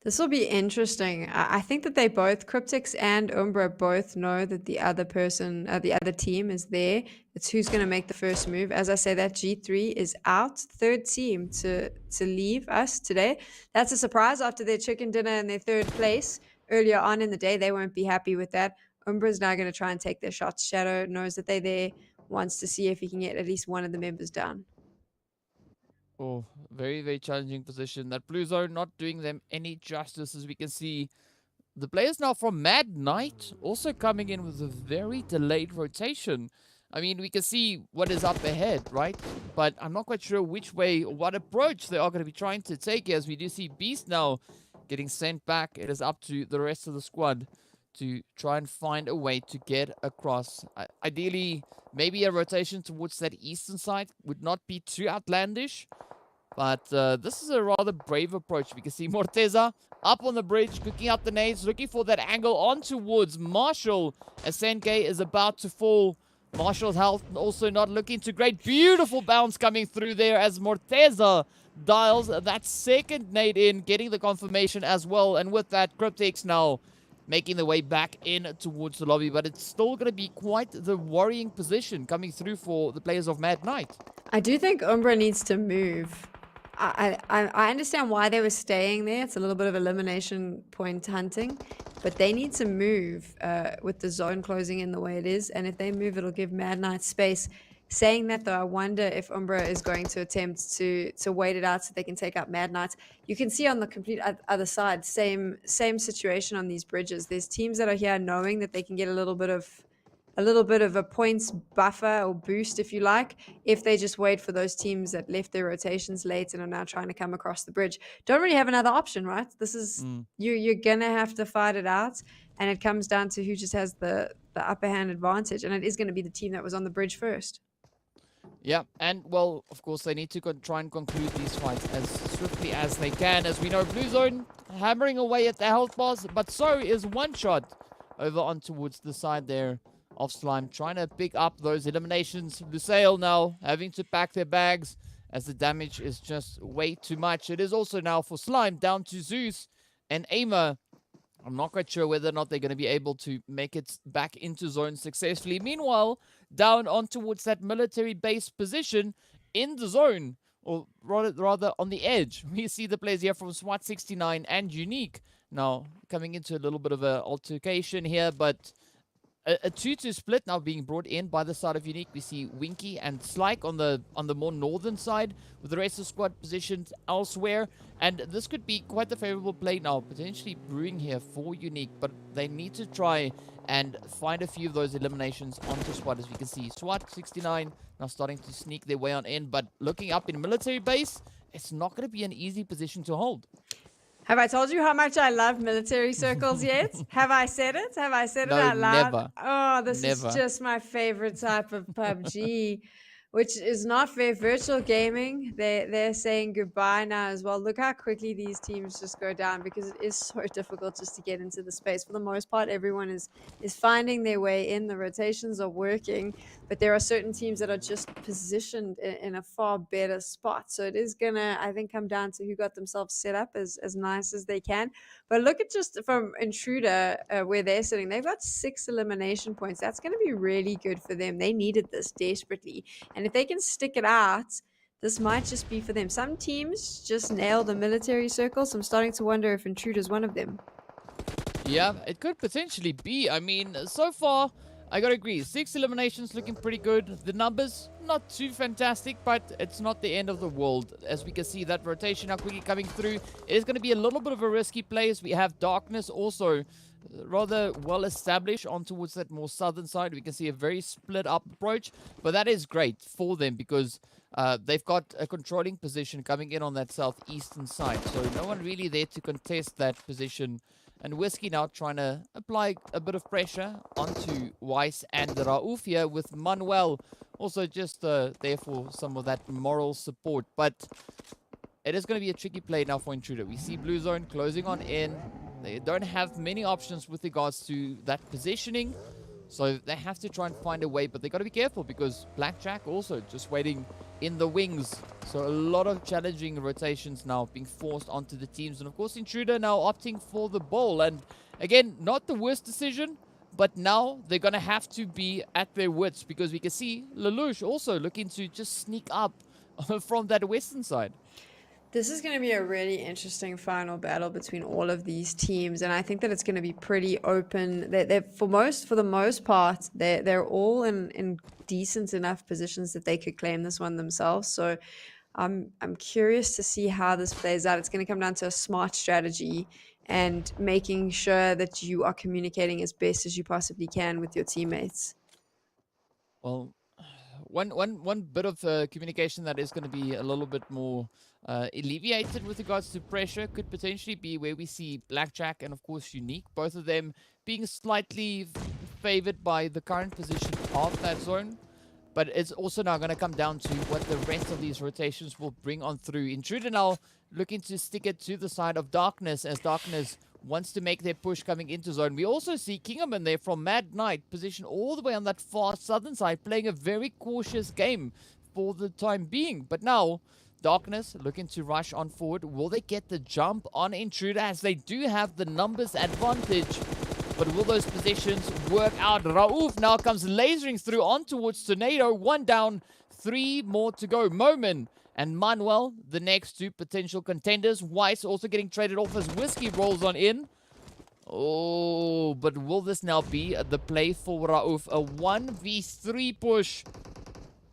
This will be interesting. I think that they both, Cryptics and Umbra, both know that the other person, the other team is there. It's who's going to make the first move. As I say, that G3 is out. Third team to leave us today. That's a surprise after their chicken dinner and their third place earlier on in the day. They won't be happy with that. Umbra's now going to try and take their shots. Shadow knows that they're there, wants to see if he can get at least one of the members down. Oh, very, very challenging position. That blue zone not doing them any justice, as we can see. The players now from Mad Knight also coming in with a very delayed rotation. I mean, we can see what is up ahead, right? But I'm not quite sure which way or what approach they are going to be trying to take, as we do see Beast now getting sent back. It is up to the rest of the squad to try and find a way to get across. Ideally, maybe a rotation towards that eastern side would not be too outlandish. But this is a rather brave approach. We can see Morteza up on the bridge, cooking up the nades, looking for that angle on towards Marshall. As Senge is about to fall. Marshall's health also not looking too great. Beautiful bounce coming through there as Morteza dials that second nade in, getting the confirmation as well. And with that, Cryptics now making the way back in towards the lobby. But it's still going to be quite the worrying position coming through for the players of Mad Knight. I do think Umbra needs to move. I understand why they were staying there. It's a little bit of elimination point hunting, but they need to move with the zone closing in the way it is. And if they move, it'll give Mad Knight space. Saying that though, I wonder if Umbra is going to attempt to wait it out so they can take out Mad Knight. You can see on the complete other side, same situation on these bridges. There's teams that are here knowing that they can get a little bit of a points buffer or boost, if you like, if they just wait for those teams that left their rotations late and are now trying to come across the bridge. Don't really have another option, right? This is you're gonna have to fight it out, and it comes down to who just has the upper hand advantage, and it is going to be the team that was on the bridge first. Yeah, and well, of course, they need to try and conclude these fights as swiftly as they can. As we know, Blue Zone hammering away at the health bars, but so is One Shot over on towards the side there of Slime, trying to pick up those eliminations. Lusail now having to pack their bags as the damage is just way too much. It is also now for Slime down to Zeus and Aimer. I'm not quite sure whether or not they're going to be able to make it back into zone successfully. Meanwhile, down on towards that military base position in the zone, or rather on the edge, we see the players here from SWAT 69 and Unique now coming into a little bit of an altercation here, but a 2-2 split now being brought in by the side of Unique. We see Winky and Slyke on the more northern side, with the rest of the squad positioned elsewhere. And this could be quite the favorable play now, potentially brewing here for Unique. But they need to try and find a few of those eliminations onto SWAT, as we can see. SWAT 69 now starting to sneak their way on in, but looking up in military base, it's not going to be an easy position to hold. Have I told you how much I love military circles yet? Have I said it? Have I said it out loud? Never. Oh, this is just my favorite type of PUBG, which is not fair. Virtual gaming, they're saying goodbye now as well. Look how quickly these teams just go down, because it is so difficult just to get into the space. For the most part, everyone is finding their way in. The rotations are working, but there are certain teams that are just positioned in a far better spot. So it is gonna, I think, come down to who got themselves set up as nice as they can. But look at just from Intruder, where they're sitting. They've got 6 elimination points. That's going to be really good for them. They needed this desperately. And if they can stick it out, this might just be for them. Some teams just nail the military circles. I'm starting to wonder if Intruder's one of them. Yeah, it could potentially be. I mean, so far, I gotta agree. 6 eliminations looking pretty good. The numbers, not too fantastic, but it's not the end of the world. As we can see, that rotation now quickly coming through. It is going to be a little bit of a risky play, as we have Darkness also rather well established on towards that more southern side. We can see a very split up approach, but that is great for them because they've got a controlling position coming in on that southeastern side. So no one really there to contest that position. And Whiskey now trying to apply a bit of pressure onto Weiss and Rauf here, with Manuel also just there for some of that moral support. But it is going to be a tricky play now for Intruder. We see Blue Zone closing on in. They don't have many options with regards to that positioning. So they have to try and find a way, but they got to be careful because Blackjack also just waiting in the wings. So a lot of challenging rotations now being forced onto the teams. And of course, Intruder now opting for the ball. And again, not the worst decision, but now they're going to have to be at their wits, because we can see Lelouch also looking to just sneak up from that western side. This is going to be a really interesting final battle between all of these teams, and I think that it's going to be pretty open. For the most part, they're all in decent enough positions that they could claim this one themselves. So I'm curious to see how this plays out. It's going to come down to a smart strategy and making sure that you are communicating as best as you possibly can with your teammates. Well, one bit of communication that is going to be a little bit more alleviated with regards to pressure could potentially be where we see Blackjack and of course Unique, both of them being slightly favored by the current position of that zone. But it's also now going to come down to what the rest of these rotations will bring on through. Intruder now looking to stick it to the side of Darkness, as Darkness wants to make their push coming into zone. We also see Kingerman there from Mad Knight, positioned all the way on that far southern side, playing a very cautious game for the time being. But now, Darkness looking to rush on forward. Will they get the jump on Intruder, as they do have the numbers advantage? But will those positions work out? Raouf now comes lasering through on towards Tornado. 1 down, 3 more to go. Momin and Manuel, the next 2 potential contenders. Weiss also getting traded off as Whiskey rolls on in. Oh, but will this now be the play for Raouf? A 1v3 push.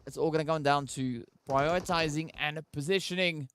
It's all going to come down to prioritizing and positioning.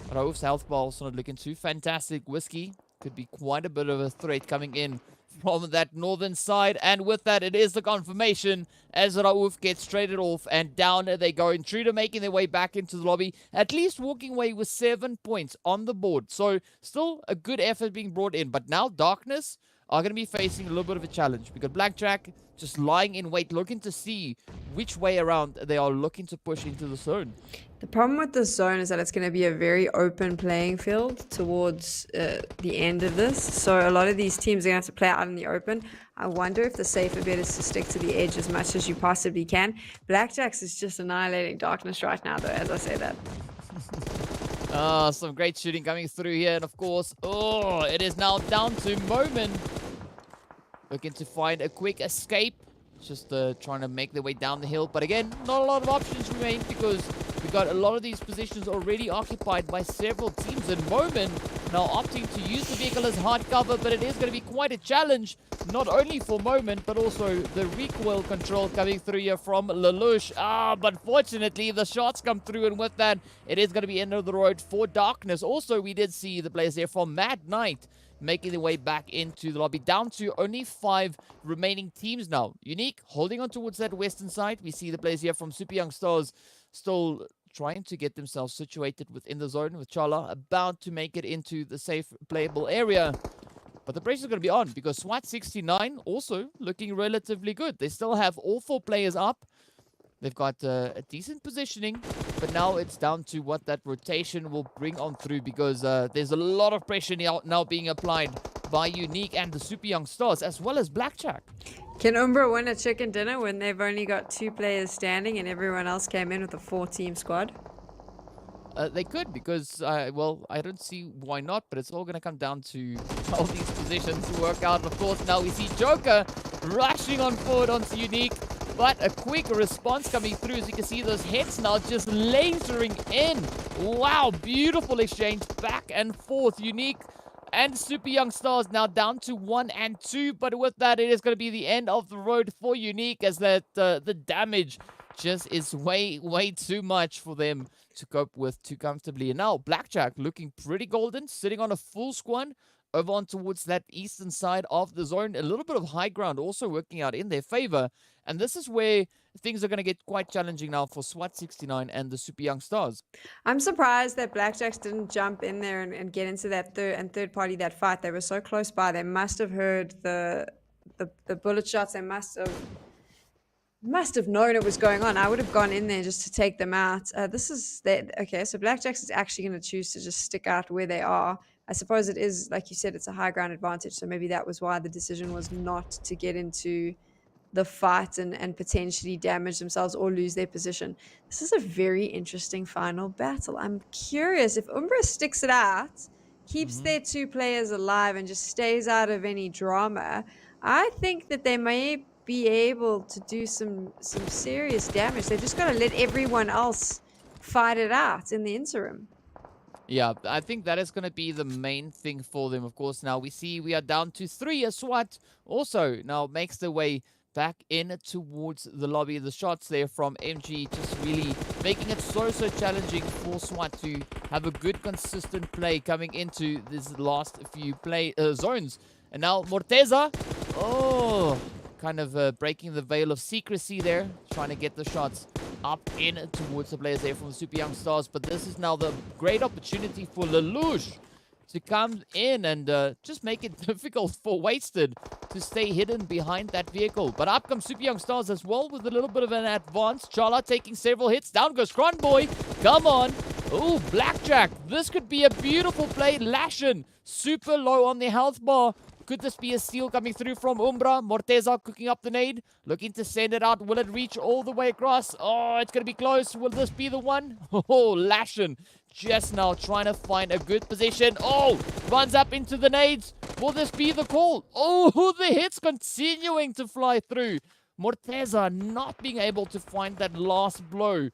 Raouf's health bar also not looking too fantastic. Whiskey could be quite a bit of a threat coming in from that northern side, and with that it is the confirmation as Raouf gets traded off, and down they go. Intruder making their way back into the lobby, at least walking away with 7 points on the board, so still a good effort being brought in. But now Darkness are going to be facing a little bit of a challenge, because Blackjack just lying in wait, looking to see which way around they are looking to push into the zone. The problem with this zone is that it's going to be a very open playing field towards the end of this. So a lot of these teams are going to have to play out in the open. I wonder if the safer bet is to stick to the edge as much as you possibly can. Blackjacks is just annihilating Darkness right now, though, as I say that. Some great shooting coming through here. And of course, it is now down to Momin. Looking to find a quick escape. Just trying to make their way down the hill. But again, not a lot of options remain, because we got a lot of these positions already occupied by several teams. And Momin now opting to use the vehicle as hard cover, but it is going to be quite a challenge, not only for Momin, but also the recoil control coming through here from Lelouch. But fortunately, the shots come through, and with that, it is going to be end of the road for Darkness. Also, we did see the players there from Mad Knight making their way back into the lobby, down to only 5 remaining teams now. Unique holding on towards that western side. We see the players here from Super Young Stars still trying to get themselves situated within the zone, with Chala about to make it into the safe playable area. But the pressure is going to be on, because SWAT 69 also looking relatively good. They still have all 4 players up. They've got a decent positioning, but now it's down to what that rotation will bring on through, because there's a lot of pressure now being applied by Unique and the Super Young Stars, as well as Blackjack. Can Umbra win a chicken dinner when they've only got 2 players standing and everyone else came in with a 4-team squad? They could, because, well, I don't see why not, but it's all going to come down to all these positions work out. Of course, now we see Joker rushing on forward onto Unique. But a quick response coming through, as you can see those hits now just lasering in. Wow, beautiful exchange back and forth. Unique and Super Young Stars now down to 1 and 2. But with that, it is going to be the end of the road for Unique, as that the damage just is way too much for them to cope with too comfortably. And now Blackjack looking pretty golden, sitting on a full squad over on towards that eastern side of the zone. A little bit of high ground also working out in their favor. And this is where things are going to get quite challenging now for SWAT 69 and the Super Young Stars. I'm surprised that Blackjacks didn't jump in there and get into that third party that fight. They were so close by. They must have heard the bullet shots. They must have known it was going on. I would have gone in there just to take them out. Okay, so Blackjacks is actually going to choose to just stick out where they are. I suppose it is, like you said, it's a high ground advantage, so maybe that was why the decision was not to get into the fight and potentially damage themselves or lose their position. This is a very interesting final battle. I'm curious if Umbra sticks it out, keeps their 2 players alive, and just stays out of any drama. I think that they may be able to do some serious damage. They've just got to let everyone else fight it out in the interim. Yeah, I think that is going to be the main thing for them. Of course, now we see we are down to 3 as SWAT also now makes their way back in towards the lobby. The shots there from MG just really making it so challenging for SWAT to have a good consistent play coming into this last few zones. And now Morteza, kind of breaking the veil of secrecy there, trying to get the shots up in towards the players there from the Super Young Stars. But this is now the great opportunity for Lelouch to come in and just make it difficult for Wasted to stay hidden behind that vehicle. But up comes Super Young Stars as well with a little bit of an advance. Chala taking several hits. Down goes Cronboy. Come on. Oh, Blackjack. This could be a beautiful play. Lashin super low on the health bar. Could this be a steal coming through from Umbra? Morteza cooking up the nade. Looking to send it out. Will it reach all the way across? Oh, it's going to be close. Will this be the one? Oh, Lashin just now trying to find a good position. Oh, runs up into the nades. Will this be the call? Oh, the hits continuing to fly through. Morteza not being able to find that last blow.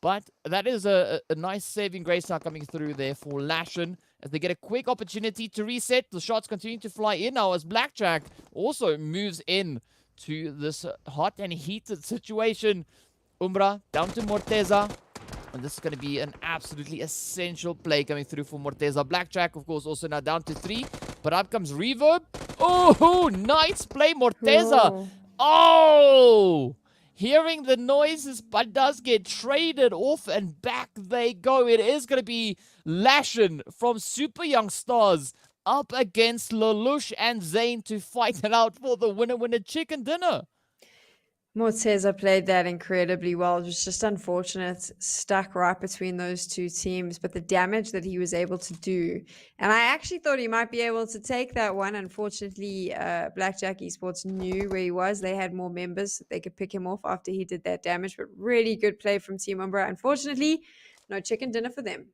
But that is a nice saving grace now coming through there for Lashin as they get a quick opportunity to reset. The shots continue to fly in now as Blackjack also moves in to this hot and heated situation. Umbra down to Morteza. And this is going to be an absolutely essential play coming through for Morteza. Blackjack, of course, also now down to 3. But up comes Reverb. Oh, nice play, Morteza. Oh! Hearing the noises, but does get traded off, and back they go. It is going to be Lashin from Super Young Stars up against Lelouch and Zane to fight it out for the winner chicken dinner. Morteza played that incredibly well. It was just unfortunate, stuck right between those two teams, but the damage that he was able to do. And I actually thought he might be able to take that one. Unfortunately, Blackjack Esports knew where he was. They had more members. They could pick him off after he did that damage, but really good play from Team Umbra. Unfortunately, no chicken dinner for them.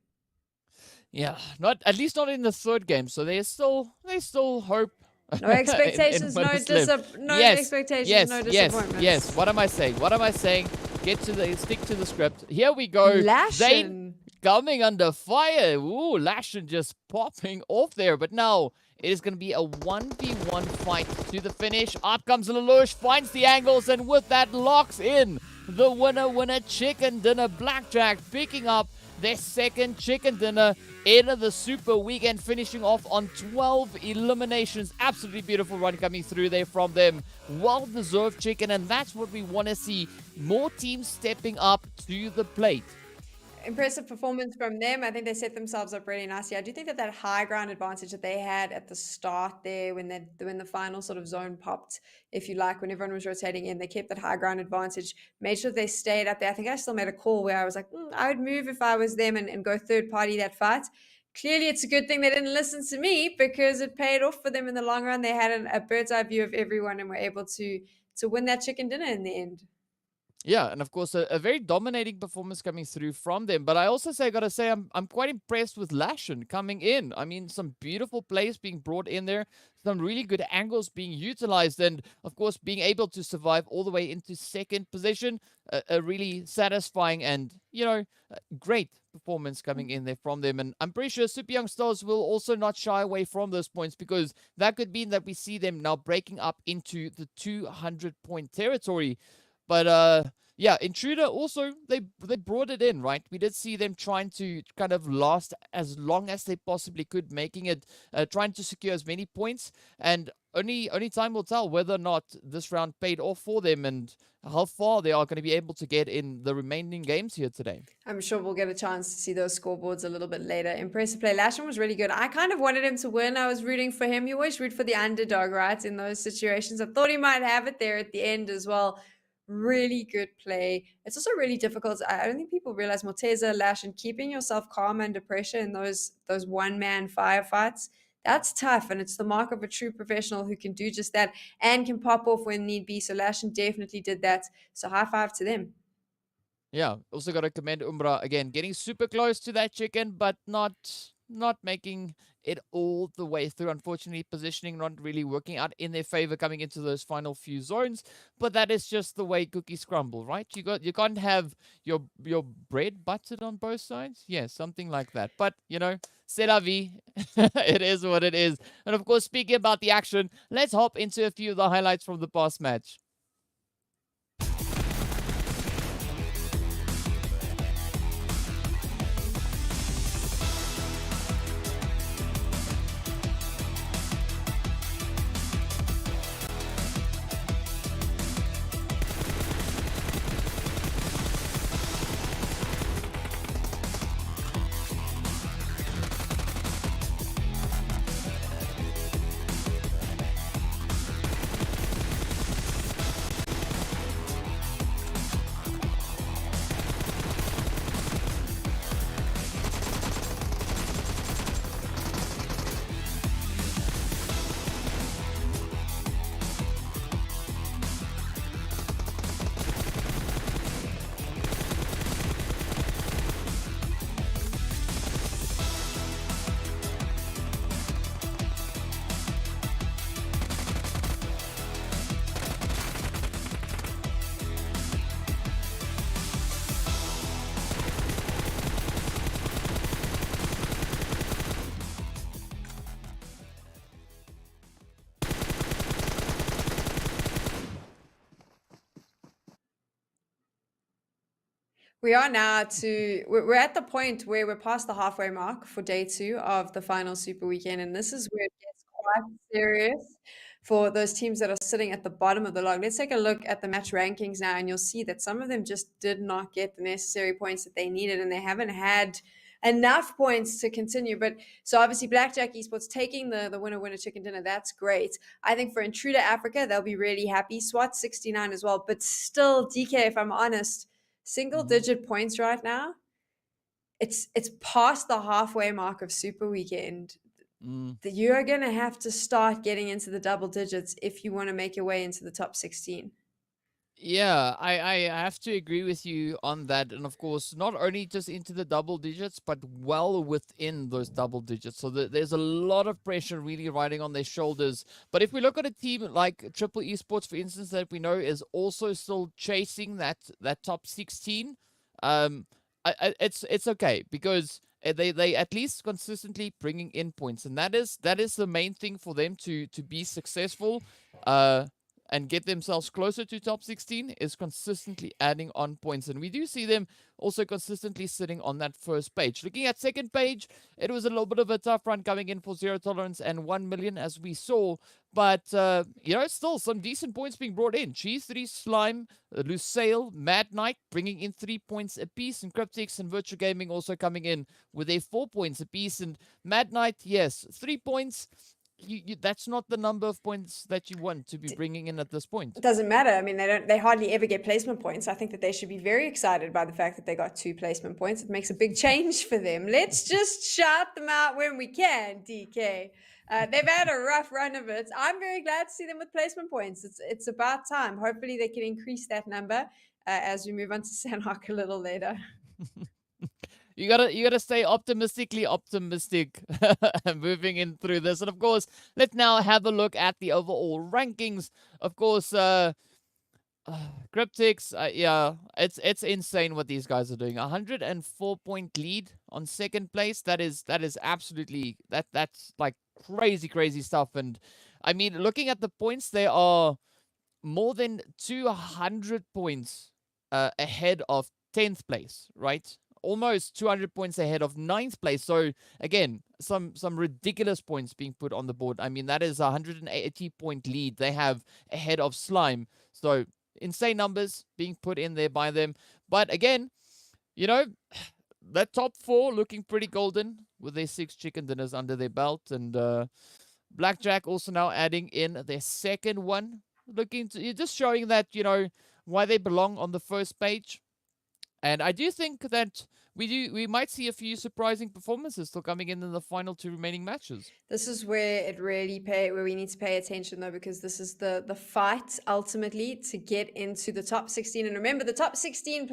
Yeah, at least not in the third game. So they still hope. No expectations, no expectations, no disappointments. Yes. What am I saying? Stick to the script. Here we go. Lashin coming under fire. Ooh, Lashin just popping off there. But now it is going to be a 1v1 fight to the finish. Up comes Lelouch, finds the angles, and with that locks in the winner chicken dinner. Blackjack picking up their second chicken dinner in the Super Weekend, finishing off on 12 eliminations. Absolutely beautiful run coming through there from them. Well-deserved chicken, and that's what we want to see. More teams stepping up to the plate. Impressive performance from them. I think they set themselves up really nicely. I do think that high ground advantage that they had at the start there when the final sort of zone popped, if you like, when everyone was rotating in, they kept that high ground advantage, made sure they stayed up there. I think I still made a call where I was like, I would move if I was them and go third party that fight. Clearly, it's a good thing they didn't listen to me because it paid off for them in the long run. They had a bird's eye view of everyone and were able to win that chicken dinner in the end. Yeah, and of course, a very dominating performance coming through from them. But I also gotta say, I'm quite impressed with Lashin coming in. I mean, some beautiful plays being brought in there, some really good angles being utilized, and of course, being able to survive all the way into second position. A really satisfying and, great performance coming in there from them. And I'm pretty sure Super Young Stars will also not shy away from those points, because that could mean that we see them now breaking up into the 200-point territory. But yeah, Intruder also, they brought it in, right? We did see them trying to kind of last as long as they possibly could, making it, trying to secure as many points. And only time will tell whether or not this round paid off for them and how far they are going to be able to get in the remaining games here today. I'm sure we'll get a chance to see those scoreboards a little bit later. Impressive play. Lashin was really good. I kind of wanted him to win. I was rooting for him. You always root for the underdog, right? In those situations. I thought he might have it there at the end as well. Really good play. It's also really difficult. I don't think people realize Morteza, Lashin, keeping yourself calm under pressure in those one-man firefights. That's tough, and it's the mark of a true professional who can do just that and can pop off when need be. So Lashin definitely did that. So high five to them. Yeah, also got to commend Umbra again, getting super close to that chicken, but not making it all the way through. Unfortunately, positioning not really working out in their favor coming into those final few zones. But that is just the way cookies crumble, right? You can't have your bread buttered on both sides. Yeah, something like that. But c'est la vie. It is what it is. And of course, speaking about the action, let's hop into a few of the highlights from the past match. We are now we're at the point where we're past the halfway mark for day 2 of the final Super Weekend, and this is where it gets quite serious for those teams that are sitting at the bottom of the log. Let's take a look at the match rankings now, and you'll see that some of them just did not get the necessary points that they needed, and they haven't had enough points to continue. But so obviously Blackjack Esports taking the winner chicken dinner, that's great. I think for Intruder Africa, they'll be really happy. SWAT 69 as well, but still, DK, if I'm honest, single digit points right now. It's past the halfway mark of Super Weekend. That you are going to have to start getting into the double digits if you want to make your way into the top 16. Yeah, I have to agree with you on that. And of course, not only just into the double digits, but well within those double digits. So there's a lot of pressure really riding on their shoulders. But if we look at a team like Triple Esports, for instance, that we know is also still chasing that top 16, it's okay, because they at least consistently bringing in points, and that is the main thing for them to be successful. And get themselves closer to top 16 is consistently adding on points. And we do see them also consistently sitting on that first page. Looking at second page, it was a little bit of a tough run coming in for Zero Tolerance and 1 million, as we saw. But, still some decent points being brought in. Cheese 3, Slime, Lusail, Mad Knight bringing in 3 points apiece. And Cryptics and Virtual Gaming also coming in with their 4 points apiece. And Mad Knight, yes, 3 points. That's not the number of points that you want to be bringing in at this point. It doesn't matter. I mean, they hardly ever get placement points. I think that they should be very excited by the fact that they got 2 placement points. It makes a big change for them. Let's just shout them out when we can, DK. They've had a rough run of it. I'm very glad to see them with placement points. It's about time. Hopefully they can increase that number as we move on to Sanhok a little later. You gotta stay optimistic moving in through this. And of course, let's now have a look at the overall rankings. Of course, Cryptics, yeah, it's insane what these guys are doing. 104-point lead on second place. That is absolutely that's like crazy stuff. And I mean, looking at the points, they are more than 200 points ahead of 10th place, right? Almost 200 points ahead of 9th place. So again, some ridiculous points being put on the board. I mean, that is a 180-point lead they have ahead of Slime. So insane numbers being put in there by them. But again, that top 4 looking pretty golden with their 6 chicken dinners under their belt. And Blackjack also now adding in their second one. Just showing that, why they belong on the first page. And I do think that we might see a few surprising performances still coming in the final 2 remaining matches. This is where where we need to pay attention, though, because this is the fight ultimately to get into the top 16. And remember, the top 16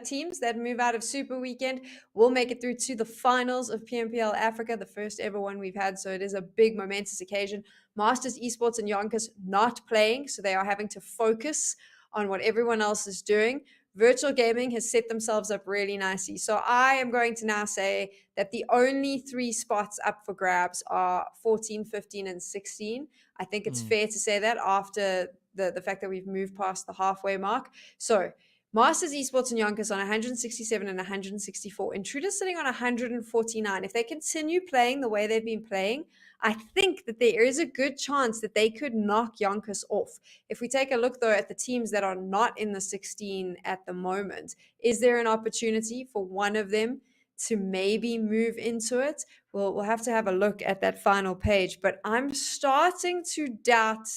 teams that move out of Super Weekend will make it through to the finals of PMPL Africa, the first ever one we've had. So it is a big momentous occasion. Masters Esports and YONKOUS not playing, so they are having to focus on what everyone else is doing. Virtual Gaming has set themselves up really nicely. So I am going to now say that the only 3 spots up for grabs are 14, 15, and 16. I think it's fair to say that after the fact that we've moved past the halfway mark. So Masters Esports and YONKOUS on 167 and 164. Intruder sitting on 149. If they continue playing the way they've been playing, I think that there is a good chance that they could knock YONKOUS off. If we take a look, though, at the teams that are not in the 16 at the moment, is there an opportunity for one of them to maybe move into it? We'll have to have a look at that final page, but I'm starting to doubt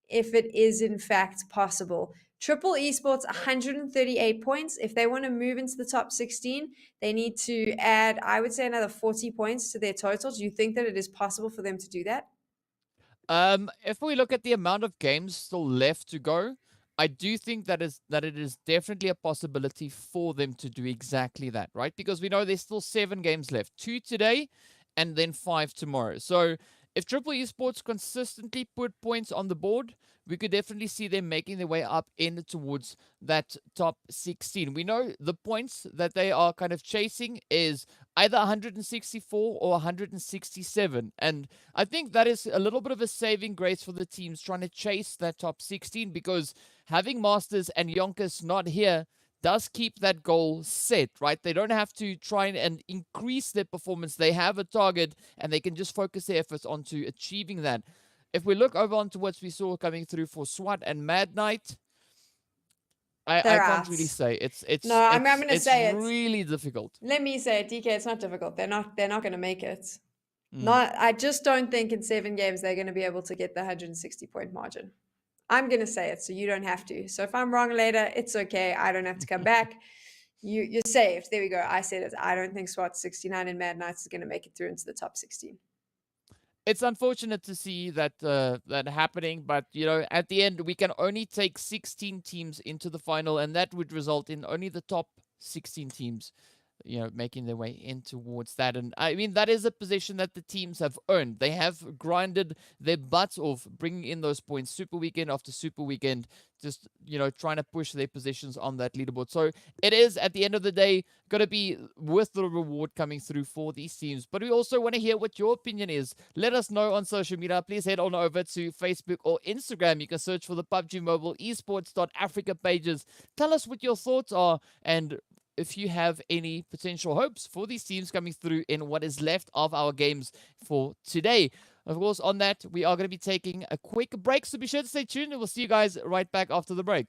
if it is in fact possible. Triple Esports, 138 points. If they want to move into the top 16, they need to add, I would say, another 40 points to their total. Do you think that it is possible for them to do that? If we look at the amount of games still left to go, I do think that it is definitely a possibility for them to do exactly that, right? Because we know there's still 7 games left. 2 today and then 5 tomorrow. So if Triple Esports consistently put points on the board, we could definitely see them making their way up in towards that top 16. We know the points that they are kind of chasing is either 164 or 167. And I think that is a little bit of a saving grace for the teams trying to chase that top 16, because having Masters and YONKOUS not here does keep that goal set, right? They don't have to try and increase their performance. They have a target and they can just focus their efforts onto achieving that. If we look over onto what we saw coming through for SWAT and Mad Knight, I They're can't out. really say. No, I'm gonna say it's really difficult. Let me say it, DK. It's not difficult. They're not going to make it. Mm. Not. I just don't think in 7 games they're going to be able to get the 160-point margin. I'm going to say it, so you don't have to. So if I'm wrong later, it's okay. I don't have to come back. You're saved. There we go. I said it. I don't think SWAT 69 and Mad Knights is going to make it through into the top 16. It's unfortunate to see that that happening, but you know, at the end we can only take 16 teams into the final, and that would result in only the top 16 teams, you know, making their way in towards that. And I mean, that is a position that the teams have earned. They have grinded their butts off, bringing in those points super weekend after super weekend, just, you know, trying to push their positions on that leaderboard. So it is, at the end of the day, going to be worth the reward coming through for these teams. But we also want to hear what your opinion is. Let us know on social media. Please head on over to Facebook or Instagram. You can search for the PUBG Mobile Esports.Africa pages. Tell us what your thoughts are, and if you have any potential hopes for these teams coming through in what is left of our games for today. Of course, on that, we are going to be taking a quick break, so be sure to stay tuned, and we'll see you guys right back after the break.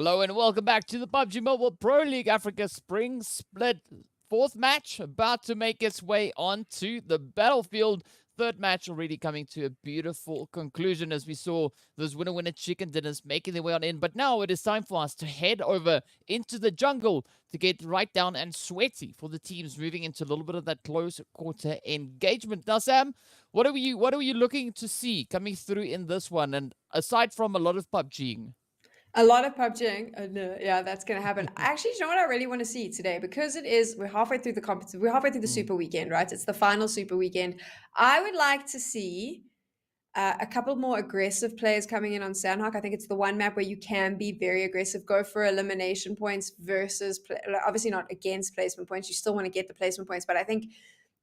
Hello and welcome back to the PUBG Mobile Pro League Africa Spring Split. Fourth match about to make its way onto the battlefield. Third match already coming to a beautiful conclusion as we saw those winner chicken dinners making their way on in. But now it is time for us to head over into the jungle to get right down and sweaty for the teams moving into a little bit of that close quarter engagement. Now, Sam, what are you looking to see coming through in this one? And aside from a lot of PUBGing. A lot of PUBG. No, yeah, that's going to happen. Actually, you know what I really want to see today? Because we're halfway through the competition. We're halfway through the super weekend, right? It's the final super weekend. I would like to see a couple more aggressive players coming in on Sanhok. I think it's the one map where you can be very aggressive, go for elimination points versus, obviously not against placement points. You still want to get the placement points, but I think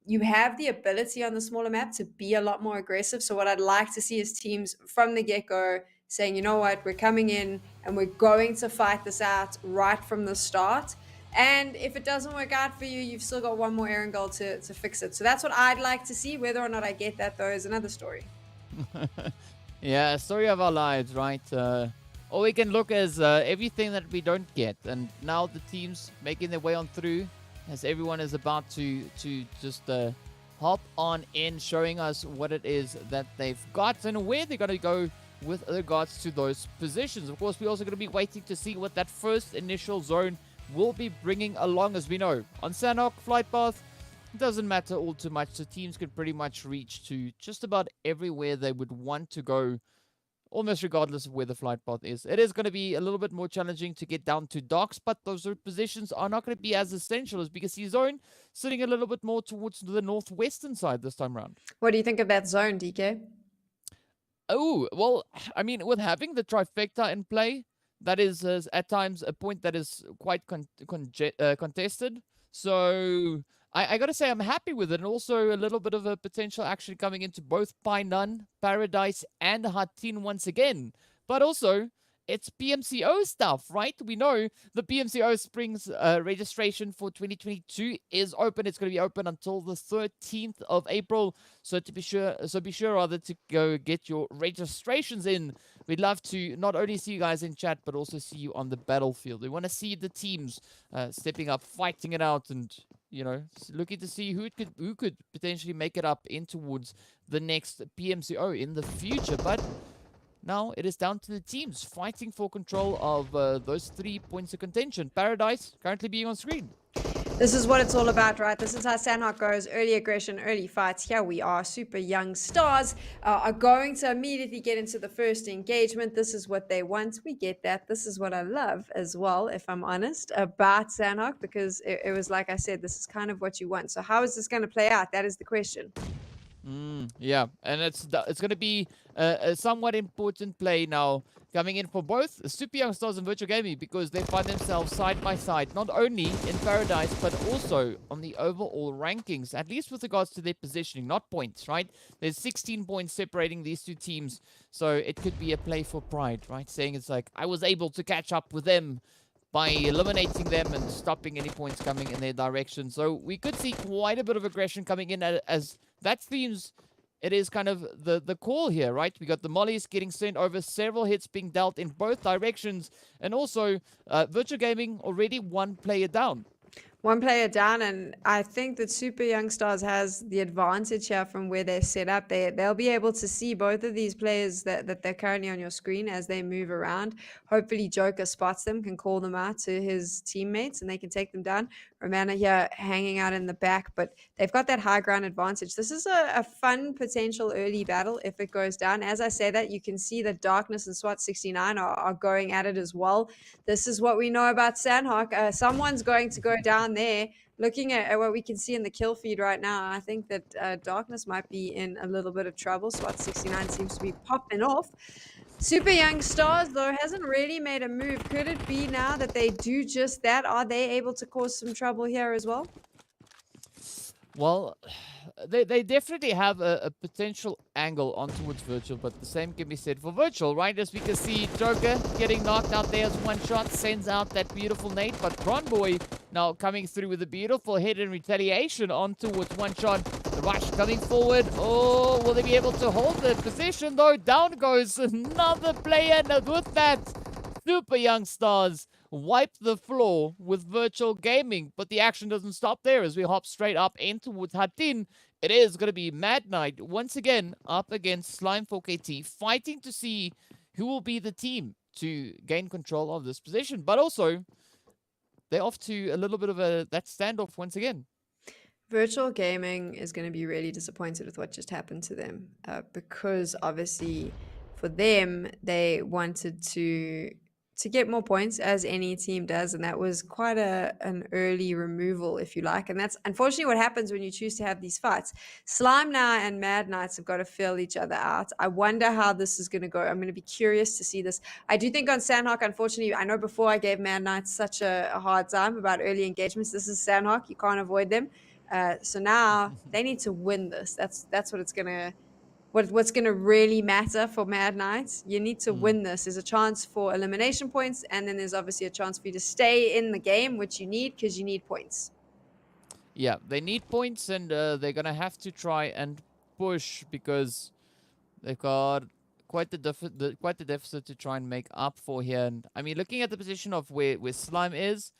you have the ability on the smaller map to be a lot more aggressive. So what I'd like to see is teams from the get-go saying, you know what, we're coming in and we're going to fight this out right from the start. And if it doesn't work out for you, you've still got one more Erangel to fix it. So that's what I'd like to see. Whether or not I get that, though, is another story. Yeah, story of our lives, right? All we can look as everything that we don't get. And now the teams making their way on through as everyone is about to just hop on in, showing us what it is that they've got and where they're going to go with regards to those positions. Of course, we're also going to be waiting to see what that first initial zone will be bringing along. As we know, on Sanhok, flight path, it doesn't matter all too much. So teams can pretty much reach to just about everywhere they would want to go, almost regardless of where the flight path is. It is going to be a little bit more challenging to get down to docks, but those positions are not going to be as essential as BKC zone, sitting a little bit more towards the northwestern side this time around. What do you think of that zone, DK? Oh, well, I mean, with having the trifecta in play, that is at times a point that is quite contested. So I got to say I'm happy with it. And also a little bit of a potential actually coming into both Painan, Paradise, and Hatin once again. But also, it's PMCO stuff, right? We know the PMCO Springs registration for 2022 is open. It's going to be open until the 13th of April. So be sure rather to go get your registrations in. We'd love to not only see you guys in chat, but also see you on the battlefield. We want to see the teams stepping up, fighting it out, and looking to see who could potentially make it up in towards the next PMCO in the future. But now it is down to the teams fighting for control of those 3 points of contention. Paradise currently being on screen. This is what it's all about, right? This is how Sanhok goes. Early aggression, early fights. Here we are. Super young stars are going to immediately get into the first engagement. This is what they want. We get that. This is what I love as well, if I'm honest, about Sanhok, because it was like I said, this is kind of what you want. So how is this going to play out? That is the question. Yeah, and it's going to be a somewhat important play now coming in for both Super Young Stars and Virtual Gaming, because they find themselves side by side, not only in Paradise, but also on the overall rankings, at least with regards to their positioning, not points, right? There's 16 points separating these two teams, so it could be a play for pride, right? Saying it's like, I was able to catch up with them by eliminating them and stopping any points coming in their direction. So we could see quite a bit of aggression coming in as that seems it is kind of the call here, right? We got the mollies getting sent over, several hits being dealt in both directions, and also Virtual Gaming already one player down. One player down, and I think that Super Young Stars has the advantage here from where they're set up. They'll be able to see both of these players that they're currently on your screen as they move around. Hopefully Joker spots them, can call them out to his teammates, and they can take them down. Romana here hanging out in the back, but they've got that high ground advantage. This is a fun potential early battle if it goes down. As I say that, you can see that Darkness and SWAT69 are going at it as well. This is what we know about Sanhok. Someone's going to go down there. Looking at what we can see in the kill feed right now, I think that Darkness might be in a little bit of trouble. SWAT69 seems to be popping off. Super Young Stars, though, hasn't really made a move. Could it be now that they do just that? Are they able to cause some trouble here as well? Well, they definitely have a potential angle on towards Virtual, but the same can be said for Virtual, right? As we can see, Joker getting knocked out there as one shot, sends out that beautiful nade, but Boy now coming through with a beautiful hit in retaliation on towards one shot. The rush coming forward. Oh, will they be able to hold the position, though? Down goes another player, and with that, super young stars wipe the floor with virtual gaming. But the action doesn't stop there as we hop straight up in towards Hatin. It is going to be Mad Knight once again up against Slime 4KT, fighting to see who will be the team to gain control of this position. But also, they're off to a little bit of that standoff once again. Virtual gaming is going to be really disappointed with what just happened to them because obviously for them they wanted to get more points, as any team does, and that was quite an early removal, if you like. And that's unfortunately what happens when you choose to have these fights. Slime now and Mad Knights have got to fill each other out. I wonder how this is going to go. I'm going to be curious to see this. I do think on Sanhok, unfortunately, I know before I gave Mad Knights such a hard time about early engagements. This is Sanhok. You can't avoid them. So now they need to win this. That's what it's going to... What's going to really matter for Mad Knights, you need to win this. There's a chance for elimination points, and then there's obviously a chance for you to stay in the game, which you need because you need points. Yeah, they need points, and they're going to have to try and push because they've got quite the deficit to try and make up for here. And I mean, looking at the position of where Slime is,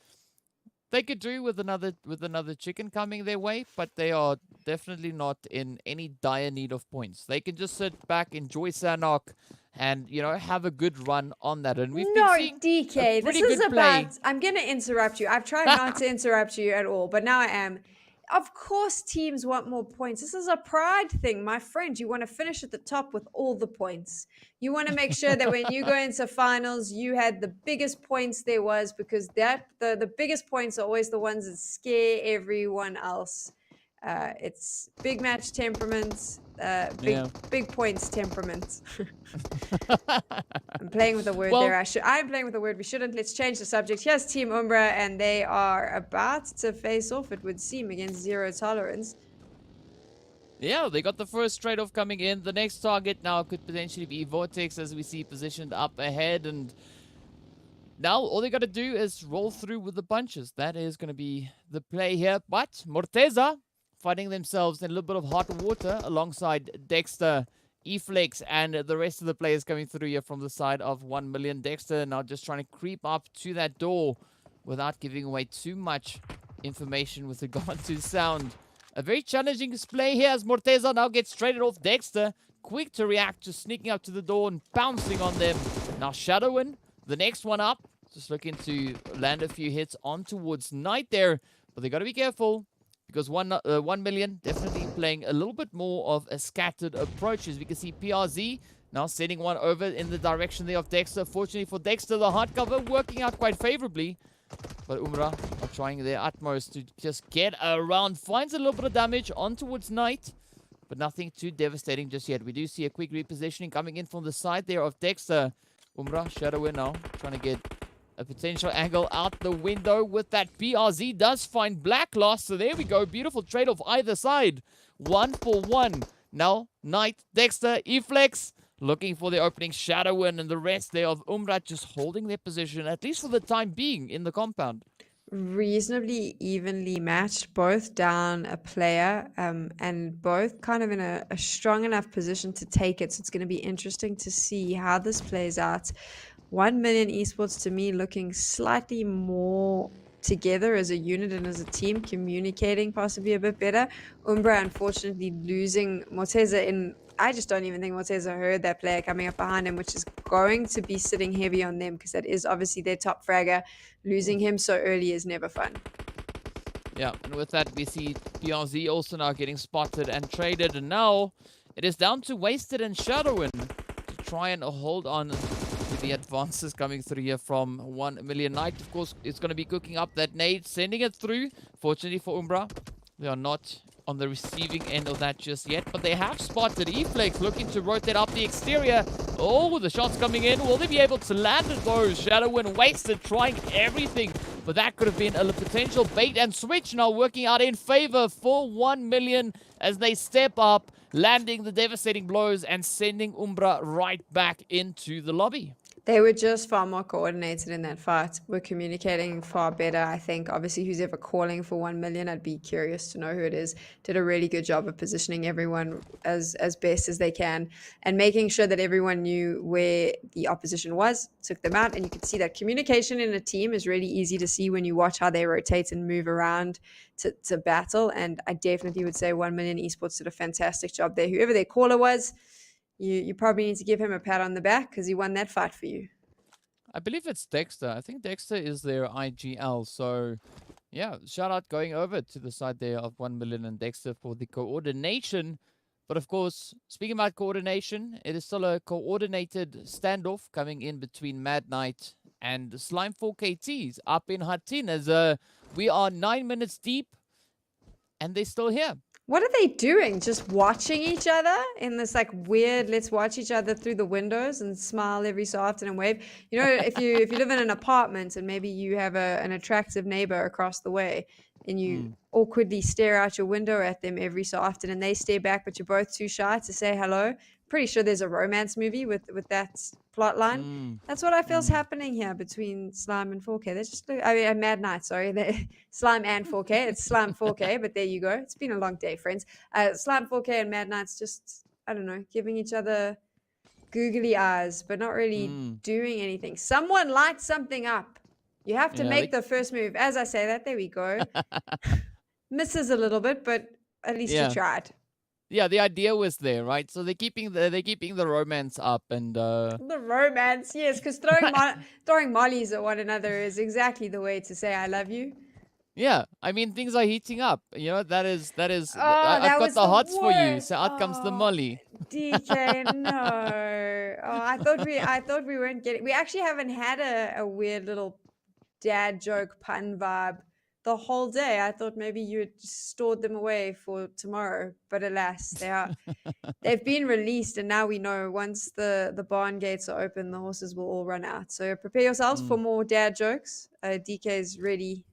they could do with another chicken coming their way, but they are definitely not in any dire need of points. They can just sit back, enjoy Sanhok, and have a good run on that. And we've been seeing DK, this is good play. about... I'm going to interrupt you. I've tried not to interrupt you at all, but now I am. Of course teams want more points. This is a pride thing, my friend. You want to finish at the top with all the points. You want to make sure that when you go into finals, you had the biggest points there was, because the biggest points are always the ones that scare everyone else. It's big match temperament, big points temperament. I'm playing with a word there. I'm playing with a word we shouldn't. Let's change the subject. Here's Team Umbra, and they are about to face off, it would seem, against Zero Tolerance. Yeah, they got the first trade-off coming in. The next target now could potentially be Vortex, as we see positioned up ahead. And now all they got to do is roll through with the punches. That is going to be the play here. But Morteza finding themselves in a little bit of hot water alongside Dexter, Eflex, and the rest of the players coming through here from the side of 1 million. Dexter now just trying to creep up to that door without giving away too much information with regard to sound. A very challenging display here as Morteza now gets traded off. Dexter, quick to react, just sneaking up to the door and pouncing on them. Now Shadowin, the next one up, just looking to land a few hits on towards Knight there. But they got to be careful, because 1 million definitely playing a little bit more of a scattered approach. As we can see, PRZ now sending one over in the direction there of Dexter. Fortunately for Dexter, the hard cover working out quite favorably. But Umbra are trying their utmost to just get around. Finds a little bit of damage on towards Knight, but nothing too devastating just yet. We do see a quick repositioning coming in from the side there of Dexter. Umbra, Shadowin now trying to get a potential angle out the window with that. PRZ does find Black Lost. So there we go. Beautiful trade off either side. 1 for 1. Now, Knight, Dexter, Eflex looking for the opening. Shadowin and the rest there of Umbra just holding their position, at least for the time being, in the compound. Reasonably evenly matched, both down a player, and both kind of in a strong enough position to take it. So it's going to be interesting to see how this plays out. 1 million Esports, to me, looking slightly more together as a unit and as a team, communicating possibly a bit better. Umbra, unfortunately, losing Morteza in... I just don't even think Morteza heard that player coming up behind him, which is going to be sitting heavy on them, because that is obviously their top fragger. Losing him so early is never fun. Yeah, and with that, we see PRZ also now getting spotted and traded. And now it is down to Wasted and Shadowin to try and hold on to the advances coming through here from 1 million. Knight, of course, is going to be cooking up that nade, sending it through. Fortunately for Umbra, they are not on the receiving end of that just yet, but they have spotted Eflex looking to rotate up the exterior. Oh, the shots coming in. Will they be able to land it though? Shadowin Wasted trying everything, but that could have been a potential bait and switch now working out in favor for 1 million as they step up, landing the devastating blows and sending Umbra right back into the lobby. They were just far more coordinated in that fight. We're communicating far better, I think. Obviously, who's ever calling for 1 million, I'd be curious to know who it is. Did a really good job of positioning everyone as best as they can and making sure that everyone knew where the opposition was, took them out. And you can see that communication in a team is really easy to see when you watch how they rotate and move around to battle. And I definitely would say 1 million Esports did a fantastic job there. Whoever their caller was, you probably need to give him a pat on the back because he won that fight for you. I believe it's Dexter. I think Dexter is their IGL. So, yeah, shout out going over to the side there of 1 million and Dexter for the coordination. But of course, speaking about coordination, it is still a coordinated standoff coming in between Mad Knight and Slime 4KTs up in Hatin as we are 9 minutes deep and they're still here. What are they doing? Just watching each other in this like weird, let's watch each other through the windows and smile every so often and wave. You know, if you live in an apartment and maybe you have an attractive neighbor across the way and you awkwardly stare out your window at them every so often and they stare back, but you're both too shy to say hello. Pretty sure there's a romance movie with that plot line. That's what I feel is happening here between Slime and 4K. They're just, I mean, Mad Knight, sorry. Slime and 4K. It's Slime 4K, but there you go. It's been a long day, friends. Slime 4K and Mad Knight's just, I don't know, giving each other googly eyes, but not really doing anything. Someone light something up. You have to make the first move. As I say that, there we go. Misses a little bit, but at least you tried. Yeah, the idea was there, right? So they're keeping the romance up and the romance, yes, because throwing mollies at one another is exactly the way to say I love you. Yeah, I mean things are heating up. You know that is. Oh, I've got the hots for you. So out comes the molly. DK, no. Oh, I thought we weren't getting. We actually haven't had a weird little dad joke pun vibe the whole day. I thought maybe you had stored them away for tomorrow, but alas, they've been released, and now we know once the barn gates are open, the horses will all run out. So prepare yourselves for more dad jokes. DK is ready.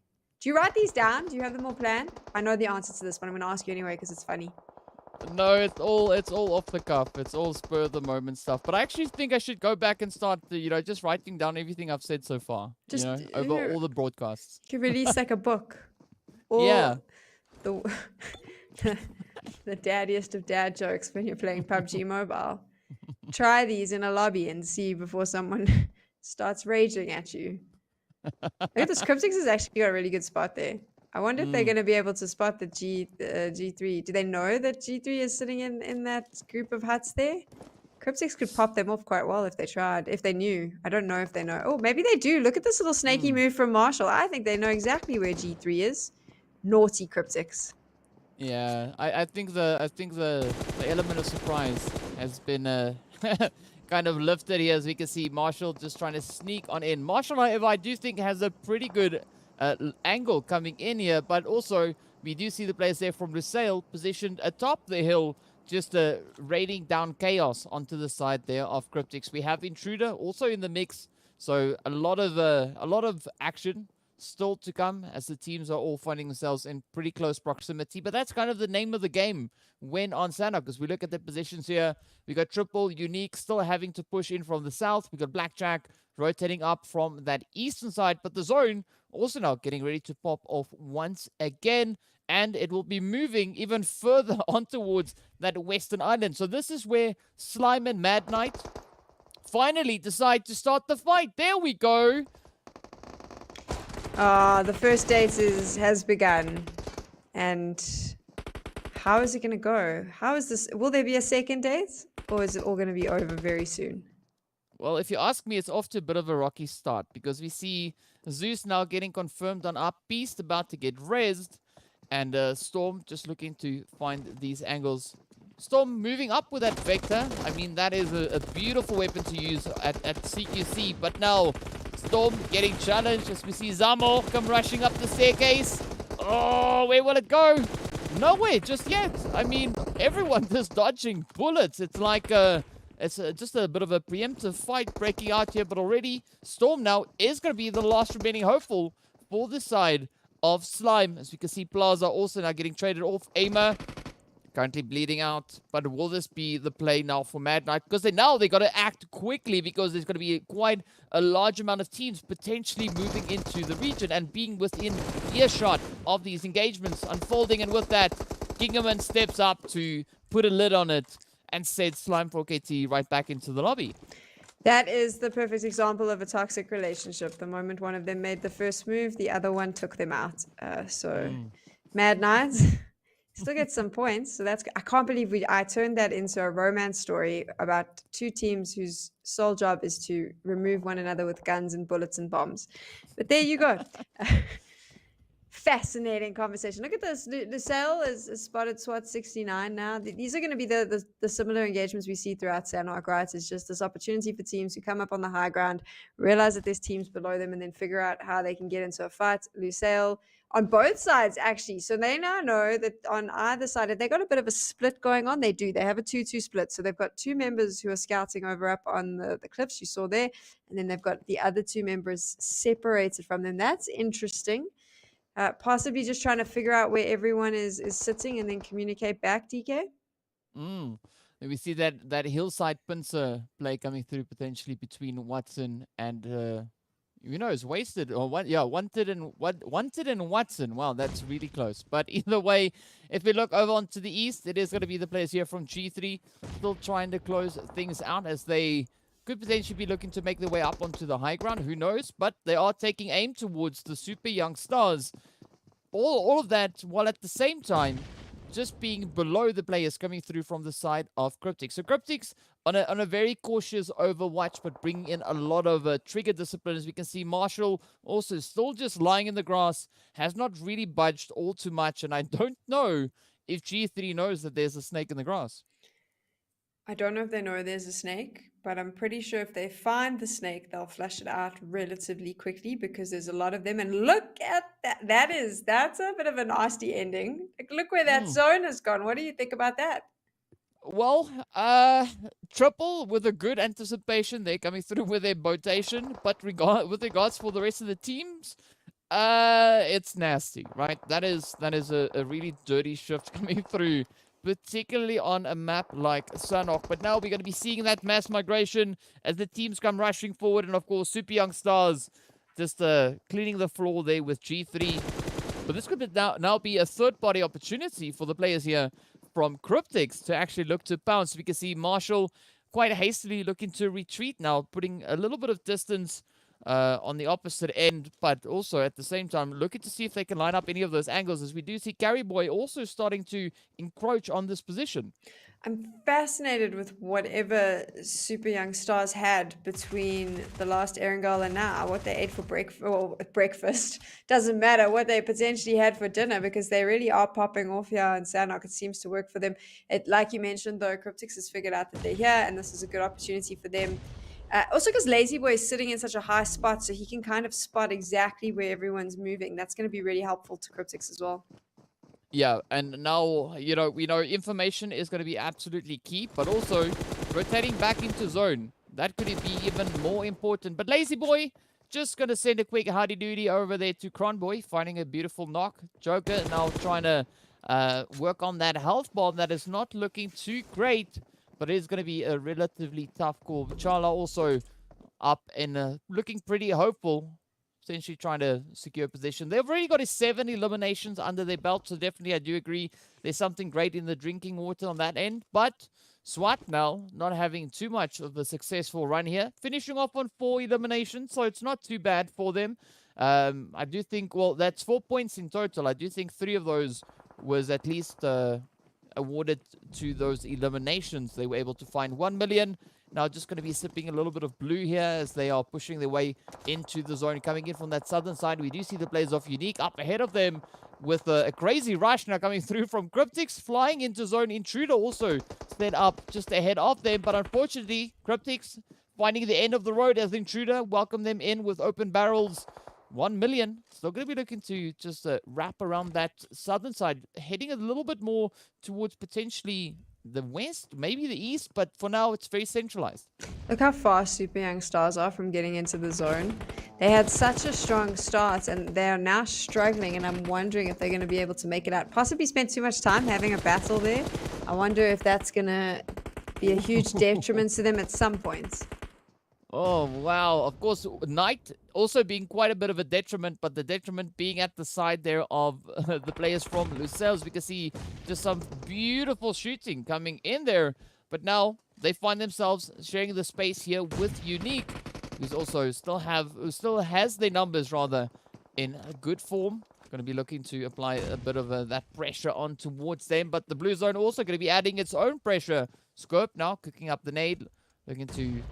Do you write these down? Do you have them all planned? I know the answer to this, but I'm going to ask you anyway because it's funny. No, it's all off the cuff. It's all spur of the moment stuff. But I actually think I should go back and start, just writing down everything I've said so far. Just over all the broadcasts. You could release like a book. Or yeah. The daddiest of dad jokes when you're playing PUBG Mobile. Try these in a lobby and see before someone starts raging at you. I think the Cryptics has actually got a really good spot there. I wonder if they're going to be able to spot the G3. Do they know that G3 is sitting in that group of huts there? Cryptics could pop them off quite well if they tried, if they knew. I don't know if they know. Oh, maybe they do. Look at this little snaky move from Marshall. I think they know exactly where G3 is. Naughty Cryptics. Yeah, I think the element of surprise has been kind of lifted here, as we can see Marshall just trying to sneak on in. Marshall, however, I do think has a pretty good angle coming in here, but also we do see the players there from Lusail positioned atop the hill, just raining down chaos onto the side there of Cryptics. We have Intruder also in the mix, so a lot of action still to come as the teams are all finding themselves in pretty close proximity. But that's kind of the name of the game when on Sanhok, as we look at the positions here. We got Triple, Unique still having to push in from the south. We got Blackjack rotating up from that eastern side, but the zone also now getting ready to pop off once again, and it will be moving even further on towards that western island. So this is where Slime and Mad Knight finally decide to start the fight. There we go. The first date has begun, and how is it going to go? How is this? Will there be a second date, or is it all going to be over very soon? Well, if you ask me, it's off to a bit of a rocky start because we see Zeus now getting confirmed on up, Beast about to get rezzed, and Storm just looking to find these angles. Storm moving up with that Vector. I mean, that is a beautiful weapon to use at CQC, but now Storm getting challenged as we see Zamo come rushing up the staircase. Oh, where will it go? Nowhere just yet. I mean, everyone just dodging bullets. It's like just a bit of a preemptive fight breaking out here, but already Storm now is going to be the last remaining hopeful for the side of Slime. As we can see, Plaza also now getting traded off. Aimer Currently bleeding out, but will this be the play now for Mad Knight? Because they got to act quickly, because there's going to be quite a large amount of teams potentially moving into the region and being within earshot of these engagements unfolding. And with that, Gingerman steps up to put a lid on it and sends Slime for KT right back into the lobby. That is the perfect example of a toxic relationship. The moment one of them made the first move, the other one took them out. Mad Knight still get some points. So I can't believe I turned that into a romance story about two teams whose sole job is to remove one another with guns and bullets and bombs. But there you go. Fascinating conversation. Look at this. Lusail is spotted SWAT 69 now. These are going to be the similar engagements we see throughout Sanhok, right? It's just this opportunity for teams who come up on the high ground, realize that there's teams below them, and then figure out how they can get into a fight. Lusail on both sides, actually. So they now know that on either side, if they got a bit of a split going on, they do. They have a 2-2 split. So they've got two members who are scouting over up on the cliffs you saw there. And then they've got the other two members separated from them. That's interesting. Possibly just trying to figure out where everyone is sitting and then communicate back, DK. And we see that hillside pincer play coming through potentially between Watson and who knows, wasted or what? Yeah, wanted and Watson. Wow, that's really close. But either way, if we look over onto the east, it is going to be the players here from G3 still trying to close things out, as they could potentially be looking to make their way up onto the high ground. Who knows? But they are taking aim towards the super young stars. All of that while at the same time just being below the players coming through from the side of Cryptics. So Cryptics on a very cautious overwatch, but bringing in a lot of trigger discipline. As we can see, Marshall also still just lying in the grass, has not really budged all too much. And I don't know if G3 knows that there's a snake in the grass. I don't know if they know there's a snake, but I'm pretty sure if they find the snake, they'll flush it out relatively quickly, because there's a lot of them. And look at that. That's a bit of a nasty ending. Like, look where that zone has gone. What do you think about that? Well, Triple with a good anticipation. They're coming through with their botation, but with regards for the rest of the teams, it's nasty, right? That is a really dirty shift coming through, particularly on a map like Sanhok. But now we're going to be seeing that mass migration as the teams come rushing forward. And of course, Super Young Stars just cleaning the floor there with G3. But this could now be a third-party opportunity for the players here from Cryptics to actually look to pounce. We can see Marshall quite hastily looking to retreat now, putting a little bit of distance on the opposite end, but also at the same time looking to see if they can line up any of those angles, as we do see Carry Boy also starting to encroach on this position. I'm fascinated with whatever Super Young Stars had between the last Erangel and now. What they ate for breakfast doesn't matter. What they potentially had for dinner, because they really are popping off here in Sanhok. It seems to work for them. Like you mentioned, though, Cryptics has figured out that they're here, and this is a good opportunity for them. Also because Lazy Boy is sitting in such a high spot, so he can kind of spot exactly where everyone's moving. That's going to be really helpful to Cryptics as well. Yeah, and now, we know information is going to be absolutely key, but also rotating back into zone. That could be even more important. But Lazy Boy just going to send a quick howdy-doody over there to Cronboy, finding a beautiful knock. Joker now trying to work on that health bomb that is not looking too great, but it is going to be a relatively tough call. Chala also up and looking pretty hopeful, essentially trying to secure position. They've already got 7 eliminations under their belt, so definitely I do agree there's something great in the drinking water on that end. But SWAT now not having too much of a successful run here, finishing off on 4 eliminations, so it's not too bad for them. I do think, well, that's 4 points in total. I do think 3 of those was at least awarded to those eliminations. They were able to find 1 million. Now just going to be sipping a little bit of blue here as they are pushing their way into the zone. Coming in from that southern side, we do see the players of Unique up ahead of them with a crazy rush now coming through from Cryptics, flying into zone. Intruder also set up just ahead of them, but unfortunately, Cryptics finding the end of the road as Intruder welcome them in with open barrels. 1 million. Still going to be looking to just wrap around that southern side, heading a little bit more towards potentially the west, maybe the east, but for now it's very centralized. Look how fast Super Young Stars are from getting into the zone. They had such a strong start and they are now struggling, and I'm wondering if they're going to be able to make it out. Possibly spent too much time having a battle there. I wonder if that's going to be a huge detriment to them at some point. Oh, wow. Of course, Knight also being quite a bit of a detriment, but the detriment being at the side there of the players from Lusail. We can see just some beautiful shooting coming in there. But now they find themselves sharing the space here with Unique, who's also still has their numbers rather in good form. Going to be looking to apply a bit of that pressure on towards them, but the blue zone also going to be adding its own pressure. Scope now cooking up the nade, looking to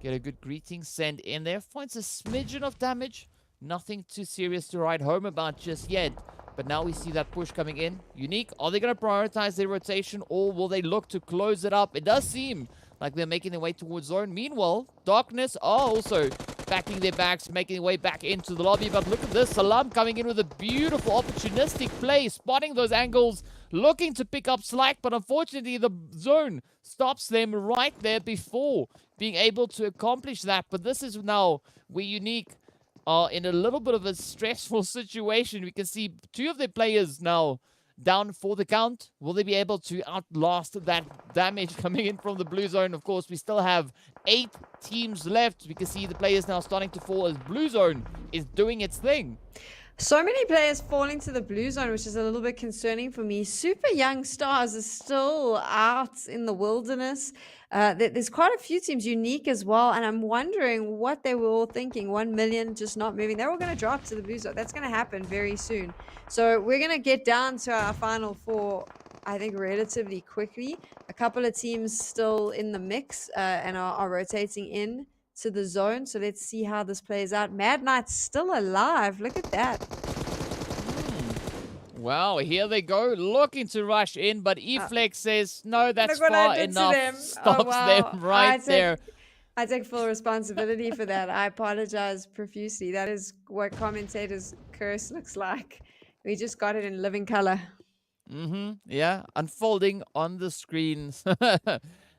get a good greeting send in there. Finds a smidgen of damage. Nothing too serious to write home about just yet. But now we see that push coming in. Unique, are they going to prioritize their rotation or will they look to close it up? It does seem like they're making their way towards zone. Meanwhile, Darkness are also backing their backs, making their way back into the lobby. But look at this, Salam coming in with a beautiful opportunistic play, spotting those angles, looking to pick up slack, but unfortunately the zone stops them right there before being able to accomplish that. But this is now where Unique are in a little bit of a stressful situation. We can see two of their players now down for the count. Will they be able to outlast that damage coming in from the blue zone? Of course, we still have 8 teams left. We can see the players now starting to fall as blue zone is doing its thing. So many players falling to the blue zone, which is a little bit concerning for me. Super Young Stars is still out in the wilderness. There's quite a few teams, Unique as well, and I'm wondering what they were all thinking. 1 million just not moving. They're all going to drop to the blue zone. That's going to happen very soon. So we're going to get down to our final 4, I think, relatively quickly. A couple of teams still in the mix and are rotating in to the zone. So let's see how this plays out. Mad Knight's still alive. Look at that. Wow, here they go, looking to rush in, but Eflex says, no, that's far enough. Stops them right there. I take full responsibility for that. I apologize profusely. That is what commentators' curse looks like. We just got it in living color. Yeah, unfolding on the screens.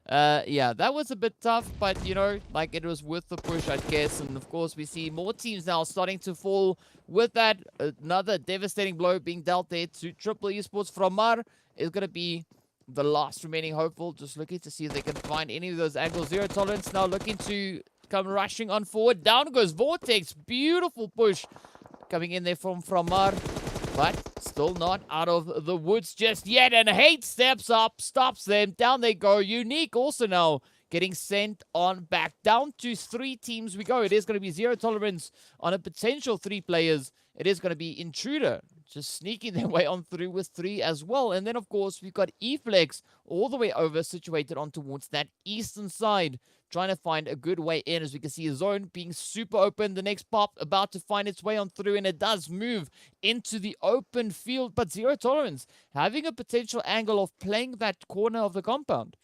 Yeah, that was a bit tough, but, you know, like it was worth the push, I guess. And, of course, we see more teams now starting to fall with that. Another devastating blow being dealt there to Triple Esports. Miramar is going to be the last remaining hopeful. Just looking to see if they can find any of those angles. Zero Tolerance now looking to come rushing on forward. Down goes Vortex. Beautiful push coming in there from Miramar. But still not out of the woods just yet. And Hate steps up, stops them. Down they go. Unique also now getting sent on back. Down to 3 teams we go. It is going to be Zero Tolerance on a potential 3 players. It is going to be Intruder just sneaking their way on through with 3 as well. And then, of course, we've got Eflex all the way over, situated on towards that eastern side, trying to find a good way in. As we can see, a zone being super open. The next pop about to find its way on through, and it does move into the open field. But Zero Tolerance having a potential angle of playing that corner of the compound.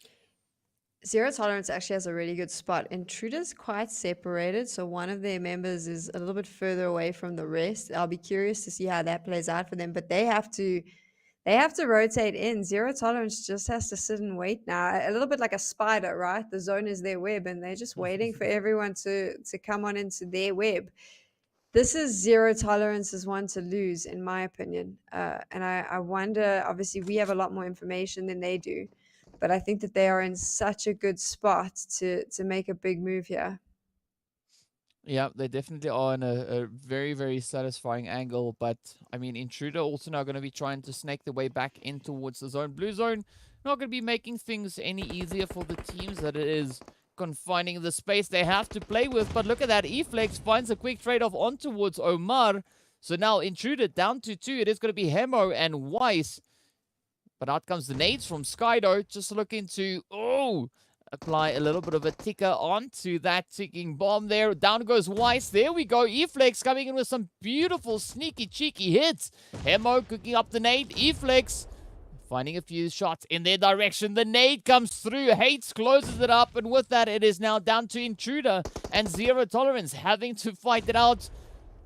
Zero Tolerance actually has a really good spot. Intruder's quite separated, so one of their members is a little bit further away from the rest. I'll be curious to see how that plays out for them, but they have to rotate in. Zero Tolerance just has to sit and wait now, a little bit like a spider, right? The zone is their web, and they're just waiting for everyone to come on into their web. This is Zero Tolerance's one to lose, in my opinion. And I wonder, obviously, we have a lot more information than they do, but I think that they are in such a good spot to make a big move here. Yeah, they definitely are in a very, very satisfying angle. But, I mean, Intruder also now going to be trying to snake their way back in towards the zone. Blue zone not going to be making things any easier for the teams that it is confining the space they have to play with. But look at that. Eflex finds a quick trade-off on towards Omar. So now Intruder down to 2. It is going to be Hemo and Weiss. But out comes the nades from Skydo. Just looking to, apply a little bit of a ticker onto that ticking bomb there. Down goes Weiss. There we go. Eflex coming in with some beautiful, sneaky, cheeky hits. Hemo cooking up the nade. Eflex finding a few shots in their direction. The nade comes through. Hates closes it up. And with that, it is now down to Intruder and Zero Tolerance having to fight it out.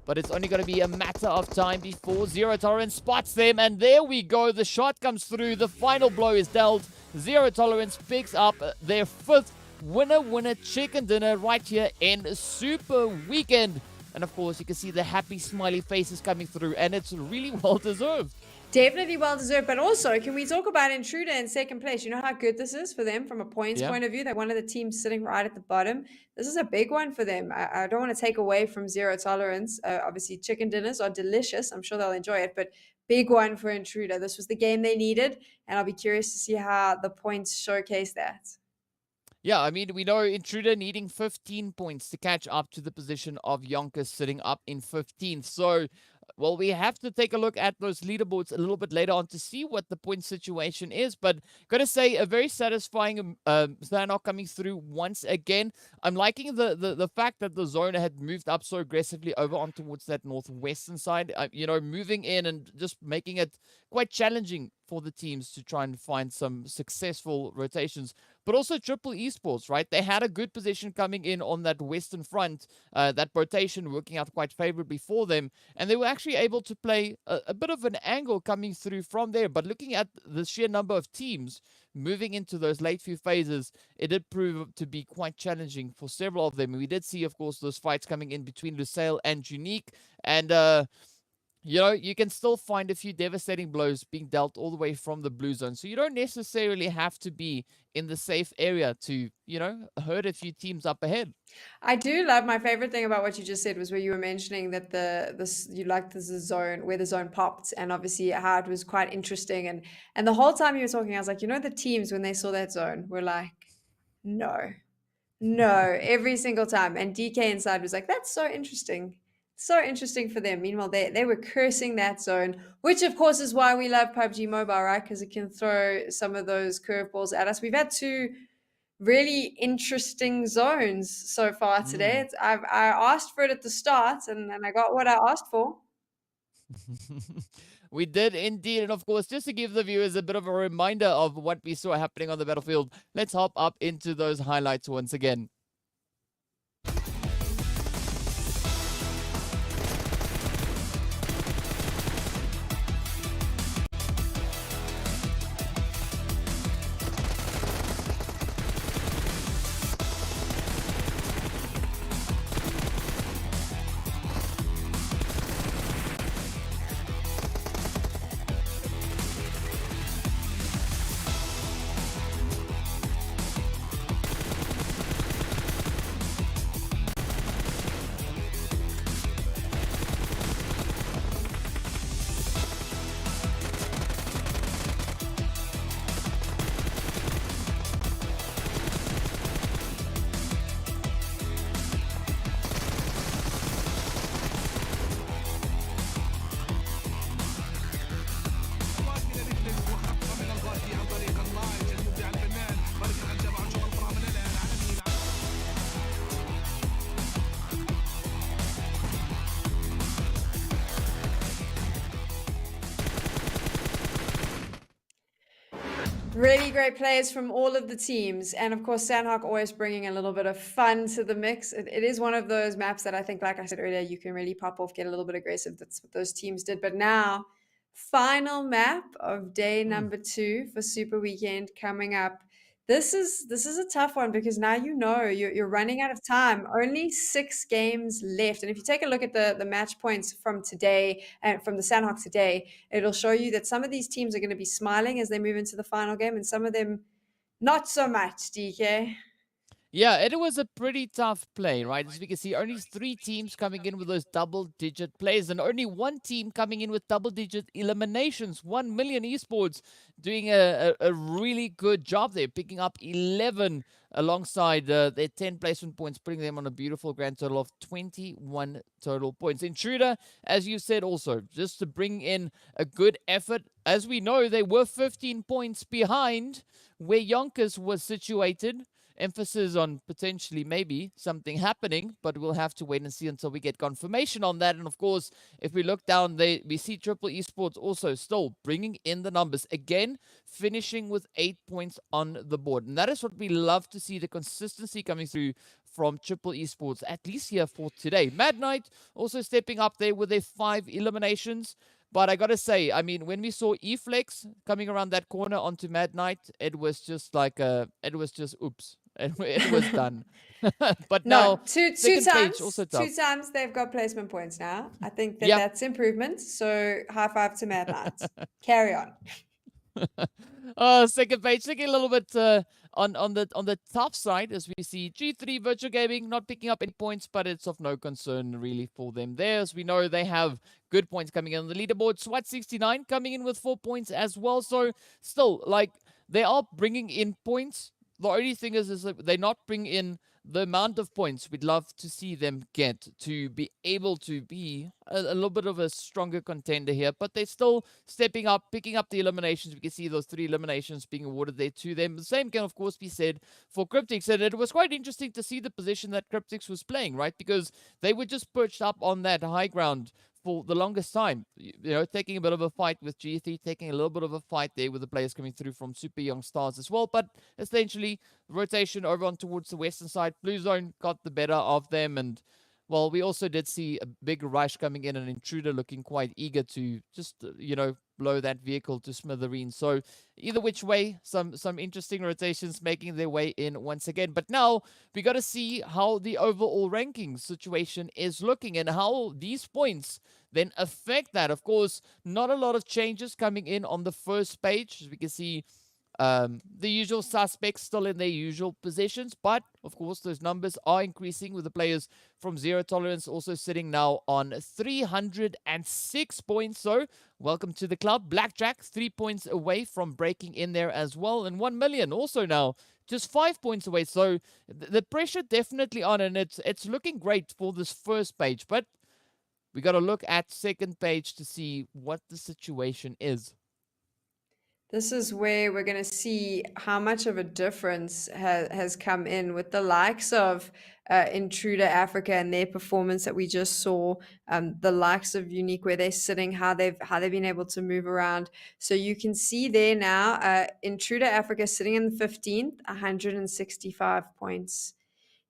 but it's only going to be a matter of time before Zero Tolerance spots them. And there we go. The shot comes through. The final blow is dealt. Zero Tolerance picks up their 5th winner chicken dinner right here in Super Weekend. And of course, you can see the happy smiley faces coming through, and it's really well deserved. Definitely well deserved. But also, can we talk about Intruder in 2nd place? You know how good this is for them from a points point of view? They're one of the teams sitting right at the bottom. This is a big one for them. I don't want to take away from Zero Tolerance. Obviously, chicken dinners are delicious. I'm sure they'll enjoy it. But big one for Intruder. This was the game they needed. And I'll be curious to see how the points showcase that. Yeah, I mean, we know Intruder needing 15 points to catch up to the position of YONKOUS sitting up in 15th. So, well, we have to take a look at those leaderboards a little bit later on to see what the point situation is. But got to say, a very satisfying Sanhok coming through once again. I'm liking the fact that the zone had moved up so aggressively over on towards that northwestern side. You know, moving in and just making it quite challenging for the teams to try and find some successful rotations. But also Triple Esports, right? They had a good position coming in on that western front, that rotation working out quite favorably for them. And they were actually able to play a bit of an angle coming through from there. But looking at the sheer number of teams moving into those late few phases, it did prove to be quite challenging for several of them. We did see, of course, those fights coming in between Lusail and Unique. And, you know, you can still find a few devastating blows being dealt all the way from the blue zone. So you don't necessarily have to be in the safe area to, you know, hurt a few teams up ahead. I do love, my favorite thing about what you just said was where you were mentioning that you liked the zone, where the zone popped, and obviously how it was quite interesting. And the whole time you were talking, I was like, you know, the teams, when they saw that zone, were like, no, every single time. And DK inside was like, that's so interesting. So interesting for them. Meanwhile, they were cursing that zone, which of course is why we love PUBG Mobile, right? Because it can throw some of those curveballs at us. We've had 2 really interesting zones so far today. I asked for it at the start, and I got what I asked for. We did indeed. And of course, just to give the viewers a bit of a reminder of what we saw happening on the battlefield, let's hop up into those highlights once again. Really great players from all of the teams. And of course, Sanhok always bringing a little bit of fun to the mix. It is one of those maps that I think, like I said earlier, you can really pop off, get a little bit aggressive. That's what those teams did. But now, final map of day number 2 for Super Weekend coming up. This is a tough one because now you know you're running out of time. Only 6 games left. And if you take a look at the match points from today and from the Sanhok today, it'll show you that some of these teams are going to be smiling as they move into the final game, and some of them not so much, DK. Yeah, it was a pretty tough play, right? As we can see, only 3 teams coming in with those double-digit plays, and only 1 team coming in with double-digit eliminations. 1 million Esports doing a really good job there, picking up 11 alongside their 10 placement points, putting them on a beautiful grand total of 21 total points. Intruder, as you said also, just to bring in a good effort. As we know, they were 15 points behind where YONKOUS was situated. emphasis on potentially maybe something happening, but we'll have to wait and see until we get confirmation on that. And of course, if we look down there, we see Triple Esports also still bringing in the numbers again, finishing with 8 points on the board. And that is what we love to see, the consistency coming through from Triple Esports, at least here for today. Mad Knight also stepping up there with their 5 eliminations. But I gotta say, I mean, when we saw Eflex coming around that corner onto Mad Knight, it was just like it was just oops. It was done. But No, now, two second page times, also tough. 2 times they've got placement points now. I think that Yep. that's improvement. So high five to Mad Knights. Carry on. Second page, looking a little bit on the tough side, as we see G3 Virtual Gaming not picking up any points, but it's of no concern really for them there, as we know they have good points coming in on the leaderboard. SWAT 69 coming in with 4 points as well, so still, like, they are bringing in points. The only thing is that they not bring in the amount of points we'd love to see them get to be able to be a little bit of a stronger contender here. But they're still stepping up, picking up the eliminations. We can see those 3 eliminations being awarded there to them. The same can, of course, be said for Cryptics. And it was quite interesting to see the position that Cryptics was playing, right? Because they were just perched up on that high ground for the longest time, you know, taking a bit of a fight with G3, taking a little bit of a fight there with the players coming through from Super Young Stars as well. But essentially, rotation over on towards the western side, Blue Zone got the better of them. And, well, we also did see a big rush coming in, and Intruder looking quite eager to just, you know, blow that vehicle to smithereens. So either which way, some interesting rotations making their way in once again. But now we got to see how the overall ranking situation is looking and how these points then affect that. Of course, not a lot of changes coming in on the first page. As we can see, the usual suspects still in their usual positions, but of course those numbers are increasing, with the players from Zero Tolerance also sitting now on 306 points. So welcome to the club. Blackjack 3 points away from breaking in there as well, and 1 million also now just 5 points away. So the pressure definitely on, and it's looking great for this first page, but we got to look at second page to see what the situation is. This is where we're going to see how much of a difference has come in with the likes of Intruder Africa and their performance that we just saw, the likes of Unique, where they're sitting, how they've been able to move around. So you can see there now, Intruder Africa sitting in the 15th, 165 points.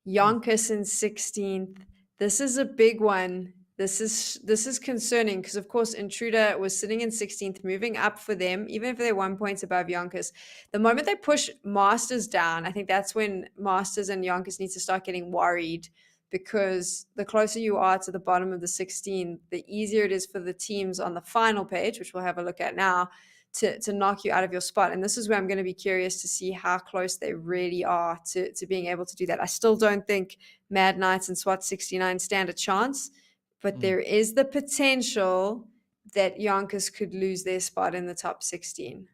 YONKOUS in 16th. This is a big one. This is concerning because, of course, Intruder was sitting in 16th, moving up for them, even if they're 1 point above YONKOUS. The moment they push Masters down, I think that's when Masters and YONKOUS need to start getting worried, because the closer you are to the bottom of the 16, the easier it is for the teams on the final page, which we'll have a look at now, to knock you out of your spot. And this is where I'm going to be curious to see how close they really are to being able to do that. I still don't think Mad Knights and SWAT 69 stand a chance, but there is the potential that YONKOUS could lose their spot in the top 16.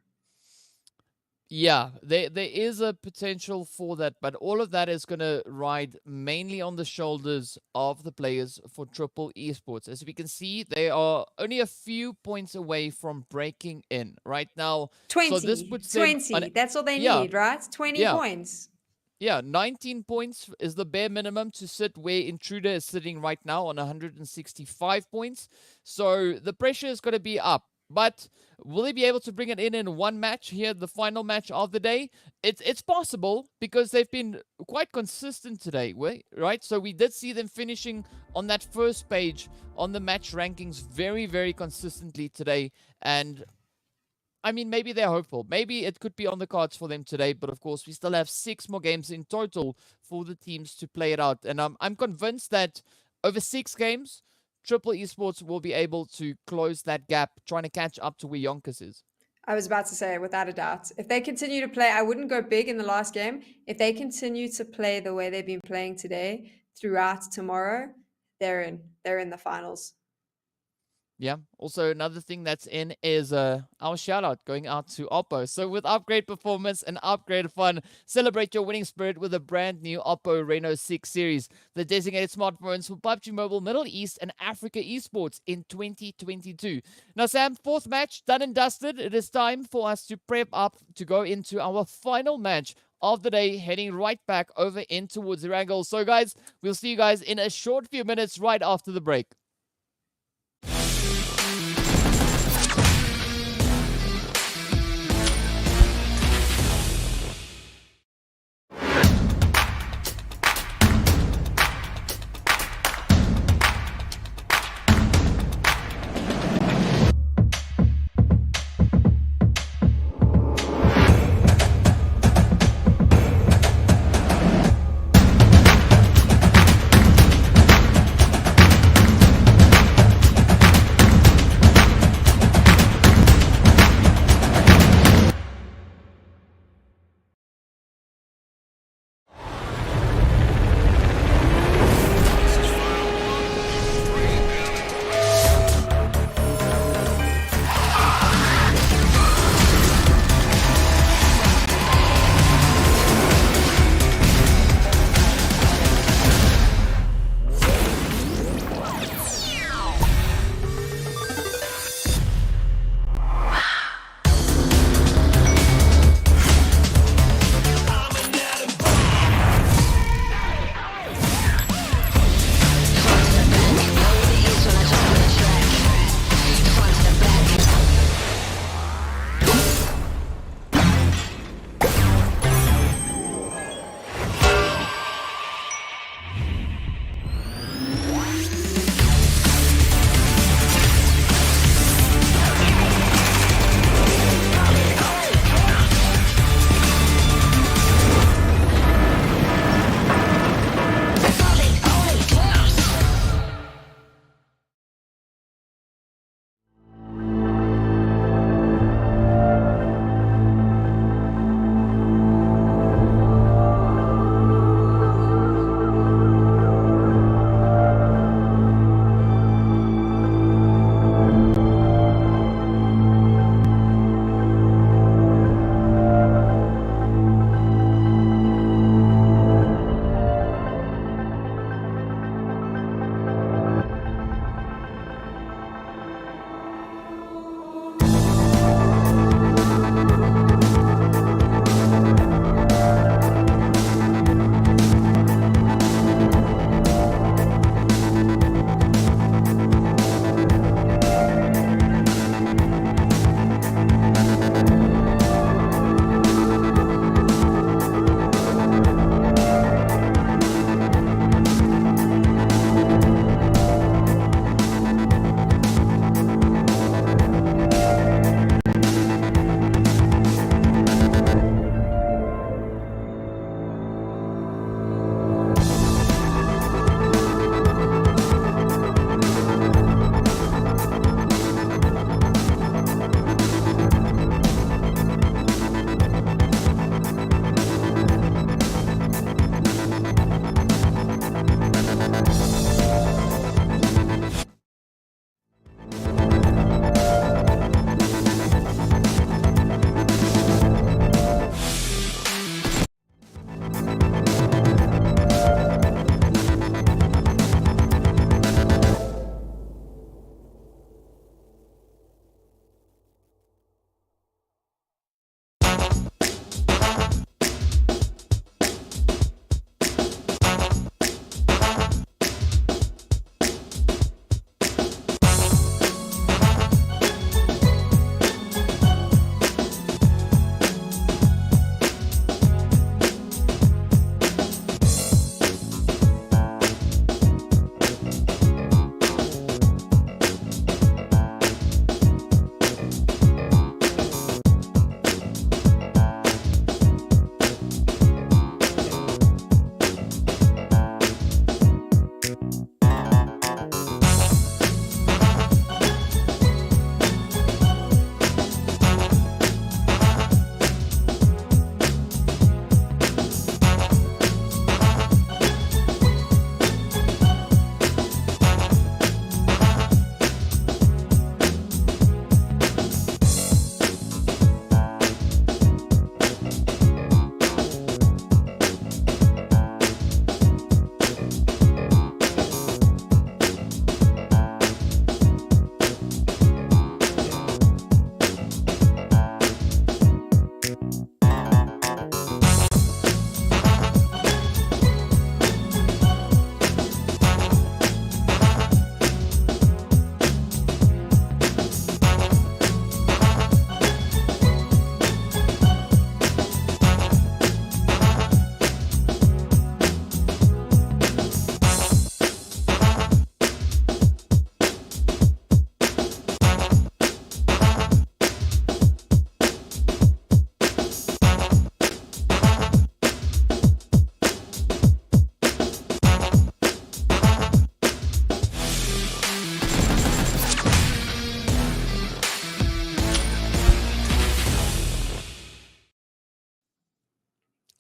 Yeah, there is a potential for that, but all of that is going to ride mainly on the shoulders of the players for Triple Esports. As we can see, they are only a few points away from breaking in right now. 20, so this puts them 20. That's all they need, right? 20 points. Yeah, 19 points is the bare minimum to sit where Intruder is sitting right now on 165 points. So the pressure is going to be up. But will they be able to bring it in one match here, the final match of the day? It's possible, because they've been quite consistent today, right? So we did see them finishing on that first page on the match rankings very, very consistently today. And I mean, maybe they're hopeful. Maybe it could be on the cards for them today. But of course, we still have 6 more games in total for the teams to play it out. And I'm convinced that over 6 games, Triple Esports will be able to close that gap, trying to catch up to where YONKOUS is. I was about to say, without a doubt, if they continue to play, I wouldn't go big in the last game. If they continue to play the way they've been playing today throughout tomorrow, they're in the finals. Yeah. Also, another thing that's in is our shout out going out to Oppo. So with upgrade performance and upgrade fun, celebrate your winning spirit with a brand new Oppo Reno 6 series, the designated smartphones for PUBG Mobile, Middle East and Africa esports in 2022. Now, Sam, 4th match done and dusted. It is time for us to prep up to go into our final match of the day, heading right back over in towards Erangel. So guys, we'll see you guys in a short few minutes right after the break.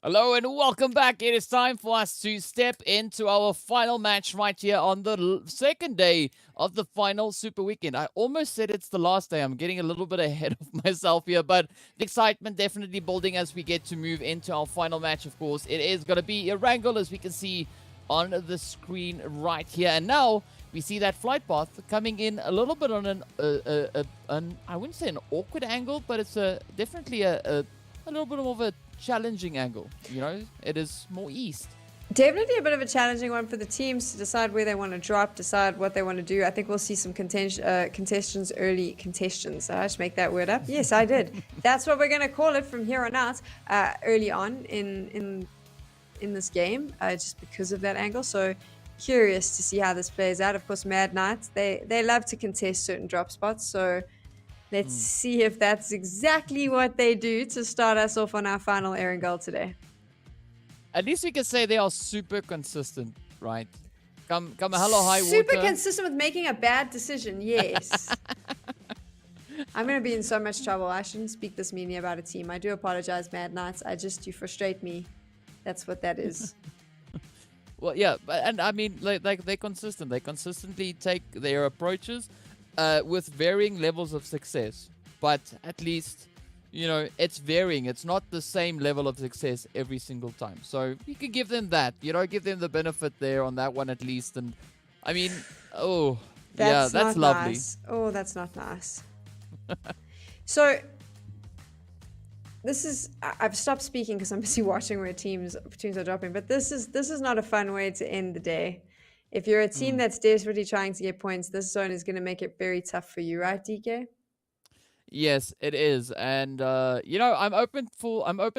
Hello and welcome back. It is time for us to step into our final match right here on the second day of the final Super Weekend. I almost said it's the last day. I'm getting a little bit ahead of myself here, but the excitement definitely building as we get to move into our final match, of course. It is going to be Erangel, as we can see on the screen right here. And now we see that flight path coming in a little bit on an I wouldn't say an awkward angle, but it's definitely a little bit more of a challenging angle. You know, it is more east. Definitely a bit of a challenging one for the teams to decide where they want to drop, decide what they want to do. I think we'll see some contestants early. Contestants. I just make that word up. Yes, I did. That's what we're going to call it from here on out. Early on in this game, just because of that angle. So curious to see how this plays out. Of course, Mad Knights, they love to contest certain drop spots. So let's see if that's exactly what they do to start us off on our final Erangel today. At least we can say they are super consistent, right? Come a hello high water. Super consistent with making a bad decision, yes. I'm going to be in so much trouble. I shouldn't speak this meanly about a team. I do apologize, Mad Knights. You frustrate me. That's what that is. Well, yeah, and I mean, like they're consistent. They consistently take their approaches with varying levels of success. But at least, you know, it's varying. It's not the same level of success every single time. So you can give them that. You know, give them the benefit there on that one at least. And I mean, that's lovely. Nice. Oh, that's not nice. So this is, I've stopped speaking because I'm busy watching where teams are dropping. But this is not a fun way to end the day. If you're a team that's desperately trying to get points, this zone is going to make it very tough for you, right, DK? Yes, it is. And you know, I'm open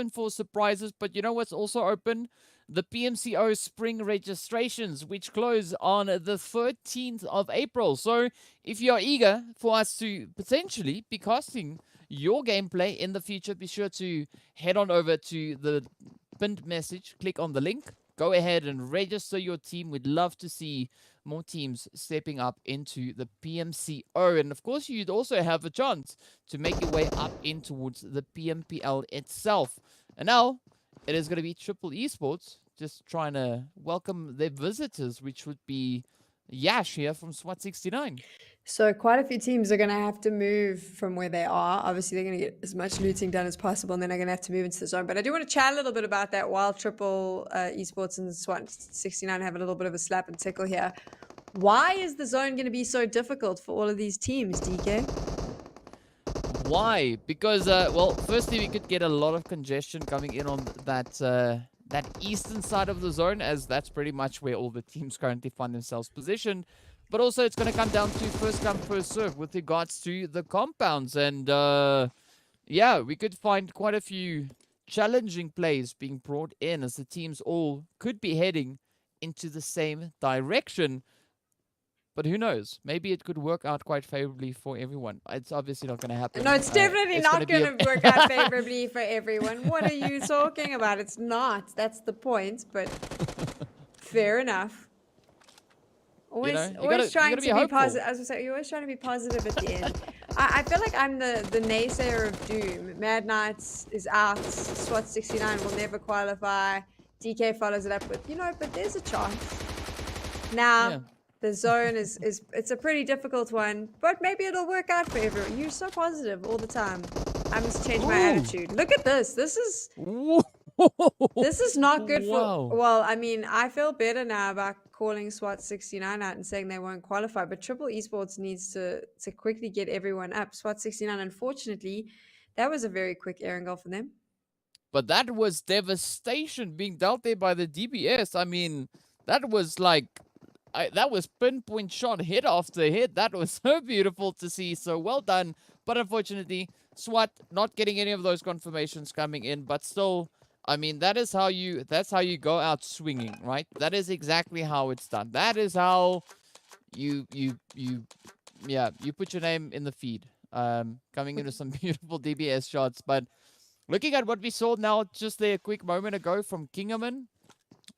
for surprises, but you know what's also open? The PMCO spring registrations, which close on the 13th of April. So if you're eager for us to potentially be casting your gameplay in the future, be sure to head on over to the pinned message, click on the link, go ahead and register your team. We'd love to see more teams stepping up into the PMCO. And of course, you'd also have a chance to make your way up in towards the PMPL itself. And now it is going to be Triple Esports just trying to welcome their visitors, which would be Yash here from SWAT69. So quite a few teams are going to have to move from where they are. Obviously, they're going to get as much looting done as possible, and then they're going to have to move into the zone. But I do want to chat a little bit about that while Triple Esports and SWAT69 have a little bit of a slap and tickle here. Why is the zone going to be so difficult for all of these teams, DK? Why? Because, well, firstly, we could get a lot of congestion coming in on that eastern side of the zone, as that's pretty much where all the teams currently find themselves positioned. But also, it's going to come down to first come, first serve with regards to the compounds. And, yeah, we could find quite a few challenging plays being brought in, as the teams all could be heading into the same direction. But who knows? Maybe it could work out quite favorably for everyone. It's obviously not going to happen. No, it's definitely not going to work out favorably for everyone. What are you talking about? It's not. That's the point. But fair enough. Always trying to be positive. As I say, you're always trying to be positive at the end. I feel like I'm the naysayer of doom. Mad Knights is out. SWAT69 will never qualify. DK follows it up with, but there's a chance. Now. Yeah. The zone it's a pretty difficult one, but maybe it'll work out for everyone. You're so positive all the time. I must change my attitude. Look at this. This is not good for. Well, I mean, I feel better now about calling SWAT69 out and saying they won't qualify. But Triple Esports needs to quickly get everyone up. SWAT69, unfortunately, that was a very quick Erangel for them. But that was devastation being dealt there by the DBS. I mean, that was like. That was pinpoint shot hit after hit. That was so beautiful to see. So well done. But unfortunately, SWAT not getting any of those confirmations coming in. But still, I mean, that's how you go out swinging, right? That is exactly how it's done. That is how you put your name in the feed. Coming into some beautiful DBS shots. But looking at what we saw now just there a quick moment ago from Kingerman.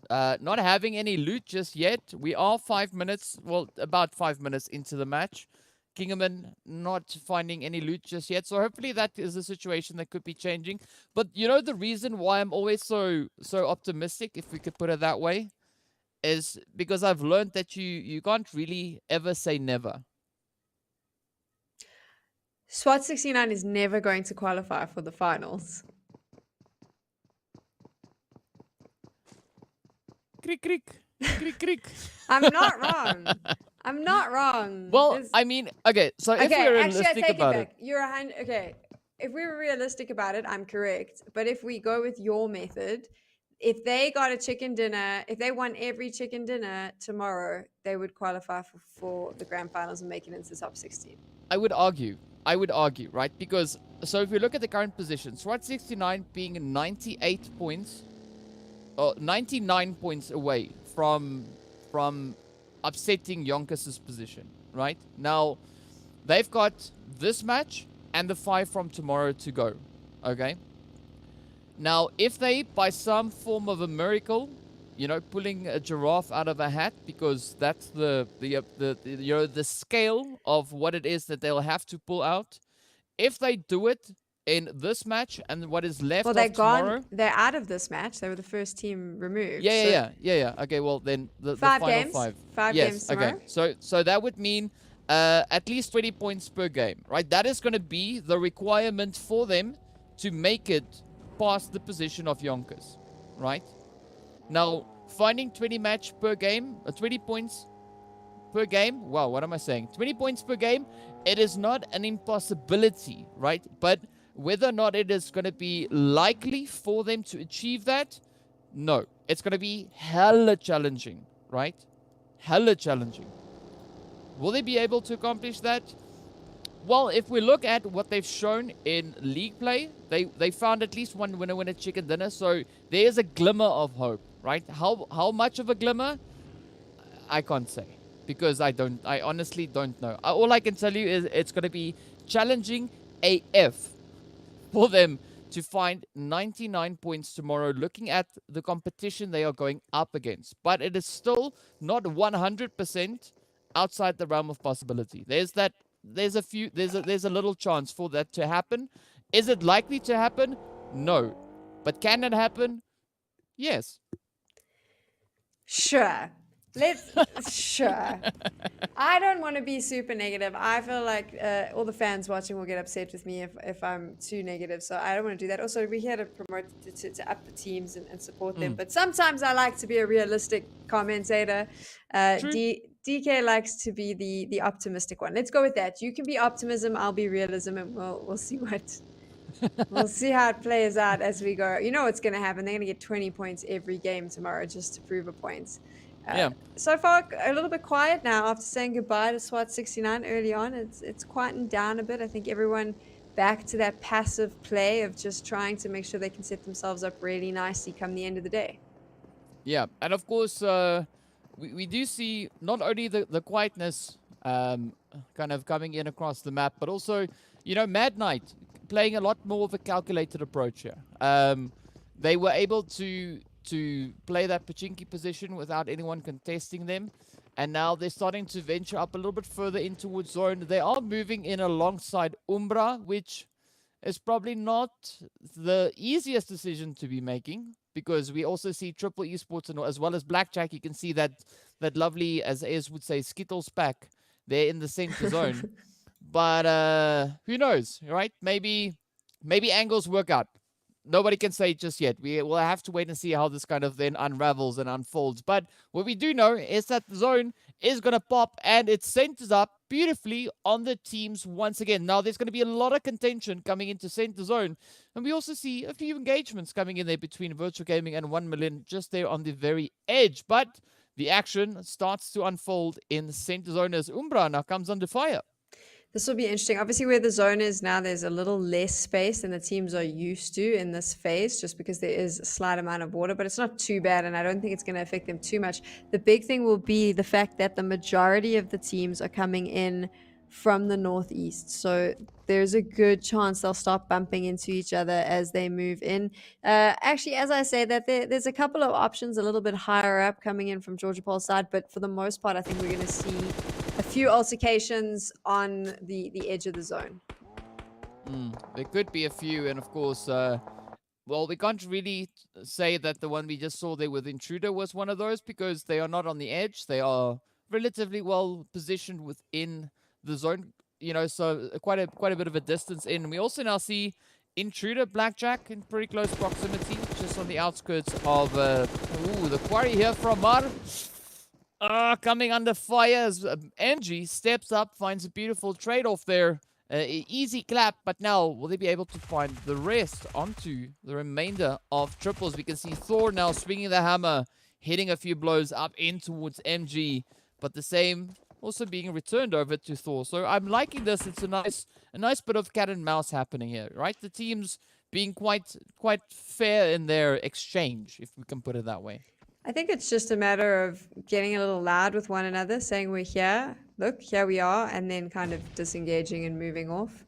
Not having any loot just yet. We are 5 minutes, well, about 5 minutes into the match. Kingerman not finding any loot just yet. So hopefully that is a situation that could be changing. But you know the reason why I'm always so optimistic, if we could put it that way, is because I've learned that you can't really ever say never. SWAT 69 is never going to qualify for the finals. Creak, creak, creak, creak. I'm not wrong. I'm not wrong. Well, I mean, okay, so if we're realistic about it. Okay, if we were realistic about it, I'm correct. But if we go with your method, if they got a chicken dinner, if they won every chicken dinner tomorrow, they would qualify for the grand finals and make it into the top 16. I would argue, right? Because, so if we look at the current position, SWAT 69 being 98 points, or 99 points away from upsetting YONKOUS' position, right? Now, they've got this match and the 5 from tomorrow to go, okay? Now, if they, by some form of a miracle, you know, pulling a giraffe out of a hat, because that's the you know, the scale of what it is that they'll have to pull out. If they do it in this match and what is left of tomorrow, they're out of this match. They were the first team removed. Yeah. Okay, well then the final games? 5. Five yes, games tomorrow? Okay. So that would mean at least 20 points per game, right? That is going to be the requirement for them to make it past the position of YONKOUS, right? Now, finding 20 points per game, wow, what am I saying? 20 points per game, it is not an impossibility, right? But whether or not it is going to be likely for them to achieve that, no. It's going to be hella challenging, right? Hella challenging. Will they be able to accomplish that? Well, if we look at what they've shown in league play, they found at least one winner chicken dinner, so there is a glimmer of hope, right? How much of a glimmer? I can't say, because I honestly don't know. All I can tell you is it's going to be challenging AF for them to find 99 points tomorrow, looking at the competition they are going up against. But it is still not 100% outside the realm of possibility. There's a little chance for that to happen. Is it likely to happen? No. But can it happen? Yes. Sure. Sure. I don't want to be super negative. I feel like all the fans watching will get upset with me if I'm too negative. So I don't want to do that. Also, we're here to promote, to up the teams and support them. But sometimes I like to be a realistic commentator. DK likes to be the optimistic one. Let's go with that. You can be optimism, I'll be realism, and we'll see what we'll see how it plays out as we go. You know what's going to happen. They're going to get 20 points every game tomorrow just to prove a point. So far, a little bit quiet now after saying goodbye to SWAT 69 early on. It's quietened down a bit. I think everyone back to that passive play of just trying to make sure they can set themselves up really nicely come the end of the day. Yeah, and of course, we do see not only the quietness kind of coming in across the map, but also, you know, Mad Knight playing a lot more of a calculated approach here. They were able to play that Pachinki position without anyone contesting them. And now they're starting to venture up a little bit further in towards zone. They are moving in alongside Umbra, which is probably not the easiest decision to be making, because we also see Triple Esports and as well as Blackjack. You can see that lovely, as AS would say, Skittles pack there in the center zone. But who knows, right? Maybe angles work out. Nobody can say just yet. We will have to wait and see how this kind of then unravels and unfolds. But what we do know is that the zone is going to pop, and it centers up beautifully on the teams once again. Now, there's going to be a lot of contention coming into center zone. And we also see a few engagements coming in there between Virtual Gaming and 1 Million just there on the very edge. But the action starts to unfold in center zone as Umbra now comes under fire. This will be interesting. Obviously, where the zone is now, there's a little less space than the teams are used to in this phase, just because there is a slight amount of water, but it's not too bad, and I don't think it's going to affect them too much. The big thing will be the fact that the majority of the teams are coming in from the northeast, so there's a good chance they'll start bumping into each other as they move in. Actually, as I say that, there's a couple of options a little bit higher up coming in from Georgia Pole's side, but for the most part, I think we're going to see a few altercations on the edge of the zone. There could be a few, and of course, well, we can't really say that the one we just saw there with Intruder was one of those because they are not on the edge. They are relatively well positioned within the zone, you know, so quite a bit of a distance in. We also now see Intruder, Blackjack in pretty close proximity, just on the outskirts of the quarry here from Mar. Coming under fire as Angie steps up, finds a beautiful trade-off there. Easy clap, but now will they be able to find the rest onto the remainder of triples? We can see Thor now swinging the hammer, hitting a few blows up in towards MG, but the same also being returned over to Thor. So I'm liking this. It's a nice bit of cat and mouse happening here, right? The teams being quite fair in their exchange, if we can put it that way. I think it's just a matter of getting a little loud with one another, saying we're here, look, here we are, and then kind of disengaging and moving off.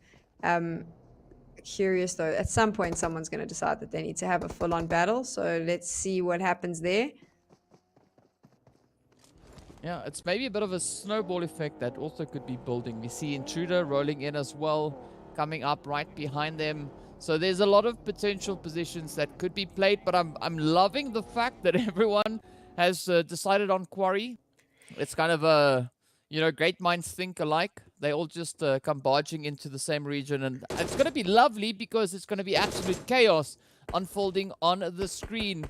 Curious though, at some point someone's going to decide that they need to have a full-on battle, so let's see what happens there. Yeah, it's maybe a bit of a snowball effect that also could be building. We see Intruder rolling in as well, coming up right behind them. So there's a lot of potential positions that could be played, but I'm loving the fact that everyone has decided on Quarry. It's kind of a, you know, great minds think alike. They all just come barging into the same region, and it's going to be lovely because it's going to be absolute chaos unfolding on the screen.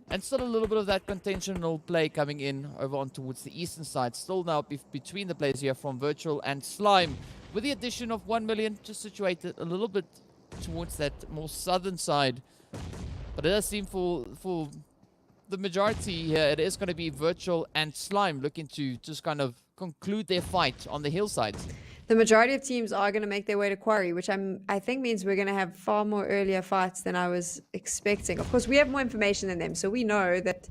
And still a little bit of that contentional play coming in over on towards the eastern side. Still now between the players here from Virtual and Slime, with the addition of 1 million just situated a little bit towards that more southern side. But it does seem for the majority here, it is going to be Virtual and Slime looking to just kind of conclude their fight on the hillsides. The majority of teams are going to make their way to Quarry, which I think means we're going to have far more earlier fights than I was expecting. Of course, we have more information than them, so we know that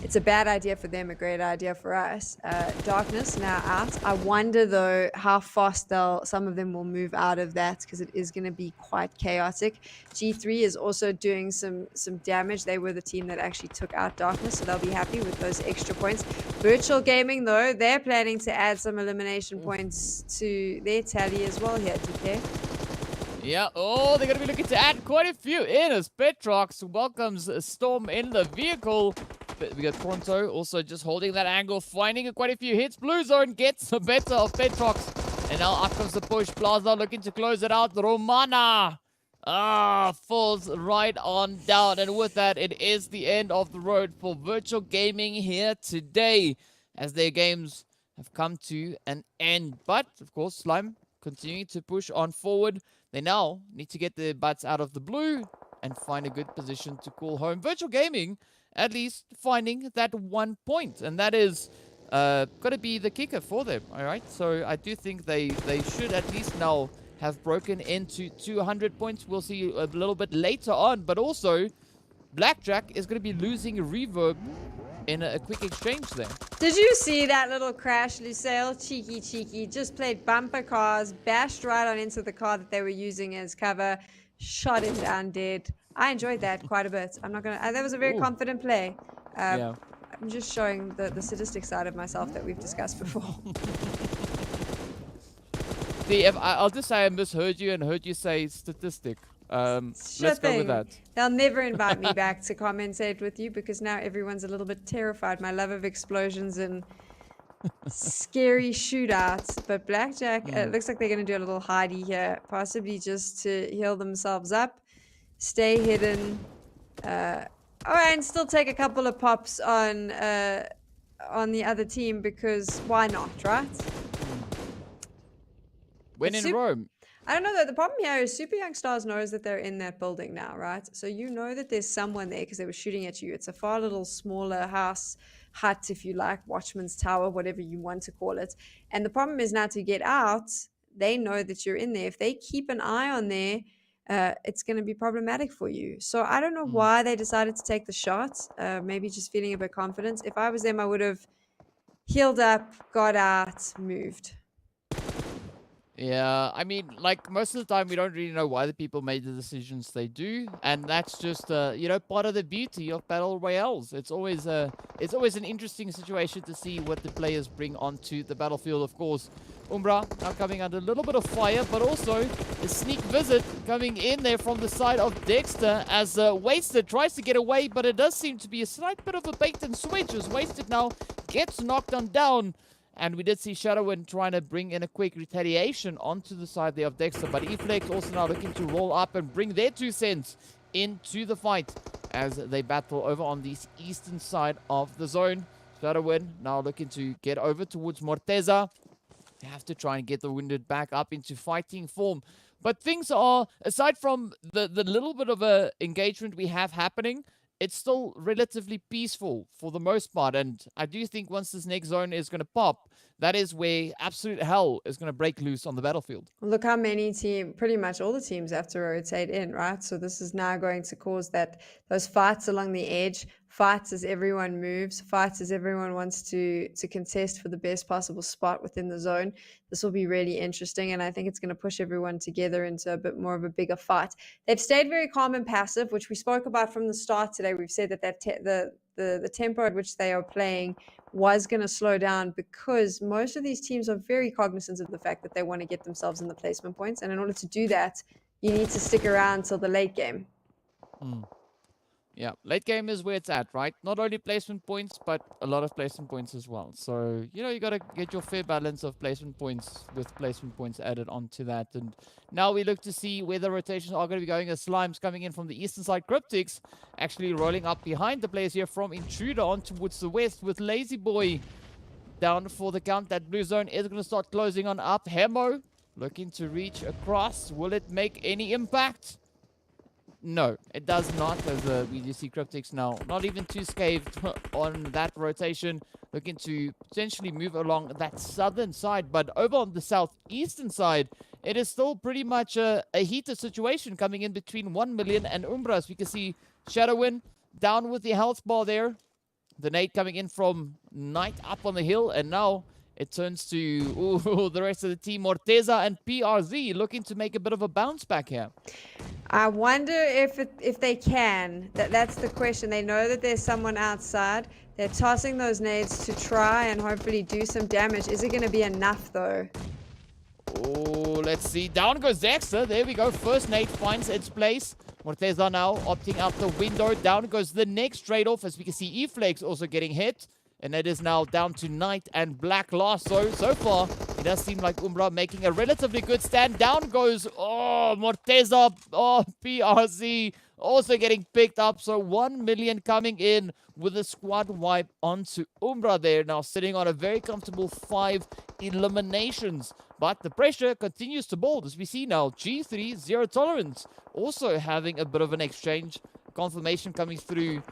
it's a bad idea for them, a great idea for us. Darkness now out. I wonder, though, how fast some of them will move out of that, because it is going to be quite chaotic. G3 is also doing some damage. They were the team that actually took out Darkness, so they'll be happy with those extra points. Virtual Gaming, though, they're planning to add some elimination points to their tally as well here, DK. Yeah, oh, they're going to be looking to add quite a few in as Petrox welcomes Storm in the vehicle. We got Pronto also just holding that angle, finding quite a few hits. Blue Zone gets the better of Petrox. And now up comes the push. Plaza looking to close it out. Romana falls right on down. And with that, it is the end of the road for Virtual Gaming here today, as their games have come to an end. But, of course, Slime continuing to push on forward. They now need to get their butts out of the blue and find a good position to call home. Virtual Gaming at least finding that 1 point, and that is got to be the kicker for them. All right, so I do think they should at least now have broken into 200 points. We'll see a little bit later on, but also Blackjack is going to be losing reverb in a quick exchange there. Did you see that little crash, Lusail? Cheeky. Just played bumper cars, bashed right on into the car that they were using as cover, shot him down dead. I enjoyed that quite a bit. I'm not gonna. That was a very confident play. Yeah. I'm just showing the sadistic side of myself that we've discussed before. See, I'll just say I misheard you and heard you say statistic. Let's go with that. They'll never invite me back to commentate with you because now everyone's a little bit terrified. My love of explosions and scary shootouts. But Blackjack, it looks like they're going to do a little hidey here, possibly just to heal themselves up, stay hidden, and still take a couple of pops on the other team, because why not, right? When in Rome. I don't know though, the problem here is Super Young Stars knows that they're in that building now, right? So you know that there's someone there because they were shooting at you. It's a far little smaller hut, if you like, Watchman's Tower, whatever you want to call it. And the problem is now to get out, they know that you're in there. If they keep an eye on there, it's going to be problematic for you. So I don't know why they decided to take the shot. Maybe just feeling a bit confident. If I was them, I would have healed up, got out, moved. Yeah, I mean, like most of the time, we don't really know why the people made the decisions they do, and that's just, you know, part of the beauty of battle royales. It's always an interesting situation to see what the players bring onto the battlefield. Of course, Umbra now coming under a little bit of fire, but also a sneak visit coming in there from the side of Dexter as Wasted tries to get away, but it does seem to be a slight bit of a bait and switch as Wasted now gets knocked on down. And we did see Shadowin trying to bring in a quick retaliation onto the side there of Dexter. But Eflex also now looking to roll up and bring their 2 cents into the fight as they battle over on the eastern side of the zone. Shadowin now looking to get over towards Morteza. They have to try and get the wounded back up into fighting form. But things are, aside from the little bit of a engagement we have happening, it's still relatively peaceful for the most part. And I do think once this next zone is going to pop, that is where absolute hell is going to break loose on the battlefield. Look how many pretty much all the teams have to rotate in, right? So this is now going to cause those fights along the edge, fights as everyone moves, fights as everyone wants to contest for the best possible spot within the zone. This will be really interesting, and I think it's going to push everyone together into a bit more of a bigger fight. They've stayed very calm and passive, which we spoke about from the start today. We've said that the tempo at which they are playing was going to slow down because most of these teams are very cognizant of the fact that they want to get themselves in the placement points. And in order to do that, you need to stick around till the late game. Yeah, late game is where it's at, right? Not only placement points, but a lot of placement points as well. So, you know, you got to get your fair balance of placement points with placement points added onto that. And now we look to see where the rotations are going to be going as Slime's coming in from the eastern side. Cryptics actually rolling up behind the players here from Intruder on towards the west with Lazy Boy down for the count. That blue zone is going to start closing on up. Hemo looking to reach across. Will it make any impact? No, it does not, as we do see Cryptics now not even too scathed on that rotation, looking to potentially move along that southern side. But over on the southeastern side, it is still pretty much a heated situation coming in between 1 million and Umbra. As we can see Shadowin down with the health bar there. The nade coming in from Knight up on the hill, and now it turns to the rest of the team. Morteza and PRZ looking to make a bit of a bounce back here. I wonder if they can. That's the question. They know that there's someone outside. They're tossing those nades to try and hopefully do some damage. Is it going to be enough, though? Oh, let's see. Down goes Dexter. There we go. First nade finds its place. Morteza now opting out the window. Down goes the next trade-off, as we can see E-Flakes also getting hit. And it is now down to Knight and Black last. So far, it does seem like Umbra making a relatively good stand. Down goes, Morteza, PRZ also getting picked up. So 1 million coming in with a squad wipe onto Umbra there. Now sitting on a very comfortable 5 eliminations. But the pressure continues to build, as we see now. G3, Zero Tolerance, also having a bit of an exchange. Confirmation coming through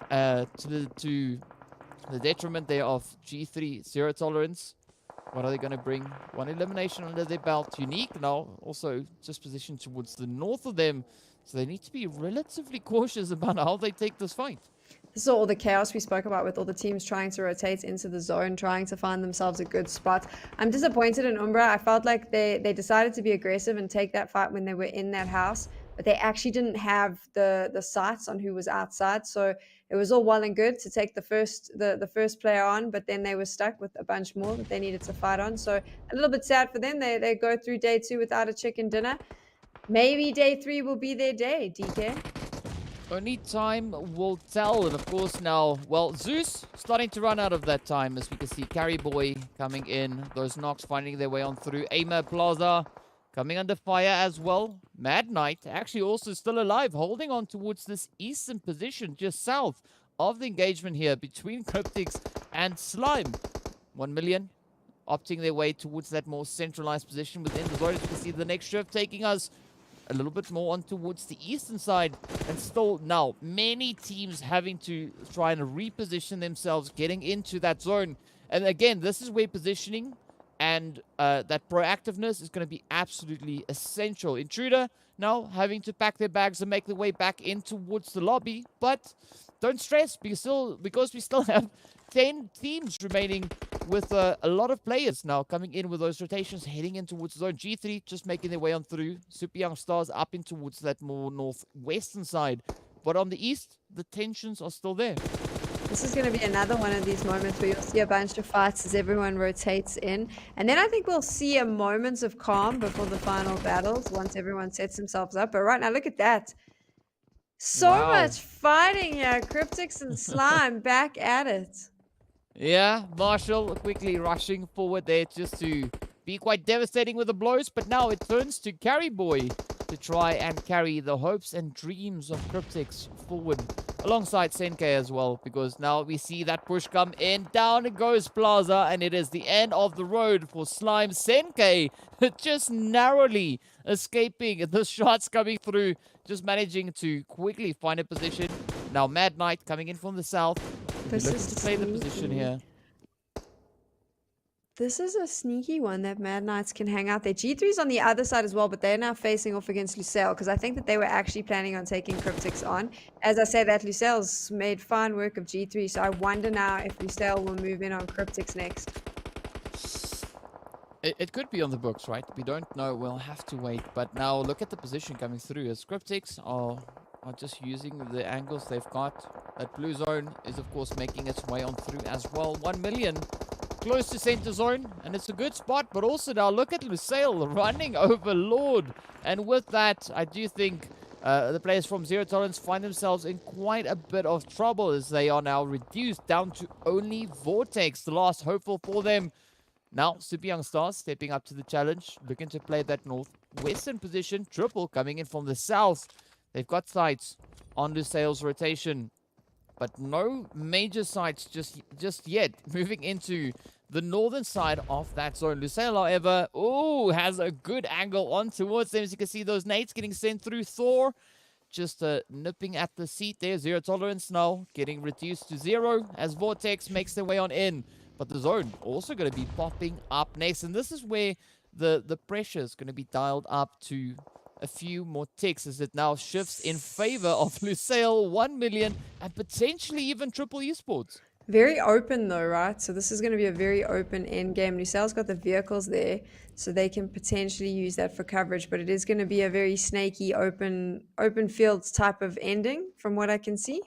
to the detriment there of G3, Zero Tolerance. What are they going to bring? 1 elimination under their belt. Unique now also just positioned towards the north of them. So they need to be relatively cautious about how they take this fight. This is all the chaos we spoke about with all the teams trying to rotate into the zone, trying to find themselves a good spot. I'm disappointed in Umbra. I felt like they decided to be aggressive and take that fight when they were in that house, but they actually didn't have the sights on who was outside. So it was all well and good to take the first player on, but then they were stuck with a bunch more that they needed to fight on. So a little bit sad for them. They go through day 2 without a chicken dinner. Maybe day 3 will be their day, DK. Only time will tell. And of course now, well, Zeus starting to run out of that time, as we can see Carry Boy coming in. Those knocks finding their way on through. Aimer Plaza coming under fire as well. Mad Knight actually also still alive, holding on towards this eastern position just south of the engagement here between Cryptics and Slime. 1 million opting their way towards that more centralized position within the zone. As you can see the next shift taking us a little bit more on towards the eastern side, and still now many teams having to try and reposition themselves getting into that zone. And again, this is where positioning and that proactiveness is going to be absolutely essential. Intruder now having to pack their bags and make their way back in towards the lobby, but don't stress because we still have 10 teams remaining with a lot of players now coming in with those rotations, heading in towards zone. G3 just making their way on through. Super Young Stars up in towards that more northwestern side. But on the east, the tensions are still there. This is going to be another one of these moments where you'll see a bunch of fights as everyone rotates in. And then I think we'll see a moment of calm before the final battles once everyone sets themselves up. But right now, look at that. So much fighting here. Cryptics and Slime back at it. Yeah, Marshall quickly rushing forward there just to be quite devastating with the blows. But now it turns to Carry Boy to try and carry the hopes and dreams of Cryptics forward alongside Senke as well, because now we see that push come in. Down it goes Plaza, and it is the end of the road for Slime. Senke just narrowly escaping the shots coming through, just managing to quickly find a position. Now Mad Knight coming in from the south. This Looking is to play the position here. This is a sneaky one that Mad Knights can hang out there. G3's on the other side as well, but they're now facing off against Lusail, because I think that they were actually planning on taking Cryptics on. As I say that, Lusail's made fine work of G3, so I wonder now if Lusail will move in on Cryptics next. It could be on the books, right? We don't know. We'll have to wait. But now look at the position coming through. As Cryptics are just using the angles they've got. That blue zone is, of course, making its way on through as well. 1 million close to center zone, and it's a good spot. But also now look at Lusail running over Lord. And with that, I do think the players from Zero Tolerance find themselves in quite a bit of trouble, as they are now reduced down to only Vortex, the last hopeful for them. Now, Super Young Stars stepping up to the challenge, looking to play that northwestern position. Triple coming in from the south. They've got sights on Lusail's rotation, but no major sights just yet. Moving into the northern side of that zone. Lusail, however, has a good angle on towards them. As you can see, those nades getting sent through. Thor just nipping at the seat there. Zero Tolerance now getting reduced to 0 as Vortex makes their way on in. But the zone also going to be popping up next. And this is where the pressure is going to be dialed up to a few more ticks, as it now shifts in favor of Lusail, 1 million, and potentially even Triple Esports. Very open though, right? So this is going to be a very open end game. Lusail's got the vehicles there, so they can potentially use that for coverage. But it is going to be a very snaky, open fields type of ending, from what I can see.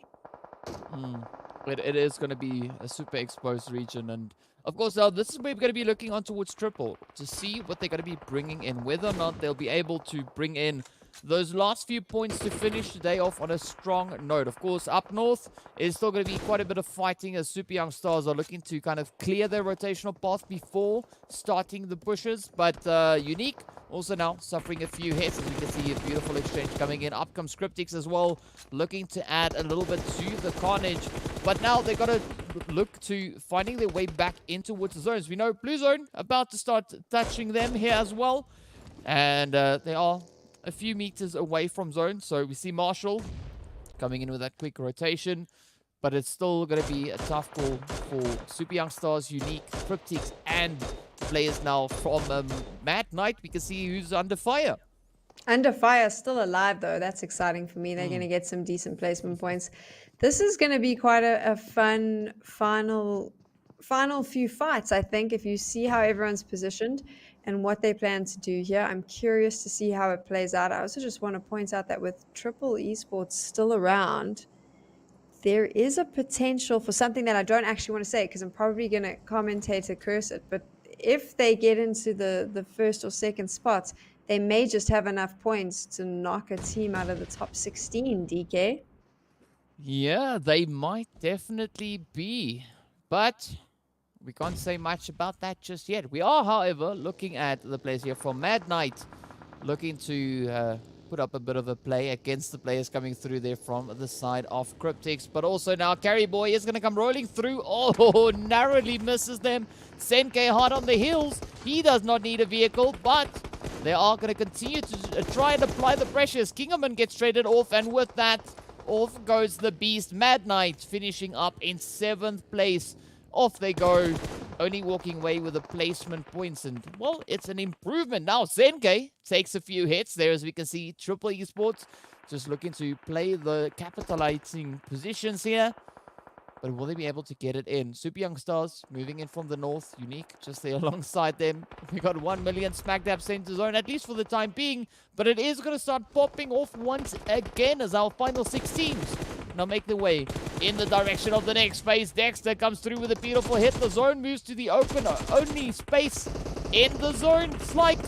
It is going to be a super exposed region. And of course, now this is where we're going to be looking on towards Triple to see what they're going to be bringing in, whether or not they'll be able to bring in those last few points to finish the day off on a strong note. Of course, up north is still going to be quite a bit of fighting, as Super Young Stars are looking to kind of clear their rotational path before starting the pushes. But Unique also now suffering a few hits, as we can see a beautiful exchange coming in. Up comes Cryptics as well, looking to add a little bit to the carnage. But now they've got to look to finding their way back into towards the zones. We know Blue Zone about to start touching them here as well. And they are a few meters away from zone. So we see Marshall coming in with that quick rotation. But it's still going to be a tough call for Super Young Stars, Unique, Cryptics, and players now from Mad Knight. We can see who's under fire. Under fire, still alive though. That's exciting for me. They're going to get some decent placement points. This is going to be quite a fun final few fights, I think, if you see how everyone's positioned and what they plan to do here. I'm curious to see how it plays out. I also just want to point out that with Triple Esports still around, there is a potential for something that I don't actually want to say, because I'm probably going to commentate or curse it. But if they get into the first or second spots, they may just have enough points to knock a team out of the top 16, DK. Yeah, they might definitely be. But we can't say much about that just yet. We are, however, looking at the players here from Mad Knight, looking to put up a bit of a play against the players coming through there from the side of Cryptics. But also now Carry Boy is going to come rolling through. Oh, narrowly misses them. Senke hard on the heels. He does not need a vehicle, but they are going to continue to try and apply the pressures. Kingerman gets traded off, and with that, off goes the beast. Mad Knight finishing up in 7th place. Off they go, only walking away with the placement points. And, well, it's an improvement. Now, Senke takes a few hits there, as we can see. Triple Esports just looking to play the capitalizing positions here. but will they be able to get it in? Super Young Stars moving in from the north. Unique just there alongside them. We got 1 million smack dab center zone, at least for the time being. But it is going to start popping off once again as our final 6 teams now make their way in the direction of the next phase. Dexter comes through with a beautiful hit. The zone moves to the open, only space in the zone. It's like,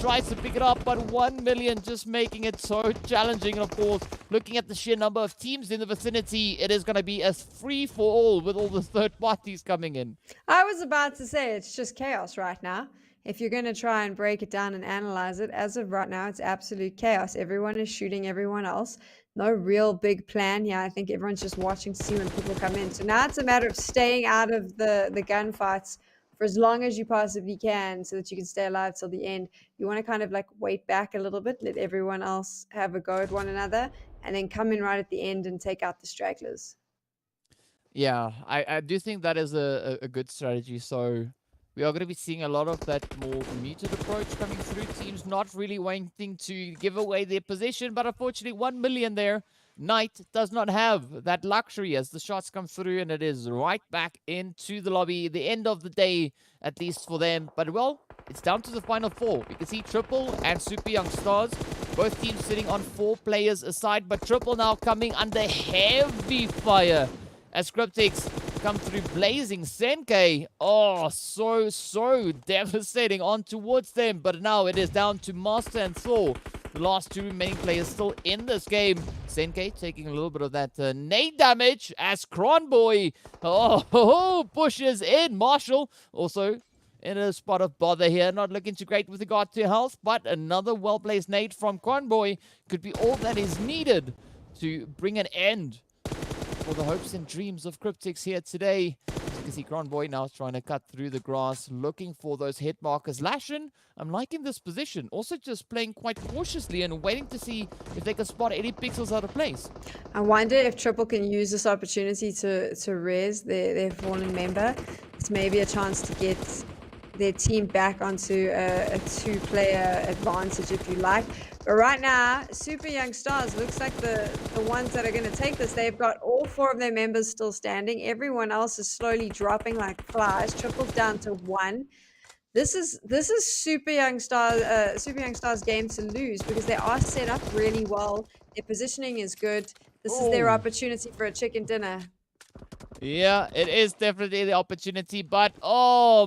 tries to pick it up, but 1 million just making it so challenging. And of course, looking at the sheer number of teams in the vicinity, it is going to be a free-for-all with all the third parties coming in. I was about to say, it's just chaos right now. If you're going to try and break it down and analyze it, as of right now, it's absolute chaos. Everyone is shooting everyone else. No real big plan. Yeah, I think everyone's just watching to see when people come in. So now it's a matter of staying out of the gunfights for as long as you possibly can so that you can stay alive till the end. You want to kind of like wait back a little bit, let everyone else have a go at one another, and then come in right at the end and take out the stragglers. Yeah, I do think that is a good strategy. So we are going to be seeing a lot of that more muted approach coming through. Teams not really wanting to give away their position, but unfortunately 1 million there. Knight does not have that luxury as the shots come through, and it is right back into the lobby. The end of the day, at least for them. But well, it's down to the final 4. We can see Triple and Super Young Stars, both teams sitting on 4 players aside, but Triple now coming under heavy fire as Cryptics come through blazing. Senke, so devastating on towards them. But now it is down to Master and Thor, the last 2 remaining players still in this game. Senke taking a little bit of that nade damage as Cronboy pushes in. Marshall also in a spot of bother here, not looking too great with regard to health, but another well-placed nade from Cronboy could be all that is needed to bring an end for the hopes and dreams of Cryptics here today. As you can see, Cronboy now trying to cut through the grass, looking for those hit markers. Lashin, I'm liking this position. Also just playing quite cautiously and waiting to see if they can spot any pixels out of place. I wonder if Triple can use this opportunity to res their fallen member. It's maybe a chance to get their team back onto a 2-player advantage, if you like. But right now, Super Young Stars looks like the ones that are going to take this. They've got all 4 of their members still standing. Everyone else is slowly dropping like flies. Triple's down to 1. This is Super Young Stars' game to lose because they are set up really well. Their positioning is good. This is their opportunity for a chicken dinner. Yeah, it is definitely the opportunity, but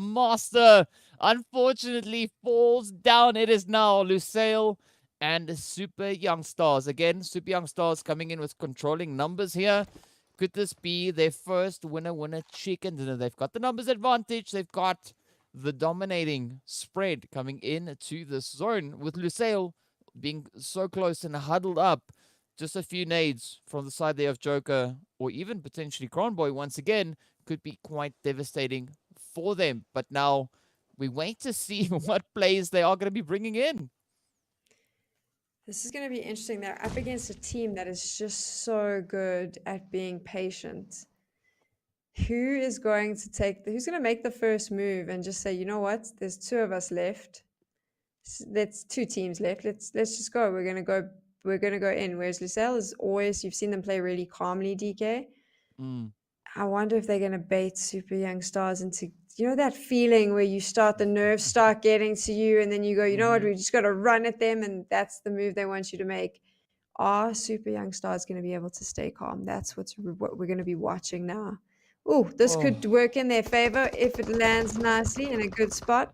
Master unfortunately falls down. It is now Lusail and Super Young Stars. Again, Super Young Stars coming in with controlling numbers here. Could this be their first winner chicken dinner? They've got the numbers advantage. They've got the dominating spread coming into this zone with Lusail being so close and huddled up. Just a few nades from the side there of Joker, or even potentially Cronboy once again, could be quite devastating for them. But now we wait to see what plays they are going to be bringing in. This is going to be interesting. They're up against a team that is just so good at being patient. Who's going to make the first move and just say, you know what, there's 2 of us left. That's 2 teams left. Let's just go. We're going to go in. Whereas Lusail is always, you've seen them play really calmly, DK. I wonder if they're going to bait Super Young Stars into, you know, that feeling where the nerves start getting to you and then you go, you know what, we just got to run at them, and that's the move they want you to make. Are Super Young Stars going to be able to stay calm? That's what we're going to be watching now. Oh, this could work in their favor if it lands nicely in a good spot.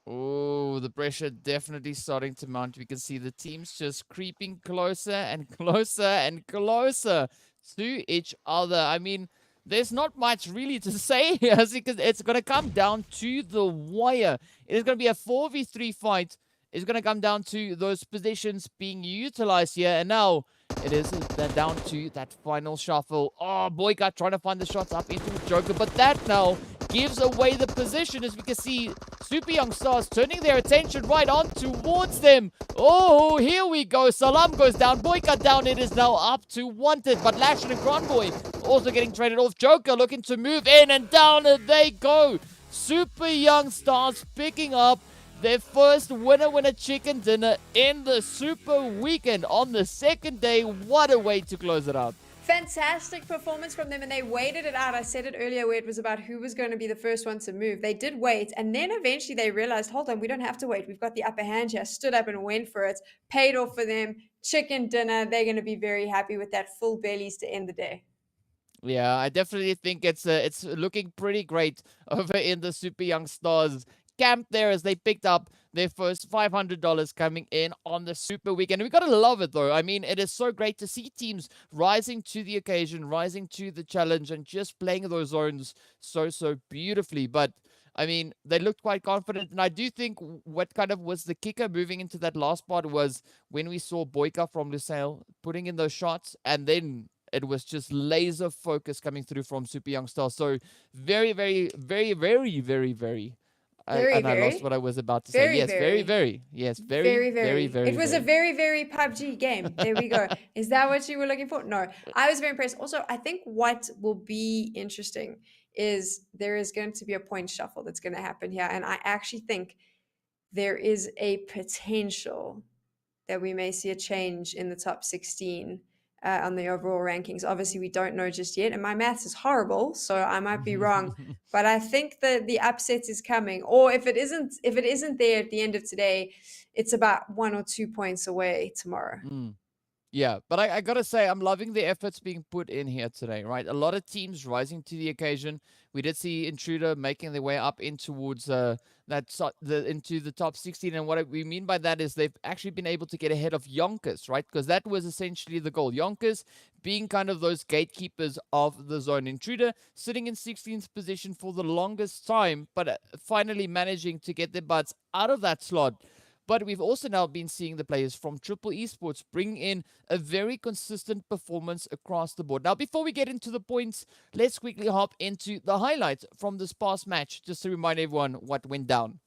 Oh, the pressure definitely starting to mount. We can see the teams just creeping closer and closer and closer to each other. I mean, there's not much really to say here because it's going to come down to the wire. It is going to be a 4v3 fight. It's going to come down to those positions being utilized here. And now it is down to that final shuffle. Oh, Boyka trying to find the shots up into the Joker. But that now gives away the position, as we can see Super Young Stars turning their attention right on towards them. Oh, here we go. Salam goes down. Boyka down. It is now up to Wanted. But Lashin and Cronboy also getting traded off. Joker looking to move in, and down they go. Super Young Stars picking up their first winner chicken dinner in the Super Weekend on the second day. What a way to close it out. Fantastic performance from them, and they waited it out. I said it earlier where it was about who was going to be the first one to move. They did wait, and then eventually they realized, hold on, we don't have to wait. We've got the upper hand here. Stood up and went for it. Paid off for them. Chicken dinner. They're going to be very happy with that. Full bellies to end the day. Yeah, I definitely think it's looking pretty great over in the Super Young Stars camp there as they picked up their first $500 coming in on the Super Weekend. We got to love it, though. I mean, it is so great to see teams rising to the occasion, rising to the challenge, and just playing those zones so beautifully. But I mean, they looked quite confident, and I do think what kind of was the kicker moving into that last part was when we saw Boyka from Lusail putting in those shots, and then it was just laser focus coming through from Super Young Stars. So very, very, very, very, very, very. I lost what I was about to say. Yes, very, very. Yes, very, very. It was a very, very PUBG game. There we go. Is that what you were looking for? No, I was very impressed. Also, I think what will be interesting is there is going to be a point shuffle that's going to happen here. And I actually think there is a potential that we may see a change in the top 16 on the overall rankings. Obviously, we don't know just yet, and my maths is horrible, so I might be wrong. But I think that the upset is coming, or if it isn't there at the end of today, it's about 1 or 2 points away tomorrow. Yeah, but I gotta say, I'm loving the efforts being put in here today, right? A lot of teams rising to the occasion. We did see Intruder making their way up in towards into the top 16, and what we mean by that is they've actually been able to get ahead of YONKOUS, right? Because that was essentially the goal. YONKOUS being kind of those gatekeepers of the zone. Intruder sitting in 16th position for the longest time, but finally managing to get their butts out of that slot. But we've also now been seeing the players from Triple Esports bring in a very consistent performance across the board. Now, before we get into the points, let's quickly hop into the highlights from this past match, just to remind everyone what went down.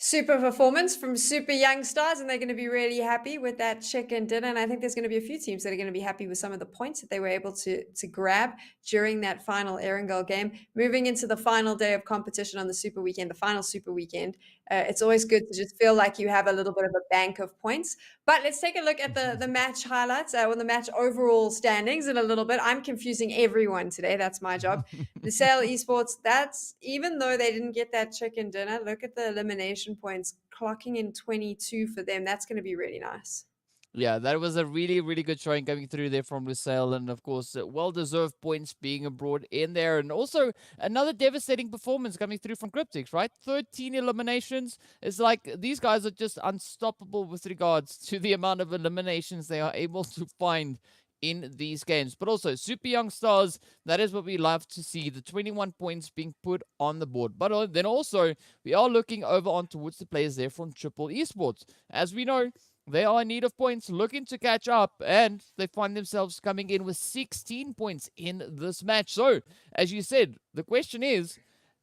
Super performance from Super Young Stars, and they're going to be really happy with that chicken dinner. And I think there's going to be a few teams that are going to be happy with some of the points that they were able to grab during that final Erangel game. Moving into the final day of competition on the Super Weekend, the final Super Weekend, it's always good to just feel like you have a little bit of a bank of points. But let's take a look at the match highlights, or the match overall standings in a little bit. I'm confusing everyone today. That's my job. Lusail Esports, that's, even though they didn't get that chicken dinner, look at the elimination points, clocking in 22 for them. That's going to be really nice. Yeah, that was a really, really good showing coming through there from Lusail, and of course, well-deserved points being brought in there, and also another devastating performance coming through from Cryptics, right? 13 eliminations. It's like these guys are just unstoppable with regards to the amount of eliminations they are able to find in these games. But also, Super Young Stars, that is what we love to see, the 21 points being put on the board. But then also, we are looking over on towards the players there from Triple Esports. As we know, They are in need of points, looking to catch up, and they find themselves coming in with 16 points in this match. So, as you said, the question is,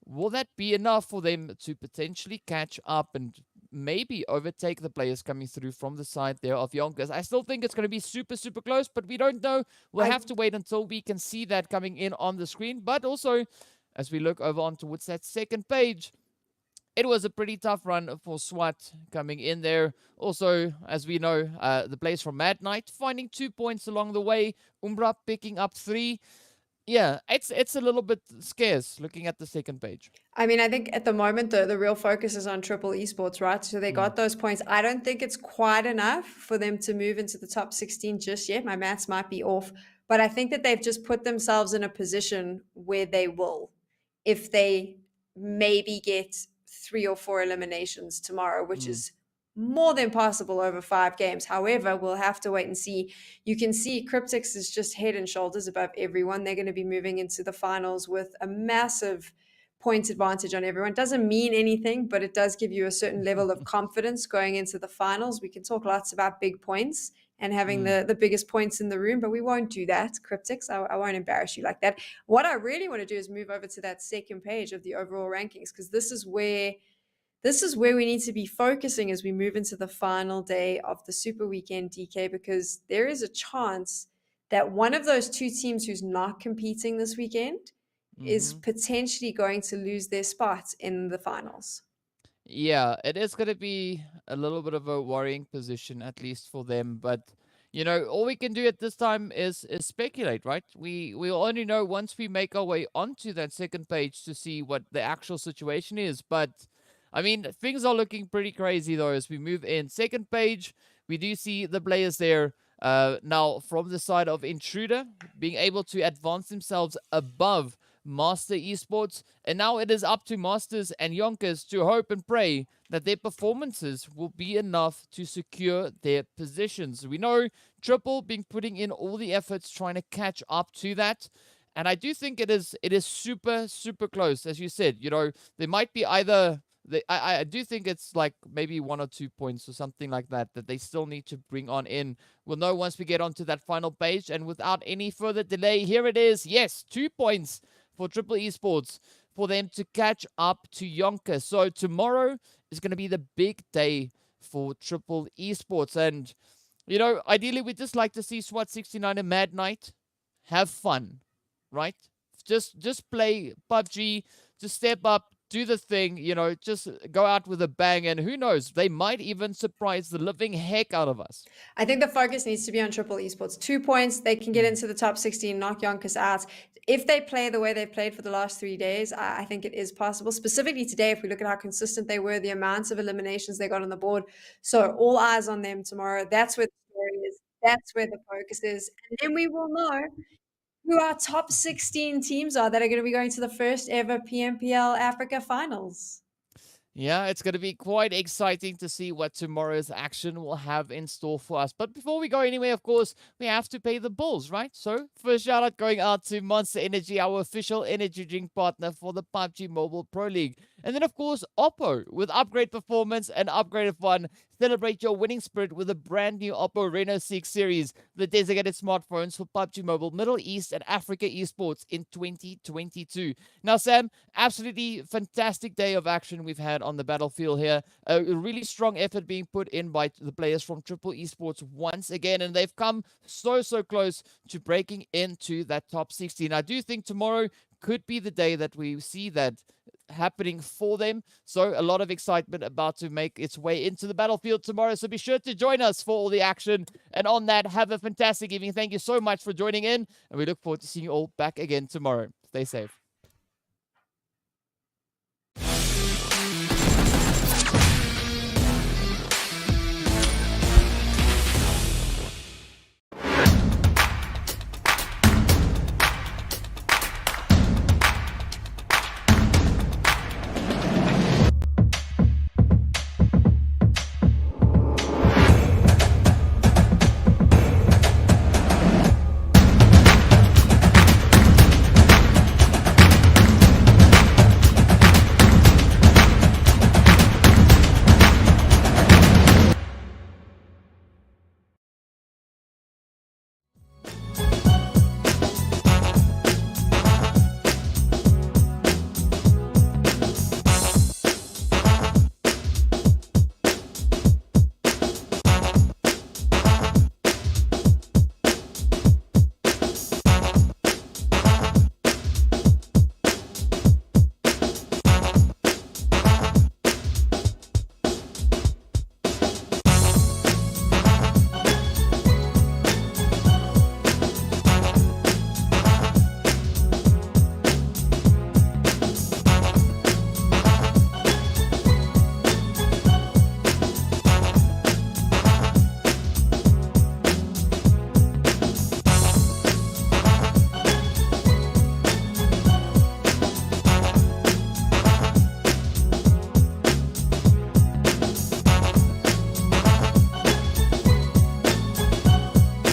will that be enough for them to potentially catch up and maybe overtake the players coming through from the side there of YONKOUS? I still think it's going to be super, super close, but we don't know. We'll have to wait until we can see that coming in on the screen. But also, as we look over on towards that second page, it was a pretty tough run for SWAT coming in there. Also, as we know, the players from Mad Knight finding 2 points along the way. Umbra picking up 3. Yeah, it's a little bit scarce looking at the second page. I mean, I think at the moment, the real focus is on Triple Esports, right? So they got those points. I don't think it's quite enough for them to move into the top 16 just yet. My maths might be off. But I think that they've just put themselves in a position where they will, if they maybe get 3 or 4 eliminations tomorrow, which is more than possible over 5 games. However, we'll have to wait and see. You can see Cryptics is just head and shoulders above everyone. They're going to be moving into the finals with a massive points advantage on everyone. Doesn't mean anything, but it does give you a certain level of confidence going into the finals. We can talk lots about big points and having the biggest points in the room, but we won't do that, Cryptics. I won't embarrass you like that. What I really want to do is move over to that second page of the overall rankings, because this is where we need to be focusing as we move into the final day of the Super Weekend, DK, because there is a chance that one of those 2 teams who's not competing this weekend is potentially going to lose their spot in the finals. Yeah, it is going to be a little bit of a worrying position, at least for them. But, you know, all we can do at this time is speculate, right? We'll only know once we make our way onto that second page to see what the actual situation is. But, I mean, things are looking pretty crazy, though, as we move in. Second page, we do see the players there now from the side of Intruder being able to advance themselves above Master Esports, and now it is up to Masters and YONKOUS to hope and pray that their performances will be enough to secure their positions. We know Triple been putting in all the efforts trying to catch up to that, and I do think it is super, super close. As you said, you know, there might be either I do think it's like maybe 1 or 2 points or something like that they still need to bring on in. We'll know once we get onto that final page, and without any further delay, here it is. Yes, 2 points for Triple Esports for them to catch up to YONKOUS. So tomorrow is going to be the big day for Triple Esports. And, you know, ideally we'd just like to see SWAT69 and Mad Knight have fun, right? Just play PUBG, just step up, do the thing, you know, just go out with a bang, and who knows, they might even surprise the living heck out of us. I think the focus needs to be on Triple Esports. 2 points, they can get into the top 16, knock YONKOUS out. If they play the way they've played for the last 3 days, I think it is possible. Specifically today, if we look at how consistent they were, the amounts of eliminations they got on the board. So all eyes on them tomorrow. That's where the story is. That's where the focus is. And then we will know who our top 16 teams are that are going to be going to the first ever PMPL Africa finals. Yeah, it's going to be quite exciting to see what tomorrow's action will have in store for us. But before we go anywhere, of course, we have to pay the bills, right? So first shout out going out to Monster Energy, our official energy drink partner for the PUBG Mobile Pro League. And then, of course, Oppo with upgrade performance and upgraded fun. Celebrate your winning spirit with a brand new Oppo Reno 6 series, the designated smartphones for PUBG Mobile, Middle East, and Africa esports in 2022. Now, Sam, absolutely fantastic day of action we've had on the battlefield here. A really strong effort being put in by the players from Triple Esports once again, and they've come so close to breaking into that top 16. I do think tomorrow could be the day that we see that happening for them. So a lot of excitement about to make its way into the battlefield tomorrow. So be sure to join us for all the action. And on that, have a fantastic evening. Thank you so much for joining in. And we look forward to seeing you all back again tomorrow. Stay safe.